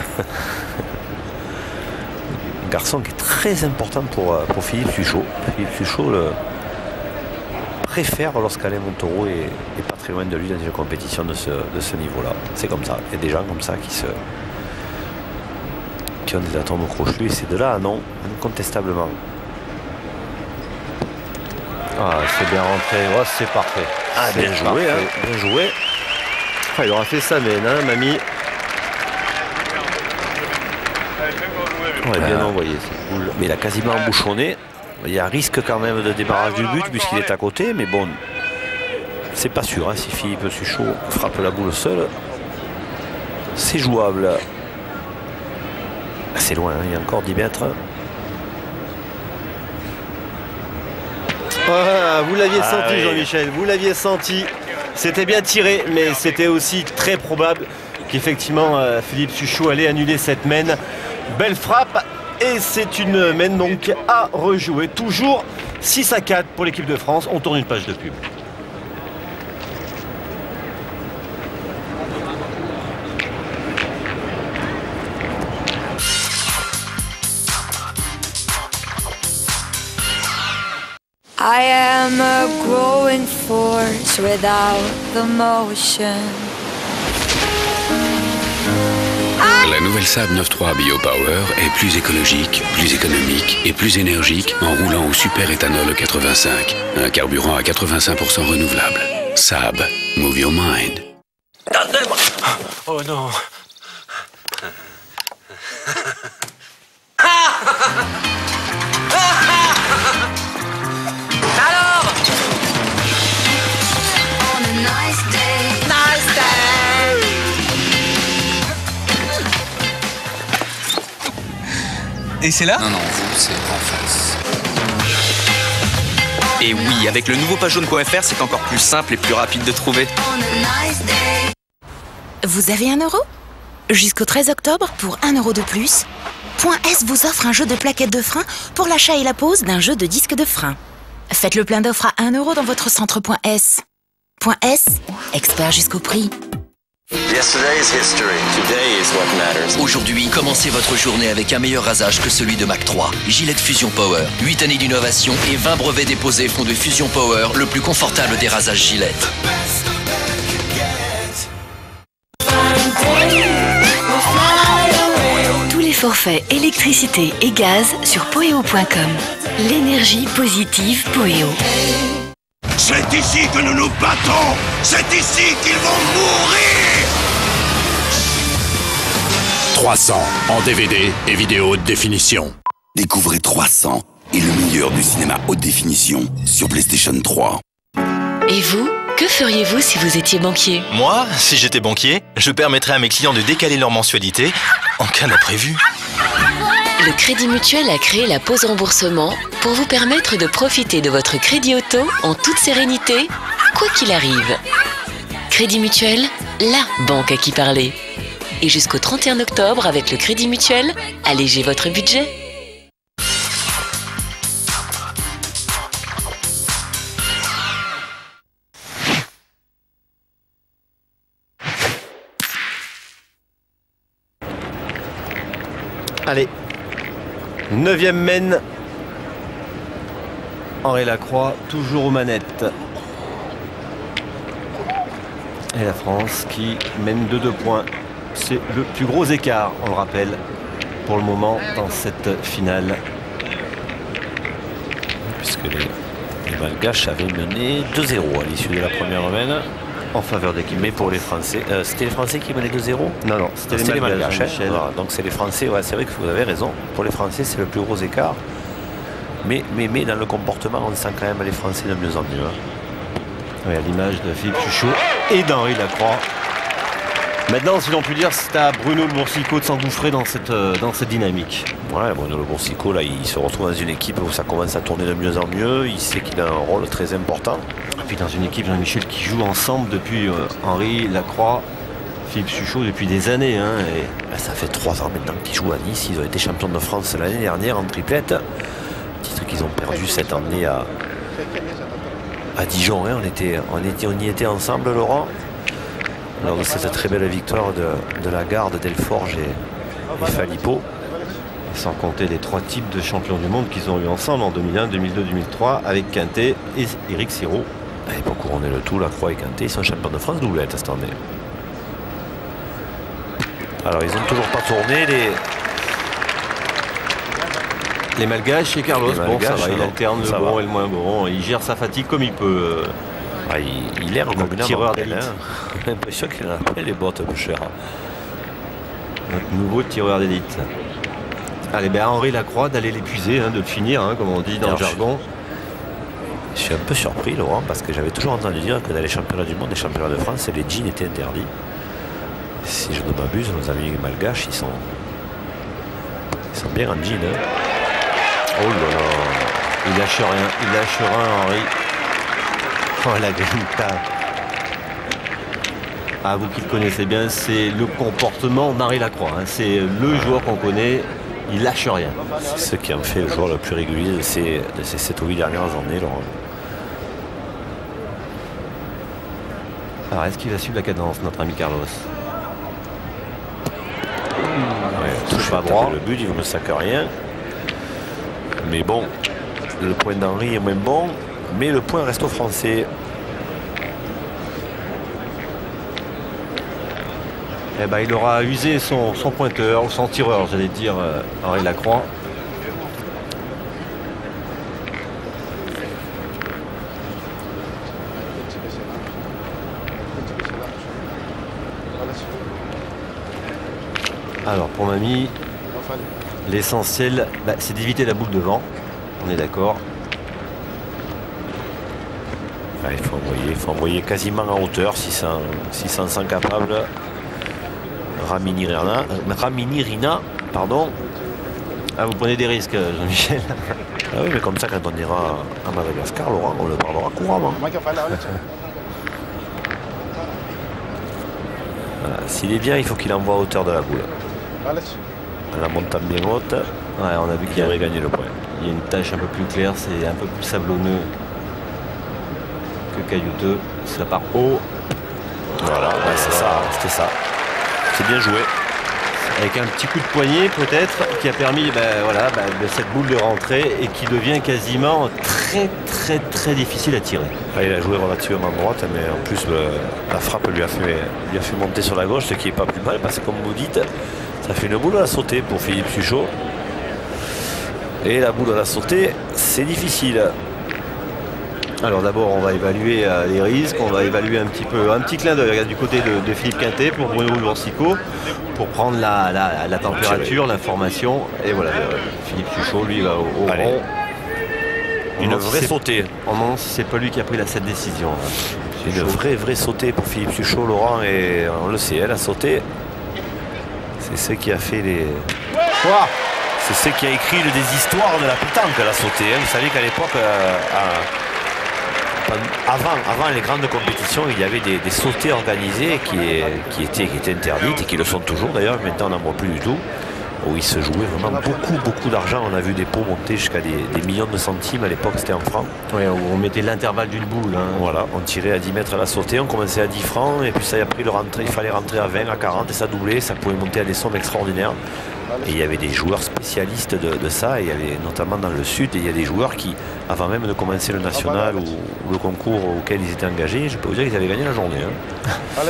Un garçon qui est très important pour Philippe Suchot. Philippe Suchot le préfère lorsqu'Alain Montaureau est pas très loin de lui dans une compétition de ce niveau-là. C'est comme ça. Il y a des gens comme ça qui ont des atomes crochus et c'est de là, non, incontestablement. Ah, c'est bien rentré, oh, c'est parfait. Ah, bien joué, hein, bien joué. Ah, il aura fait sa mène, hein, mamie. Ouais, bien envoyé, c'est cool. Mais il a quasiment embouchonné. Il y a un risque quand même de débarrage du but puisqu'il est à côté, mais bon, c'est pas sûr. Hein, si Philippe Suchot frappe la boule seul, c'est jouable. C'est loin, hein, il y a encore 10 mètres. Ah, vous l'aviez senti, oui. Jean-Michel, vous l'aviez senti. C'était bien tiré, mais c'était aussi très probable qu'effectivement Philippe Suchot allait annuler cette mène. Belle frappe, et c'est une mène donc à rejouer. Toujours 6-4 pour l'équipe de France. On tourne une page de pub. I am a growing force without the motion. La nouvelle Saab 9.3 BioPower est plus écologique, plus économique et plus énergique en roulant au super éthanol 85. Un carburant à 85% renouvelable. Saab, move your mind. Oh non. Alors Et c'est là? Non, vous, c'est en face. Et oui, avec le nouveau pagejaune.fr, c'est encore plus simple et plus rapide de trouver. Vous avez 1 euro? Jusqu'au 13 octobre, pour 1 euro de plus, Point S vous offre un jeu de plaquettes de frein pour l'achat et la pose d'un jeu de disques de frein. Faites le plein d'offres à 1 euro dans votre centre Point S. Point S, expert jusqu'au prix. Aujourd'hui, commencez votre journée avec un meilleur rasage que celui de Mach 3. Gillette Fusion Power. 8 années d'innovation et 20 brevets déposés font de Fusion Power le plus confortable des rasages Gillette. Tous les forfaits électricité et gaz sur poeo.com. L'énergie positive Poeo. C'est ici que nous nous battons. C'est ici qu'ils vont mourir. 300 en DVD et vidéo haute définition. Découvrez 300 et le meilleur du cinéma haute définition sur PlayStation 3. Et vous, que feriez-vous si vous étiez banquier? Moi, si j'étais banquier, je permettrais à mes clients de décaler leur mensualité en cas d'imprévu. Le Crédit Mutuel a créé la pause remboursement pour vous permettre de profiter de votre crédit auto en toute sérénité, quoi qu'il arrive. Crédit Mutuel, la banque à qui parler. Et jusqu'au 31 octobre, avec le Crédit Mutuel, allégez votre budget. Allez, 9e mène. Henri Lacroix, toujours aux manettes. Et la France qui mène de 2 points. C'est le plus gros écart, on le rappelle, pour le moment dans cette finale. Puisque les Malgaches avaient mené 2-0 à l'issue de la première mène. En faveur d'équipe. Mais pour les Français, c'était les Français qui menaient 2-0? Non, c'était les Malgaches. Voilà, donc c'est les Français, ouais, c'est vrai que vous avez raison. Pour les Français, c'est le plus gros écart. Mais dans le comportement, on sent quand même les Français de mieux en mieux. Oui, à l'image de Philippe Suchot et d'Henri Lacroix. Maintenant, si l'on peut dire, c'est à Bruno Le Boursicot de s'engouffrer dans cette dynamique. Ouais, Bruno Le Boursicot, là, il se retrouve dans une équipe où ça commence à tourner de mieux en mieux. Il sait qu'il a un rôle très important. Et puis dans une équipe, Jean-Michel, qui joue ensemble depuis Henri Lacroix, Philippe Suchot depuis des années. Hein, et... Ça fait 3 ans maintenant qu'ils jouent à Nice. Ils ont été champions de France l'année dernière en triplette. Titre qu'ils ont perdu cette année à Dijon. Hein. On y était ensemble, Laurent, lors de cette très belle victoire de la Garde, Delforge et Phalippot. Sans compter les 3 types de champions du monde qu'ils ont eu ensemble en 2001, 2002, 2003 avec Quintet et Éric Sirot. Et pour couronner le tout, Lacroix et Quintet, ils sont champions de France doublette cette année. Alors ils n'ont toujours pas tourné les Malgaches chez Carlos. Bon, ça va, il alterne le bon va. et le moins bon. Il gère sa fatigue comme il peut. Ah, il est comme un tireur d'élite. J'ai l'impression qu'il a appelé les bottes un peu chères. Notre nouveau tireur d'élite. Allez, ben Henri Lacroix d'aller l'épuiser, hein, de le finir, hein, comme on dit dans le jargon. Je suis un peu surpris, Laurent, parce que j'avais toujours entendu dire que dans les championnats du monde et les championnats de France, les jeans étaient interdits. Si je ne m'abuse, nos amis malgaches, ils sont bien en jean. Hein. Oh là là, il lâche rien, Henri. Oh la grinta. Ah, vous qui le connaissez bien, c'est le comportement d'Henri Lacroix. Hein. C'est le joueur qu'on connaît, il lâche rien. C'est ce qui en fait le joueur le plus régulier de ces 7 ou 8 dernières années, Laurent. Alors, est-ce qu'il va suivre la cadence, notre ami Carlos? Touche pas droit. Le but, il ne sac rien. Mais bon, le point d'Henri est moins bon, mais le point reste aux Français. Eh ben, il aura usé son pointeur, ou son tireur, j'allais dire, Henri Lacroix. Alors pour Mamie, l'essentiel, c'est d'éviter la boule devant. On est d'accord. Il faut envoyer quasiment en hauteur si ça en sent capable. Ramini Rina, pardon. Ah, vous prenez des risques, Jean-Michel. Ah oui, mais comme ça, quand on ira à Madagascar, Laurent, on le parlera couramment. Voilà. S'il est bien, il faut qu'il envoie à hauteur de la boule. En la montant bien haute, ouais, on a vu qu'il aurait gagné le point. Il y a une tâche un peu plus claire, c'est un peu plus sablonneux que caillouteux. Ça part haut. Voilà, ouais, c'est ça, c'était ça. C'est bien joué. Avec un petit coup de poignet peut-être qui a permis de cette boule de rentrée et qui devient quasiment très difficile à tirer. Il a joué relativement droite, mais en plus la frappe lui a fait monter sur la gauche, ce qui n'est pas plus mal parce que comme vous dites, ça fait une boule à la sautée pour Philippe Suchot. Et la boule à la sautée, c'est difficile. Alors d'abord on va évaluer les risques, on va évaluer un petit clin d'œil du côté de Philippe Quintet pour Bruno Le Boursicot pour prendre la température, l'information. Et voilà, Philippe Suchot lui va au rond. Une vraie sautée. On demande si c'est pas lui qui a pris cette décision. Une vraie sautée pour Philippe Suchot, Laurent, et on le sait, elle a sauté. C'est ce qui a fait les... C'est ce qui a écrit des histoires de la pétanque, elle a sauté. Vous savez qu'à l'époque, avant les grandes compétitions, il y avait des sautées organisées qui étaient interdites et qui le sont toujours d'ailleurs. Maintenant, on n'en voit plus du tout. Où il se jouait vraiment beaucoup d'argent. On a vu des pots monter jusqu'à des millions de centimes. À l'époque, c'était en francs. Oui, où on mettait l'intervalle d'une boule. Hein. Voilà, on tirait à 10 mètres à la sautée. On commençait à 10 francs. Et puis ça a pris le rentrée. Il fallait rentrer à 20, à 40 et ça doublait. Ça pouvait monter à des sommes extraordinaires. Et il y avait des joueurs spécialistes de ça. Et il y avait notamment dans le sud. Et il y a des joueurs qui, avant même de commencer le national ou le concours auquel ils étaient engagés, je peux vous dire qu'ils avaient gagné la journée. Hein.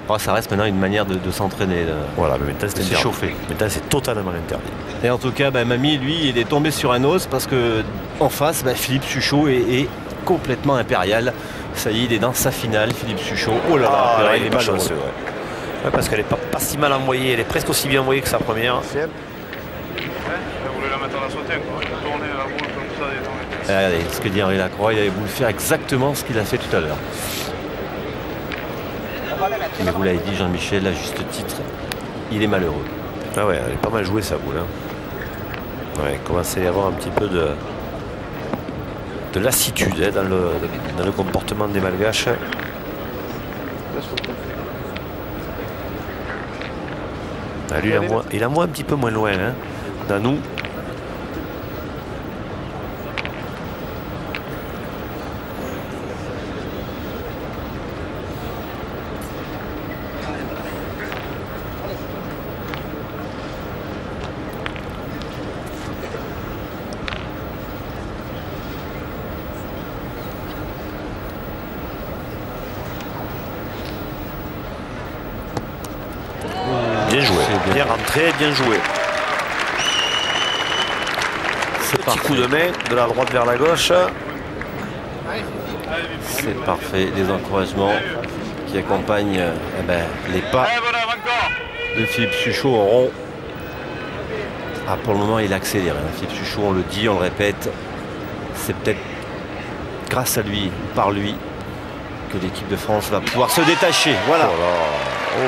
Oh, ça reste maintenant une manière de s'entraîner. Voilà, mais maintenant c'est chauffé. Maintenant c'est totalement interdit. Et en tout cas, Mamie, lui, il est tombé sur un os parce que en face, Philippe Suchot est complètement impérial. Ça y est, il est dans sa finale, Philippe Suchot. Oh là là, il est malheureux. Ouais, parce qu'elle n'est pas si mal envoyée, elle est presque aussi bien envoyée que sa première. Elle voulait la mettre à la sautée, tourner la boule comme ça. Regardez, ce que dit Henri Lacroix, il avait voulu faire exactement ce qu'il a fait tout à l'heure. Mais vous l'avez dit, Jean-Michel, à juste titre, il est malheureux. Ah ouais, elle est pas mal jouée sa boule. Hein. Ouais, il commence à y avoir un petit peu de lassitude hein, dans le comportement des Malgaches. Ah, lui, il a moins un petit peu moins loin. Hein, Danou. Bien joué, bien rentré, bien joué. Petit coup de main de la droite vers la gauche. C'est parfait, les encouragements qui accompagnent les pas de Philippe Suchot en rond. Ah, pour le moment, il accélère. Hein. Philippe Suchot, on le dit, on le répète, c'est peut-être grâce à lui, par lui, que l'équipe de France va pouvoir se détacher. Voilà. Il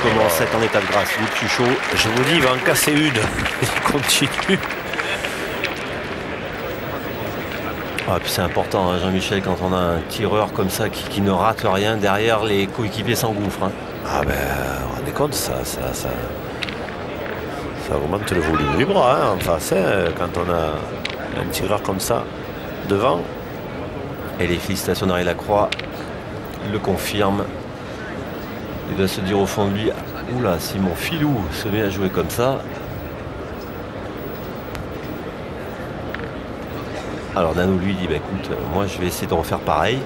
commence à être en état de grâce. Philippe Suchot, je vous dis, il va en casser une. Il continue. Ah, puis c'est important, hein, Jean-Michel, quand on a un tireur comme ça qui ne rate rien, derrière les coéquipiers s'engouffrent. Hein. Ah ben, vous vous rendez compte, ça augmente le volume du bras hein, en face, hein, quand on a un tireur comme ça devant. Et les félicitations d'Henri Lacroix le confirme. Il doit se dire au fond de lui, oula, si mon filou se met à jouer comme ça. Alors Danou lui dit, écoute, moi je vais essayer de refaire pareil.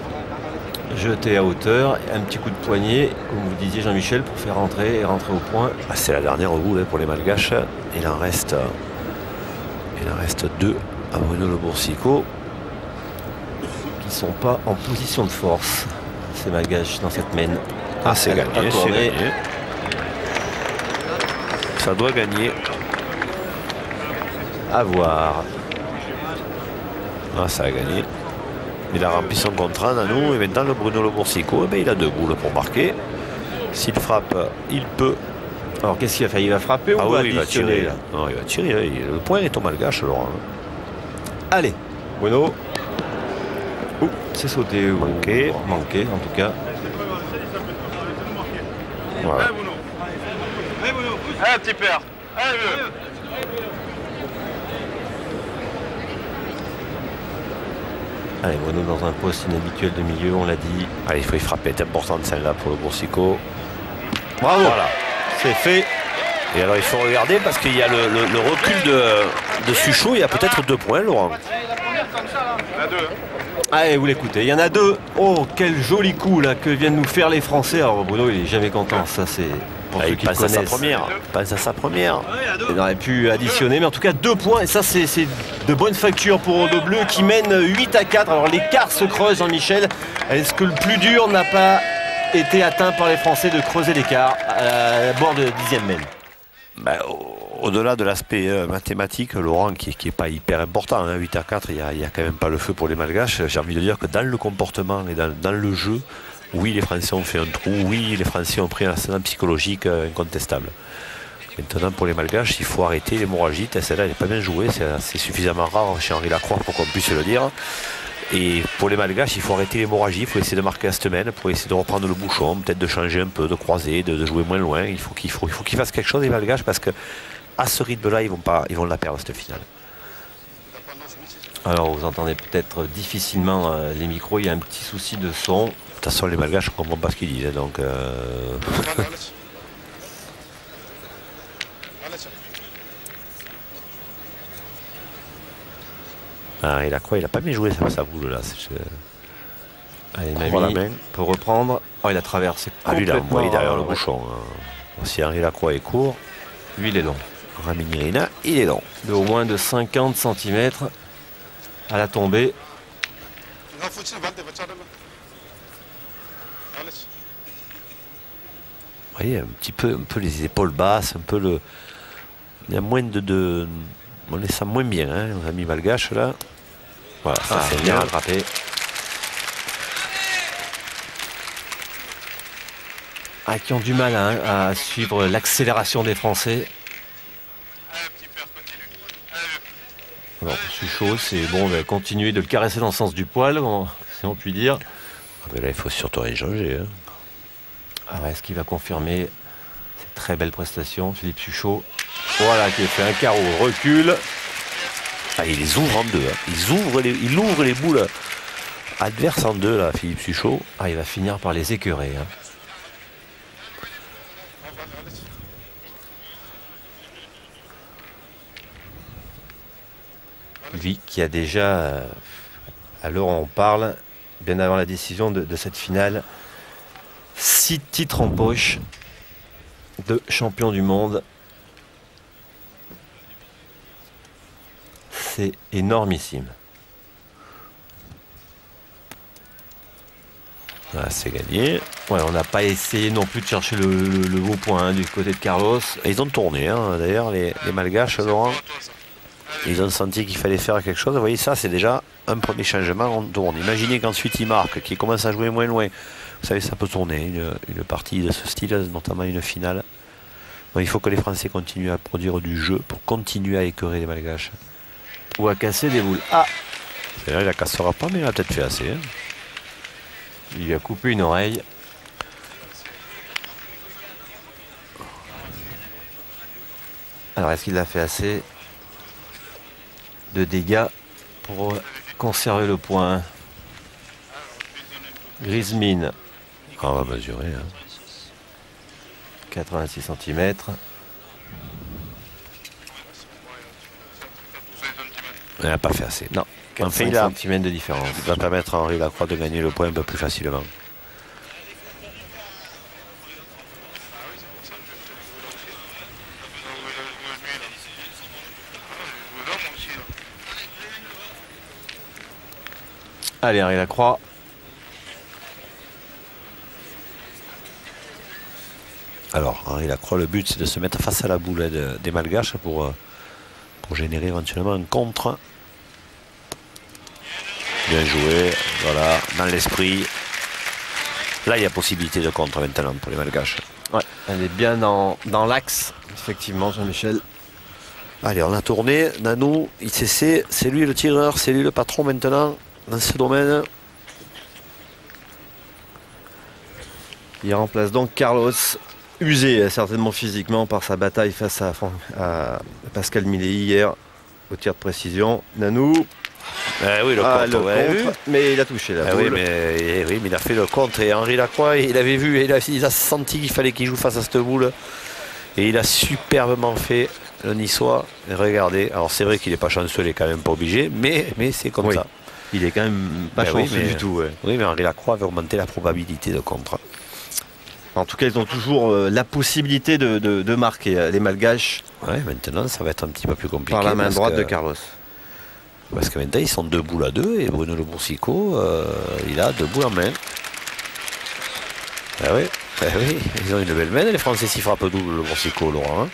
Jeter à hauteur, un petit coup de poignet, comme vous disiez Jean-Michel, pour faire rentrer et rentrer au point. Ah, c'est la dernière boule hein, pour les Malgaches. Il en reste 2 à Bruno Le Boursicot. Qui ne sont pas en position de force, ces Malgaches dans cette mène. Ah, c'est gagné, c'est gagné. Ça doit gagner. À voir. Ah, ça a gagné. Il a rempli son contrat, Nanou, et maintenant le Bruno Le Boursicot, il a 2 boules pour marquer. S'il frappe, il peut. Alors qu'est-ce qu'il va faire? Il va frapper ou il va tirer là. Non, il va tirer. Le point est au Malgache, Laurent. Allez, Bruno. C'est sauté ou manqué en tout cas. Voilà. Allez, petit père. Allez, Allez, Bruno dans un poste inhabituel de milieu, on l'a dit. Allez, il faut y frapper, c'est important de celle-là pour le Boursicot. Bravo, voilà, c'est fait. Et alors il faut regarder parce qu'il y a le recul de Suchot, il y a peut-être 2 points, Laurent. Il y en a 2. Allez, vous l'écoutez, il y en a 2. Oh, quel joli coup là que viennent nous faire les Français. Alors Bruno, il est jamais content, ça c'est pour ceux qui passe connaissent. À sa première. Passe à sa première. Il aurait pu additionner, mais en tout cas 2 points. Et ça, c'est de bonne facture pour Bordeaux Bleu qui mène 8-4. Alors l'écart se creuse, Jean-Michel. Est-ce que le plus dur n'a pas été atteint par les Français de creuser l'écart à bord de 10e mène? Au-delà de l'aspect mathématique, Laurent, qui n'est pas hyper important, hein, 8-4, il n'y a quand même pas le feu pour les Malgaches. J'ai envie de dire que dans le comportement et dans le jeu, oui, les Français ont fait un trou, oui, les Français ont pris un ascendant psychologique incontestable. Maintenant, pour les Malgaches, il faut arrêter l'hémorragie. Celle-là, elle n'est pas bien jouée, c'est suffisamment rare chez Henri Lacroix pour qu'on puisse le dire. Et pour les Malgaches, il faut arrêter l'hémorragie, il faut essayer de marquer la semaine, pour essayer de reprendre le bouchon, peut-être de changer un peu, de croiser, de jouer moins loin. Il faut qu'ils fassent quelque chose, les Malgaches, parce que à ce rythme-là, ils vont la perdre, cette finale. Alors, vous entendez peut-être difficilement les micros, il y a un petit souci de son. De toute façon, les Malgaches, on ne comprend pas ce qu'ils disent, donc... Ah, et la croix, il n'a pas bien joué sa boule là. Allez, Mamie peut reprendre. Oh, il a traversé. Ah, lui, il a envoyé derrière le bouchon. Si Henri Lacroix est court, lui, il est long. Raminirina, il est long. De au moins de 50 cm à la tombée. Vous voyez, un peu les épaules basses, un peu le. Il y a moins de... On les sent moins bien, hein, nos amis malgaches là. Voilà, ça c'est bien rattrapé. qui ont du mal à suivre l'accélération des Français. Alors, Suchot, c'est bon, on va continuer de le caresser dans le sens du poil, si on peut dire. Ah ben là, il faut surtout rien changer. Hein. Alors, est-ce qu'il va confirmer cette très belle prestation, Philippe Suchot? Voilà, qui a fait un carreau, recul. Ah, il les ouvre en deux. Hein. Il ouvre les boules adverses en deux, là, Philippe Suchot. Ah, il va finir par les écœurer. Hein. Lui qui a déjà, à l'heure où on parle, bien avant la décision de cette finale, 6 titres en poche de champion du monde. C'est énormissime. Ah, c'est gagné. Ouais, on n'a pas essayé non plus de chercher le beau point du côté de Carlos. Et ils ont tourné, hein. D'ailleurs, les Malgaches, Laurent, ils ont senti qu'il fallait faire quelque chose. Vous voyez, ça, c'est déjà un premier changement. On tourne. Imaginez qu'ensuite il marque, qu'il commence à jouer moins loin. Vous savez, ça peut tourner une partie de ce style, notamment une finale. Donc, il faut que les Français continuent à produire du jeu pour continuer à écœurer les Malgaches. Ou à casser des boules. Ah! Là, il la cassera pas, mais il a peut-être fait assez. Hein. Il lui a coupé une oreille. Alors, est-ce qu'il a fait assez de dégâts pour conserver le point? Grismine. On va mesurer. Hein. 86 cm. Il n'a pas fait assez. Non. 45 cm de différence. Il va permettre à Henri Lacroix de gagner le point un peu plus facilement. Allez, Henri Lacroix. Alors, Henri Lacroix, le but, c'est de se mettre face à la boule des Malgaches pour générer éventuellement un contre. Bien joué, voilà, dans l'esprit. Là, il y a possibilité de contre maintenant pour les Malgaches. Ouais, elle est bien dans l'axe, effectivement, Jean-Michel. Allez, on a tourné. Nanou, ICC, c'est lui le tireur, c'est lui le patron maintenant dans ce domaine. Il remplace donc Carlos, usé certainement physiquement par sa bataille face à Pascal Millet hier au tir de précision. Nanou. Oui, le contre, mais il a touché la boule. Oui, mais il a fait le contre. Et Henri Lacroix, il avait vu, il a senti qu'il fallait qu'il joue face à cette boule. Et il a superbement fait le Niçois. Et regardez, alors c'est vrai qu'il n'est pas chanceux, il n'est quand même pas obligé, mais c'est comme ça. Il est quand même pas chanceux du tout. Ouais. Oui, mais Henri Lacroix avait augmenté la probabilité de contre. En tout cas, ils ont toujours la possibilité de marquer, les Malgaches. Oui, maintenant, ça va être un petit peu plus compliqué. Par la main droite de Carlos. Parce que maintenant, ils sont 2 boules à 2 et Bruno Le Boursicot, il a 2 boules en main. Oui, ils ont une belle main, les Français s'y frappent double, Le Boursicot, Laurent. Hein.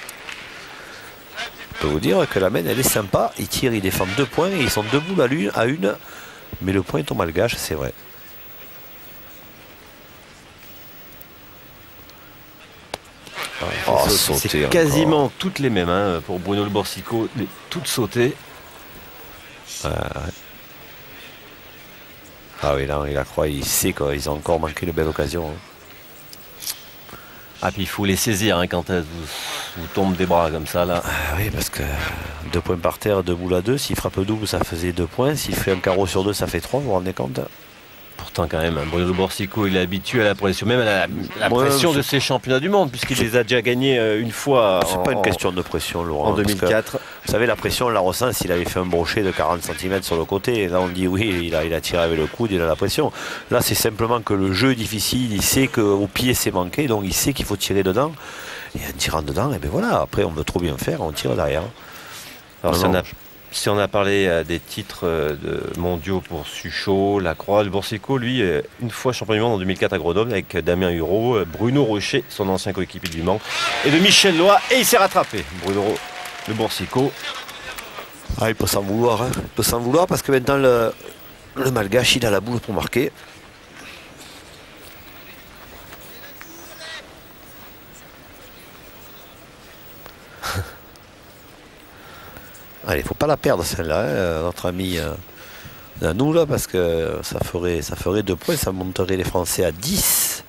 Je peux vous dire que la main, elle est sympa. Ils tirent, ils défendent 2 points et ils sont 2 boules à une. Mais le point est au Malgache, c'est vrai. C'est quasiment encore toutes les mêmes hein, pour Bruno Le Boursicot, toutes sautées. Ah oui, là, il a croit, il sait qu'ils ont encore manqué une belle occasion. Hein. Ah, puis il faut les saisir hein, quand elles vous tombent des bras comme ça. Là. Oui, parce que 2 points par terre, 2 boules à 2. S'il frappe double, ça faisait 2 points. S'il fait un carreau sur 2, ça fait 3. Vous vous rendez compte? Pourtant, quand même, Bruno Le Boursicot, il est habitué à la pression, même à la pression de ces championnats du monde, puisqu'il les a déjà gagnés une fois. C'est pas une question de pression, Laurent. En 2004. Vous savez, la pression, on la ressent s'il avait fait un brochet de 40 cm sur le côté. Et là, on dit oui, il a tiré avec le coude, il a la pression. Là, c'est simplement que le jeu est difficile. Il sait qu'au pied, c'est manqué, donc il sait qu'il faut tirer dedans. Et en tirant dedans, et bien voilà, après, on veut trop bien faire, on tire derrière. Alors, si on a parlé des titres mondiaux pour Suchot, Lacroix, Le Boursicot, lui, une fois champion du monde en 2004 à Grenoble avec Damien Hureau, Bruno Rocher, son ancien coéquipier du Mans, et de Michel Loa, et il s'est rattrapé, Bruno Le Boursicot. Ah, il peut s'en vouloir, hein. Il peut s'en vouloir parce que maintenant le Malgache, il a la boule pour marquer. Allez, faut pas la perdre celle-là, hein, notre ami Nanou, là, parce que ça ferait 2 points, ça monterait les Français à 10.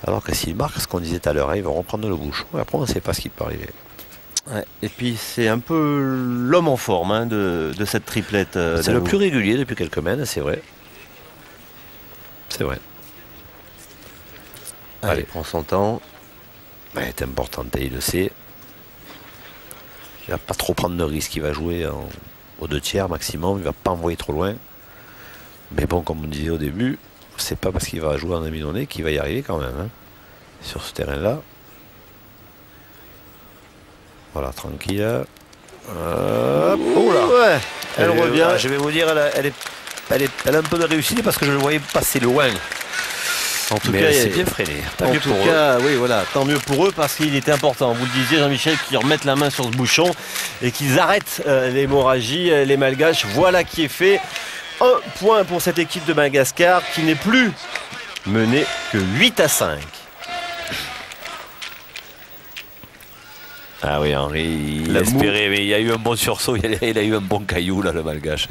Alors que s'ils marquent, ce qu'on disait tout à l'heure, hein, ils vont reprendre le bouchon. Après, on ne sait pas ce qui peut arriver. Ouais, et puis c'est un peu l'homme en forme hein, de cette triplette. C'est le plus régulier depuis quelques semaines, c'est vrai. C'est vrai. Allez, prend son temps. Elle est importante, il le sait. Il va pas trop prendre de risques, il va jouer aux 2 tiers maximum, il va pas envoyer trop loin. Mais bon, comme on disait au début, c'est pas parce qu'il va jouer en demi-donnée qu'il va y arriver quand même, hein, sur ce terrain-là. Voilà, tranquille. Oh là ouais, elle revient. Je vais vous dire, elle a un peu de réussite parce que je le voyais passer loin. En tout mais cas, c'est bien freiné. En tout cas, oui, voilà, tant mieux pour eux parce qu'il était important. Vous le disiez, Jean-Michel, qu'ils remettent la main sur ce bouchon et qu'ils arrêtent l'hémorragie, les Malgaches. Voilà qui est fait. 1 point pour cette équipe de Madagascar qui n'est plus menée que 8-5. Ah oui, Henri, il espérait, mais il y a eu un bon sursaut, il a eu un bon caillou là, le Malgache.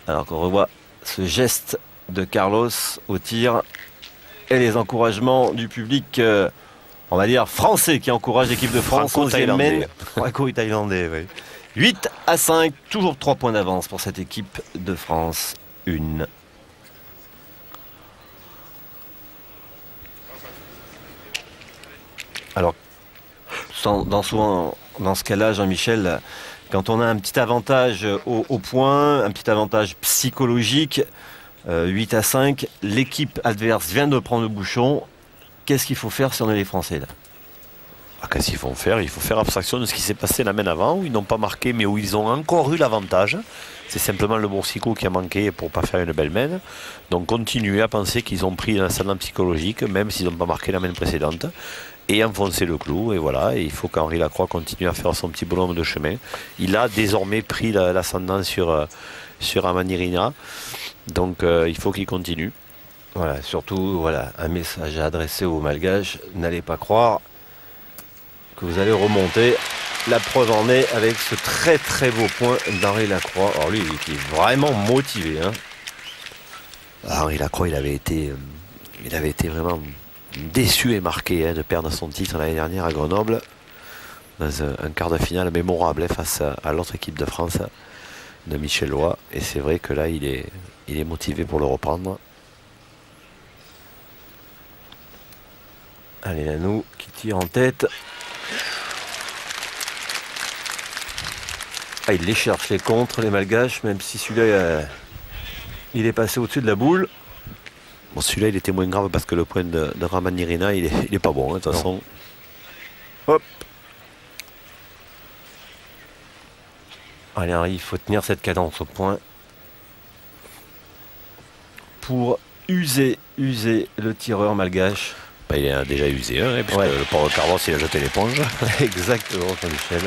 Alors qu'on revoit ce geste de Carlos au tir et les encouragements du public, on va dire français, qui encourage l'équipe de France. Franco-thaïlandais, oui. 8-5, toujours 3 points d'avance pour cette équipe de France. Une. Alors, dans ce cas-là, Jean-Michel, quand on a un petit avantage au point, un petit avantage psychologique, 8-5, l'équipe adverse vient de prendre le bouchon. Qu'est-ce qu'il faut faire si on est les Français là? Qu'est-ce qu'il faut faire? Il faut faire abstraction de ce qui s'est passé la main avant, où ils n'ont pas marqué, mais où ils ont encore eu l'avantage. C'est simplement le Boursico qui a manqué pour ne pas faire une belle main. Donc continuer à penser qu'ils ont pris un ascendant psychologique, même s'ils n'ont pas marqué la main précédente, et enfoncer le clou. Et voilà, et il faut qu'Henri Lacroix continue à faire son petit bonhomme de chemin. Il a désormais pris l'ascendant sur Amanirina. Donc il faut qu'il continue. Voilà, surtout voilà, un message à adresser aux Malgaches. N'allez pas croire que vous allez remonter. La preuve en est avec ce très très beau point d'Henri Lacroix. Alors lui, il est vraiment motivé. Hein. Henri Lacroix, il avait été vraiment déçu et marqué de perdre son titre l'année dernière à Grenoble dans un quart de finale mémorable face à l'autre équipe de France de Michel Loy. Et c'est vrai que là, il est motivé pour le reprendre. Allez, Nanou qui tire en tête. Ah, il les cherche les contres, les Malgaches, même si celui-là, il est passé au-dessus de la boule. Bon, celui-là, il était moins grave parce que le point de Ramanirina, il est pas bon, hein, de toute façon. Hop. Allez, Henri, il faut tenir cette cadence au point pour user le tireur malgache. Il a déjà usé, hein, puisque le pauvre Carlos, il a jeté l'éponge. Exactement, Jean-Michel.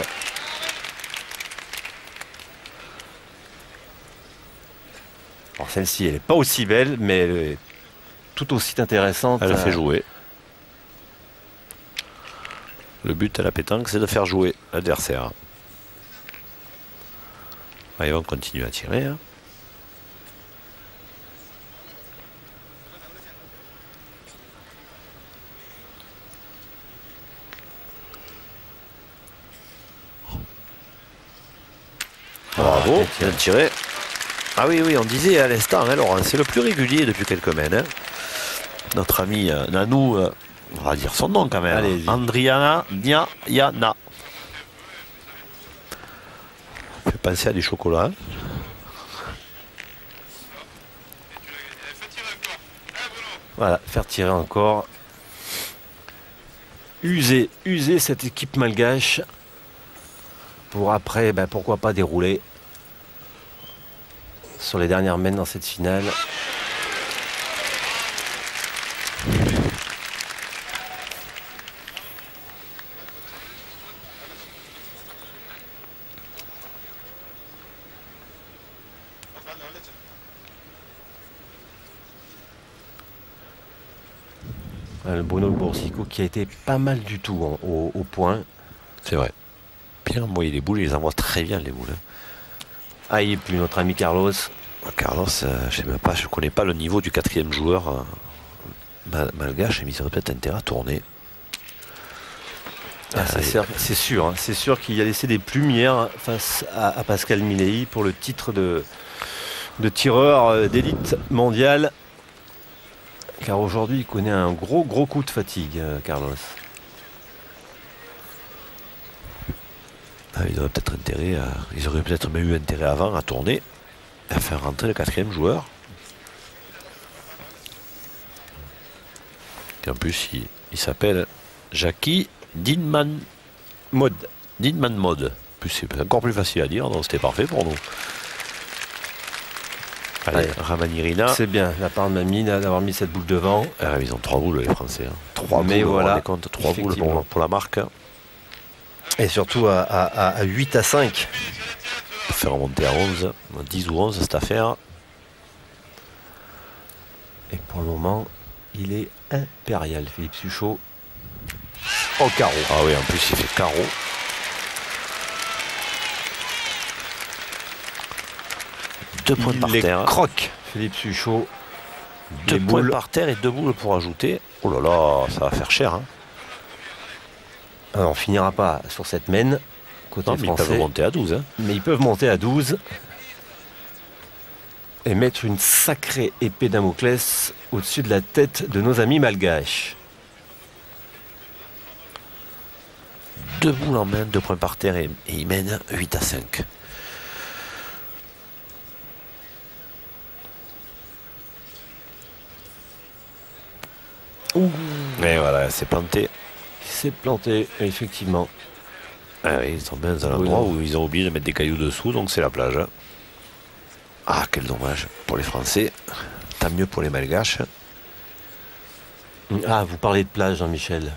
Alors celle-ci, elle n'est pas aussi belle, mais elle est tout aussi intéressante. Elle a fait jouer. Le but à la pétanque, c'est de faire jouer l'adversaire. Allez, on continue à tirer. Hein. Bravo, bien tiré. Ah oui, on disait à l'instant, hein, Laurent, c'est le plus régulier depuis quelques semaines. Hein. Notre ami Nanou, on va dire son nom quand même. Allez-y. Andriana Nyayana. Fait penser à du chocolat. Hein. Voilà, faire tirer encore. User cette équipe malgache pour après, pourquoi pas dérouler sur les dernières mènes dans cette finale. Le Bruno Boursico qui a été pas mal du tout au point. C'est vrai. bien envoyé les boules, il les envoie très bien les boules. Ah, il est plus notre ami Carlos. Carlos, je sais même pas, je connais pas le niveau du 4e joueur malgache, mais il aurait peut-être intérêt à tourner. Ah, c'est sûr, hein, c'est sûr qu'il a laissé des plumières face à Pascal Milei pour le titre de tireur d'élite mondiale. Car aujourd'hui, il connaît un gros coup de fatigue, Carlos. Ils auraient peut-être intérêt ils auraient peut-être même eu intérêt avant à tourner, à faire rentrer le 4e joueur. Et en plus, il s'appelle Jackie Dinman Mode. Dinman Mode. C'est encore plus facile à dire, donc c'était parfait pour nous. Allez, Ramanirina. C'est bien, la part de Mamie d'avoir mis cette boule devant. Ils ont 3 boules, les Français. 3 mais boules, voilà, 3 boules pour la marque. Et surtout à 8 à 5. Pour faire remonter à 11, 10 ou 11 cette affaire. Et pour le moment, il est impérial, Philippe Suchot. Au carreau. Ah oui, en plus il fait carreau. Deux points par terre. Croque, Philippe Suchot. 2 points par terre et 2 boules pour ajouter. Oh là là, ça va faire cher. Hein. Alors, on finira pas sur cette mène. Côté français. Ils peuvent monter à 12. Hein. Mais ils peuvent monter à 12. Et mettre une sacrée épée Damoclès au-dessus de la tête de nos amis malgaches. 2 boules en main, 2 points par terre et ils mènent 8 à 5. Et voilà, c'est planté. C'est planté, effectivement. Ah oui, ils sont bien dans un endroit où ils ont oublié de mettre des cailloux dessous, donc c'est la plage. Ah, quel dommage pour les Français. Tant mieux pour les Malgaches. Ah, vous parlez de plage, Jean-Michel.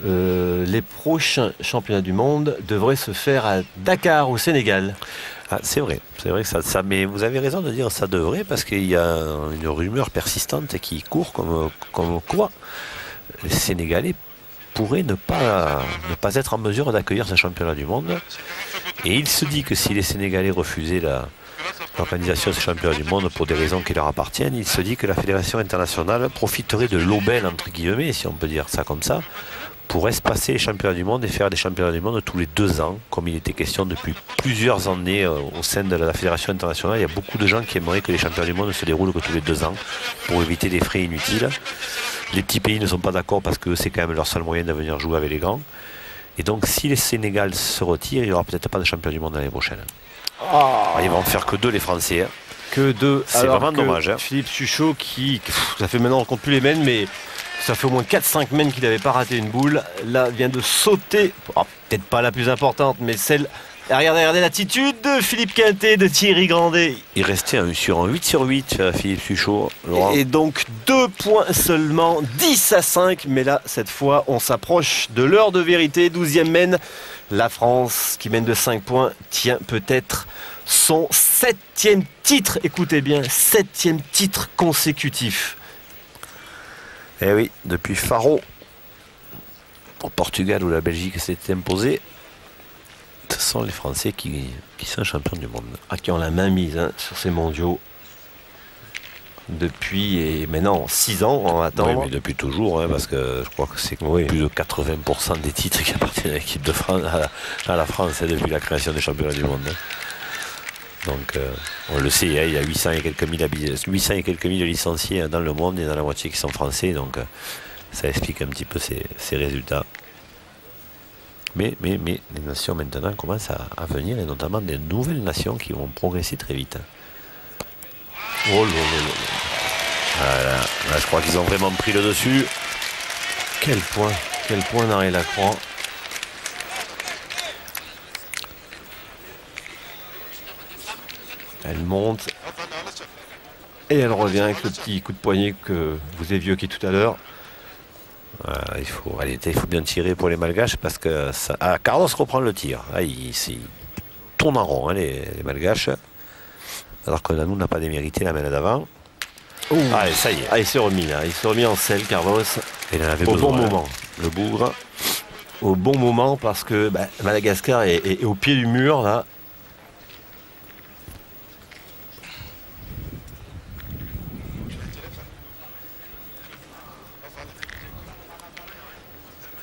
Les prochains championnats du monde devraient se faire à Dakar, au Sénégal. Ah, c'est vrai que ça, mais vous avez raison de dire ça devrait, parce qu'il y a une rumeur persistante qui court comme quoi les Sénégalais pourraient ne pas être en mesure d'accueillir ce championnat du monde. Et il se dit que si les Sénégalais refusaient l'organisation de ce championnat du monde pour des raisons qui leur appartiennent, il se dit que la Fédération internationale profiterait de l'aubaine, entre guillemets, si on peut dire ça comme ça, pour espacer les championnats du monde et faire des championnats du monde tous les 2 ans, comme il était question depuis plusieurs années au sein de la Fédération internationale. Il y a beaucoup de gens qui aimeraient que les championnats du monde ne se déroulent que tous les 2 ans pour éviter des frais inutiles. Les petits pays ne sont pas d'accord parce que c'est quand même leur seul moyen de venir jouer avec les grands. Et donc si les Sénégal se retirent, il n'y aura peut-être pas de championnat du monde l'année prochaine. Ils vont en faire que 2 les Français. Que 2. C'est vraiment dommage. Philippe Suchot ça fait maintenant on ne compte plus les mènes, mais ça fait au moins 4-5 mènes qu'il n'avait pas raté une boule. Là, vient de sauter, peut-être pas la plus importante, mais celle... Regardez l'attitude de Philippe Quintet, de Thierry Grandet. Il restait un 8 sur 8, Philippe Suchot. Et donc 2 points seulement, 10 à 5. Mais là, cette fois, on s'approche de l'heure de vérité. 12e mène. La France, qui mène de 5 points, tient peut-être son 7e titre. Écoutez bien, 7e titre consécutif. Eh oui, depuis Faro, au Portugal où la Belgique s'est imposée, ce sont les Français qui sont champions du monde. Qui ont la main mise sur ces mondiaux depuis et maintenant 6 ans en attendant. Oui, mais depuis toujours, parce que je crois que c'est plus de 80% des titres qui appartiennent à l'équipe de France, à la France depuis la création des championnats du monde. Donc on le sait, il y a 800 et quelques mille licenciés dans le monde et dans la moitié qui sont français, donc ça explique un petit peu ces résultats. Mais les nations maintenant commencent à venir, et notamment des nouvelles nations qui vont progresser très vite. Oh là là. Voilà, là je crois qu'ils ont vraiment pris le dessus. Quel point Naré Lacroix. Elle monte et elle revient avec le petit coup de poignet que vous avez évoqué tout à l'heure. Il faut bien tirer pour les Malgaches parce que Carlos reprend le tir. Il tourne en rond, les Malgaches. Alors que nous n'a pas démérité la main d'avant. Allez, ça y est. Il s'est remis là. Il s'est remis en selle, Carlos. Il en avait au besoin, bon moment. Le bougre. au bon moment parce que Madagascar est au pied du mur là.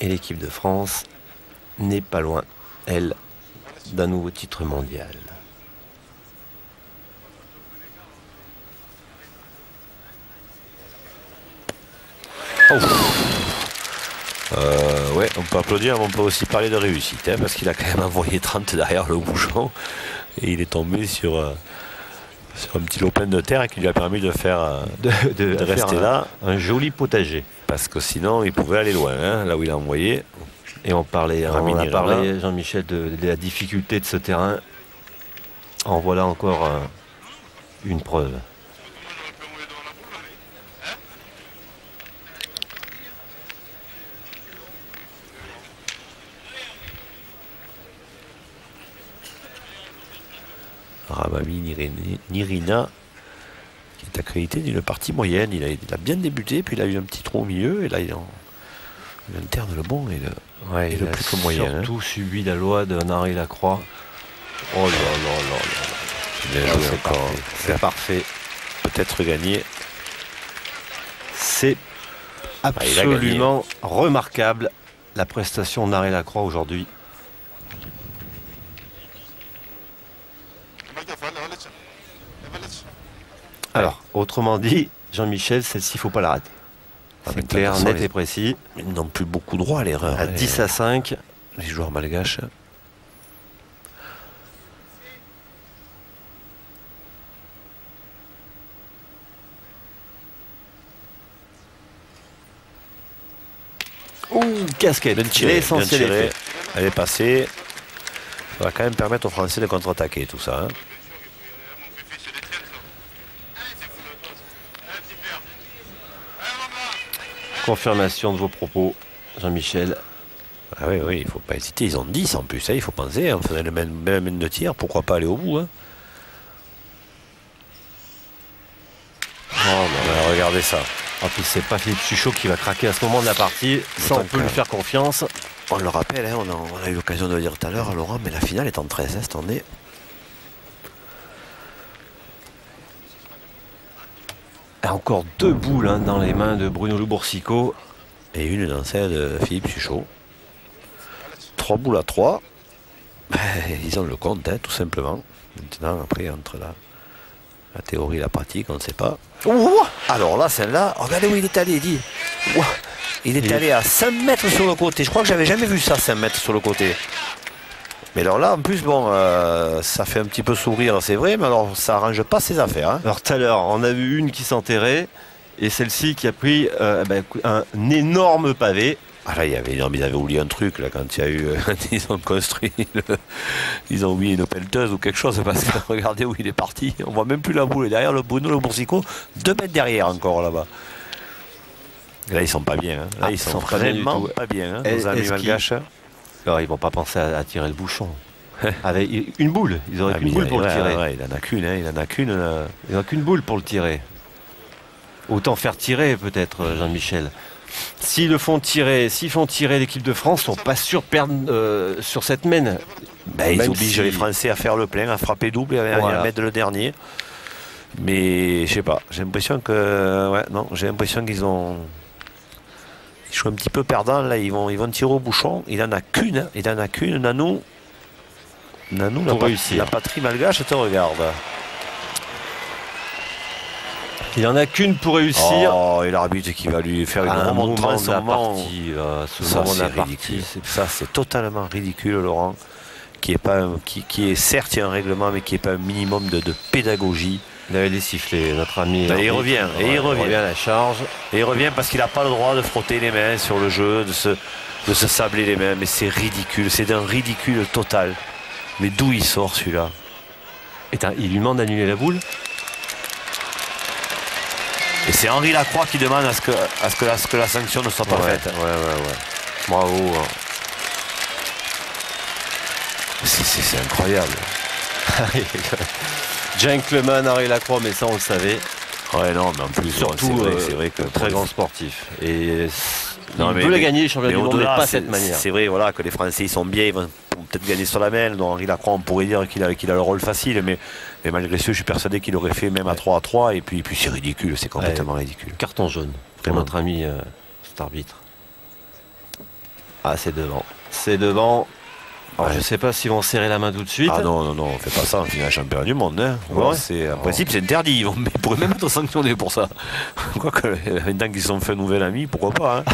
Et l'équipe de France n'est pas loin, elle, d'un nouveau titre mondial. Ouais, on peut applaudir, mais on peut aussi parler de réussite, hein, parce qu'il a quand même envoyé 30 derrière le bouchon et il est tombé sur un petit lopin de terre qui lui a permis de faire de rester là. Un joli potager. Parce que sinon, il pouvait aller loin, hein, là où il a envoyé. Et on a parlé, Jean-Michel, de la difficulté de ce terrain. En voilà encore une preuve. Ramami Nirina, qui est accrédité d'une partie moyenne. Il a bien débuté, puis il a eu un petit trou au milieu, et là il alterne le bon et le plus que moyen. Il a surtout subi la loi de Henri Lacroix. Oh là là là là. C'est parfait. Peut-être gagné. C'est absolument remarquable la prestation d'Henri Lacroix aujourd'hui. Alors, autrement dit, Jean-Michel, celle-ci, il ne faut pas la rater. C'est clair, net et précis. Ils n'ont plus beaucoup droit à l'erreur. À 10 à 5. Les joueurs malgaches. Ouh, casquette. Bien tiré. Elle est passée. Ça va quand même permettre aux Français de contre-attaquer tout ça. Hein. Confirmation de vos propos, Jean-Michel. Ah oui, il ne faut pas hésiter. Ils ont 10 en plus. Hein, il faut penser. On faisait le même de tir. Pourquoi pas aller au bout, hein. Regardez ça. En plus, c'est pas Philippe Suchot qui va craquer à ce moment de la partie. Ça, on peut lui faire confiance. On le rappelle, hein, on a eu l'occasion de le dire tout à l'heure à Laurent, mais la finale est en 13 cette année. Et encore 2 boules dans les mains de Bruno Louboursico. Et une dans celle de Philippe Suchot. 3 boules à 3. Ils ont le compte, hein, tout simplement. Maintenant, après, entre la théorie et la pratique, on ne sait pas. Alors là, celle-là, regardez où il est allé, dit. Il est allé à 5 mètres sur le côté. Je crois que j'avais jamais vu ça, 5 mètres sur le côté. Mais alors là, en plus, bon, ça fait un petit peu sourire, c'est vrai, mais alors ça arrange pas ses affaires. Hein. Alors tout à l'heure, on a vu une qui s'enterrait, et celle-ci qui a pris un énorme pavé. Ah là, ils avaient oublié un truc, là, quand il y a eu, ils ont construit, ils ont oublié une pelleteuse ou quelque chose, parce que regardez où il est parti, on voit même plus la boule, et derrière le Bruno Louboursico, 2 mètres derrière encore là-bas. Là, ils sont pas bien, hein. Là, ils sont vraiment pas bien, hein, nos amis malgaches. Alors, ils vont pas penser à tirer le bouchon. Avec une boule, ils auraient qu'une boule pour le tirer. Il en a qu'une, hein, il en a qu'une. Il n'en a qu'une boule pour le tirer. Autant faire tirer peut-être, Jean-Michel. S'ils font tirer l'équipe de France, ils ne sont pas sûrs de perdre sur cette mène. Ils obligent les Français à faire le plein, à frapper double et à mettre le dernier. Mais je sais pas, j'ai l'impression que j'ai l'impression qu'ils ont. Ils jouent un petit peu perdants, là, ils vont tirer au bouchon. Il en a qu'une, Nanou, la patrie malgache te regarde. Il en a qu'une pour réussir. Oh, et l'arbitre qui va lui faire une remontrance de la partie. Ça, c'est ridicule. Ça, c'est totalement ridicule, Laurent. Qui est certes, il y a un règlement, mais qui n'est pas un minimum de pédagogie. Il avait des sifflets, notre ami. Il revient, il revient à la charge. Et il revient parce qu'il n'a pas le droit de frotter les mains sur le jeu, de se sabler les mains. Mais c'est ridicule, c'est d'un ridicule total. Mais d'où il sort celui-là? Il lui demande d'annuler la boule. Et c'est Henri Lacroix qui demande à ce que la sanction ne soit pas faite. Ouais. Bravo. C'est incroyable. Gentleman Henri Lacroix, mais ça on le savait. Ouais, non, mais en plus, surtout c'est vrai que très grand sportif. Et Il veut la gagner, les championnats du monde, mais pas de cette manière. C'est vrai, voilà, que les Français ils sont bien, ils vont peut-être gagner sur la main. Donc Henri Lacroix, on pourrait dire qu'il a le rôle facile, mais malgré ce, je suis persuadé qu'il aurait fait même à 3-3. Et puis c'est ridicule, c'est complètement ridicule. Carton jaune pour notre ami cet arbitre. Ah, c'est devant. C'est devant. Alors, je ne sais pas s'ils vont serrer la main tout de suite. Ah non, on fait pas ça, on finit la championnat du monde. Hein. Ouais, en principe, c'est interdit. Ils pourraient même être sanctionnés pour ça. Quoique, maintenant qu'ils sont fait un nouvel ami, pourquoi pas. Hein.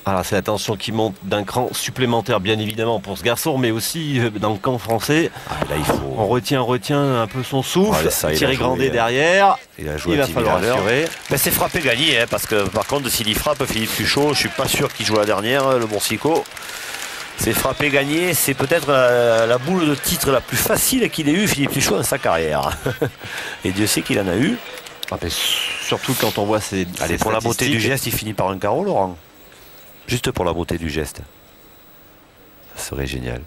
Alors c'est la tension qui monte d'un cran supplémentaire bien évidemment pour ce garçon, mais aussi dans le camp français. Là, on retient un peu son souffle. Thierry Grandet derrière. Il va falloir assurer. C'est frappé gagné, hein, parce que par contre s'il y frappe Philippe Suchot, je suis pas sûr qu'il joue la dernière, le Boursicot. C'est frappé gagné, c'est peut-être la boule de titre la plus facile qu'il ait eu Philippe Suchot dans sa carrière. Et Dieu sait qu'il en a eu. Surtout quand on voit ses Allez, pour la beauté du geste, il finit par un carreau, Laurent. Juste pour la beauté du geste. Ça serait génial.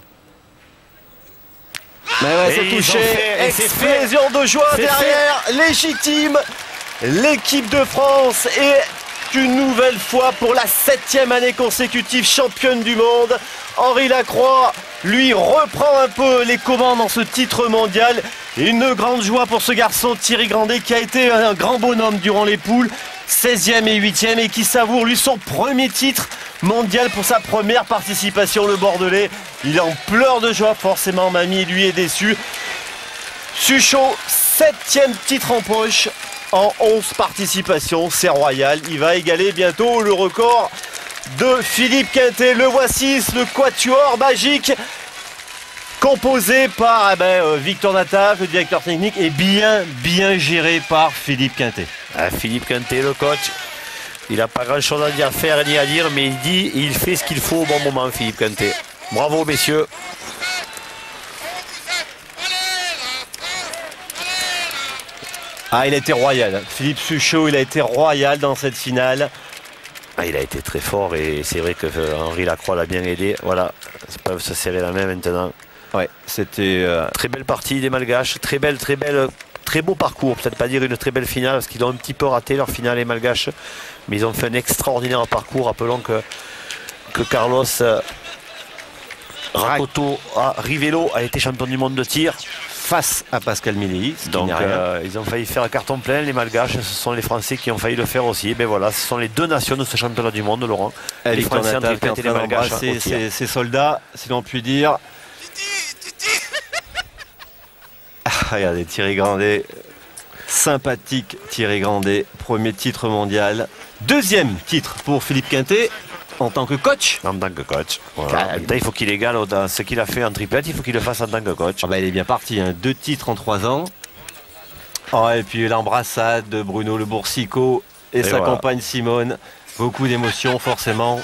Mais ouais, c'est touché. Explosion de joie derrière. Légitime. L'équipe de France est une nouvelle fois pour la 7e année consécutive championne du monde. Henri Lacroix, lui, reprend un peu les commandes dans ce titre mondial. Une grande joie pour ce garçon Thierry Grandet qui a été un grand bonhomme durant les poules. 16e et 8e et qui savoure lui son premier titre mondial pour sa première participation, le Bordelais. Il en pleure de joie, forcément mamie lui est déçu. Suchot, 7e titre en poche en 11 participations, c'est royal. Il va égaler bientôt le record de Philippe Quintet. Le voici, le quatuor magique composé par Victor Nataf, le directeur technique, et bien géré par Philippe Quintet. Philippe Quintet, le coach, il n'a pas grand chose à faire ni à dire, mais il fait ce qu'il faut au bon moment, Philippe Quintet. Bravo messieurs. Il a été royal. Philippe Suchot, il a été royal dans cette finale. Il a été très fort et c'est vrai que Henri Lacroix l'a bien aidé. Voilà, ils peuvent se serrer la main maintenant. Ouais, c'était très belle partie des Malgaches, très beau parcours, peut-être pas dire une très belle finale parce qu'ils ont un petit peu raté leur finale les Malgaches, mais ils ont fait un extraordinaire parcours. Rappelons que Carlos Rivello a été champion du monde de tir face à Pascal Milei. Donc ils ont failli faire un carton plein les Malgaches, ce sont les Français qui ont failli le faire aussi. Ben voilà, ce sont les deux nations de ce championnat du monde, Laurent. Les Français et les Malgaches. Ces soldats, si l'on peut dire. Regardez Thierry Grandet, sympathique Thierry Grandet, premier titre mondial, deuxième titre pour Philippe Quintet en tant que coach. En tant que coach, voilà. Il faut qu'il égale dans ce qu'il a fait en triplette, il faut qu'il le fasse en tant que coach. Il est bien parti, hein. 2 titres en 3 ans. Et puis l'embrassade de Bruno Le Boursicot et sa compagne Simone, beaucoup d'émotions forcément.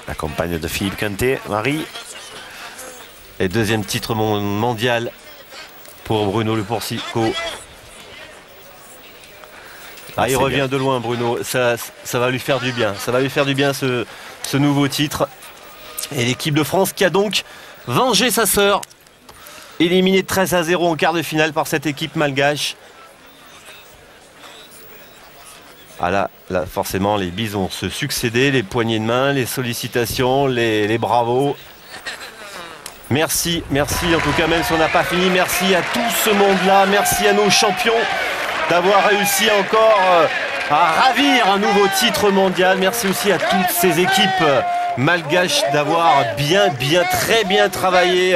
La compagne de Philippe Quintet, Marie. Et deuxième titre mondial pour Bruno Le Boursicot. Il revient bien de loin, Bruno. Ça va lui faire du bien. Ça va lui faire du bien ce nouveau titre. Et l'équipe de France qui a donc vengé sa sœur, éliminée 13-0 en quart de finale par cette équipe malgache. Là, forcément, les bises vont se succéder, les poignées de main, les sollicitations, les bravos. Merci, en tout cas, même si on n'a pas fini, merci à tout ce monde-là, merci à nos champions d'avoir réussi encore à ravir un nouveau titre mondial. Merci aussi à toutes ces équipes malgaches d'avoir très bien travaillé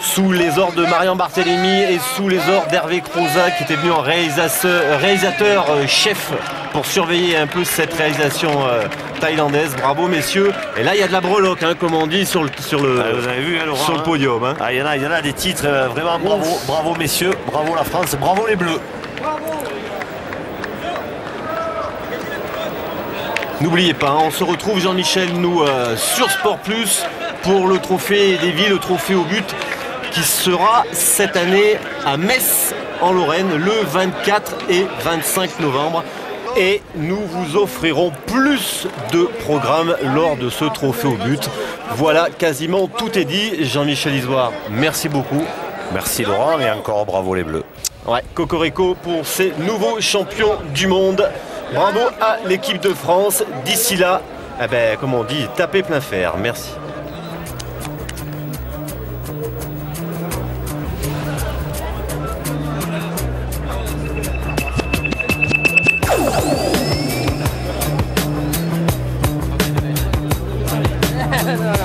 sous les ordres de Marian Barthélémy et sous les ordres d'Hervé Croza qui était venu en réalisateur chef pour surveiller un peu cette réalisation thaïlandaise. Bravo messieurs. Et là il y a de la breloque, hein, comme on dit sur le vous avez vu, hein, Laurent, sur le podium. Hein. Il y en a des titres vraiment bravo messieurs, bravo la France, bravo les Bleus. N'oubliez pas, on se retrouve Jean-Michel, nous, sur Sport Plus pour le trophée des villes, le trophée au but qui sera cette année à Metz en Lorraine le 24 et 25 novembre. et nous vous offrirons plus de programmes lors de ce trophée au but. Voilà, quasiment tout est dit. Jean-Michel Isoire, merci beaucoup. Merci Laurent et encore bravo les Bleus. Ouais, cocorico pour ces nouveaux champions du monde. Bravo à l'équipe de France. D'ici là, eh ben, comme on dit, tapez plein fer. Merci. Non, non.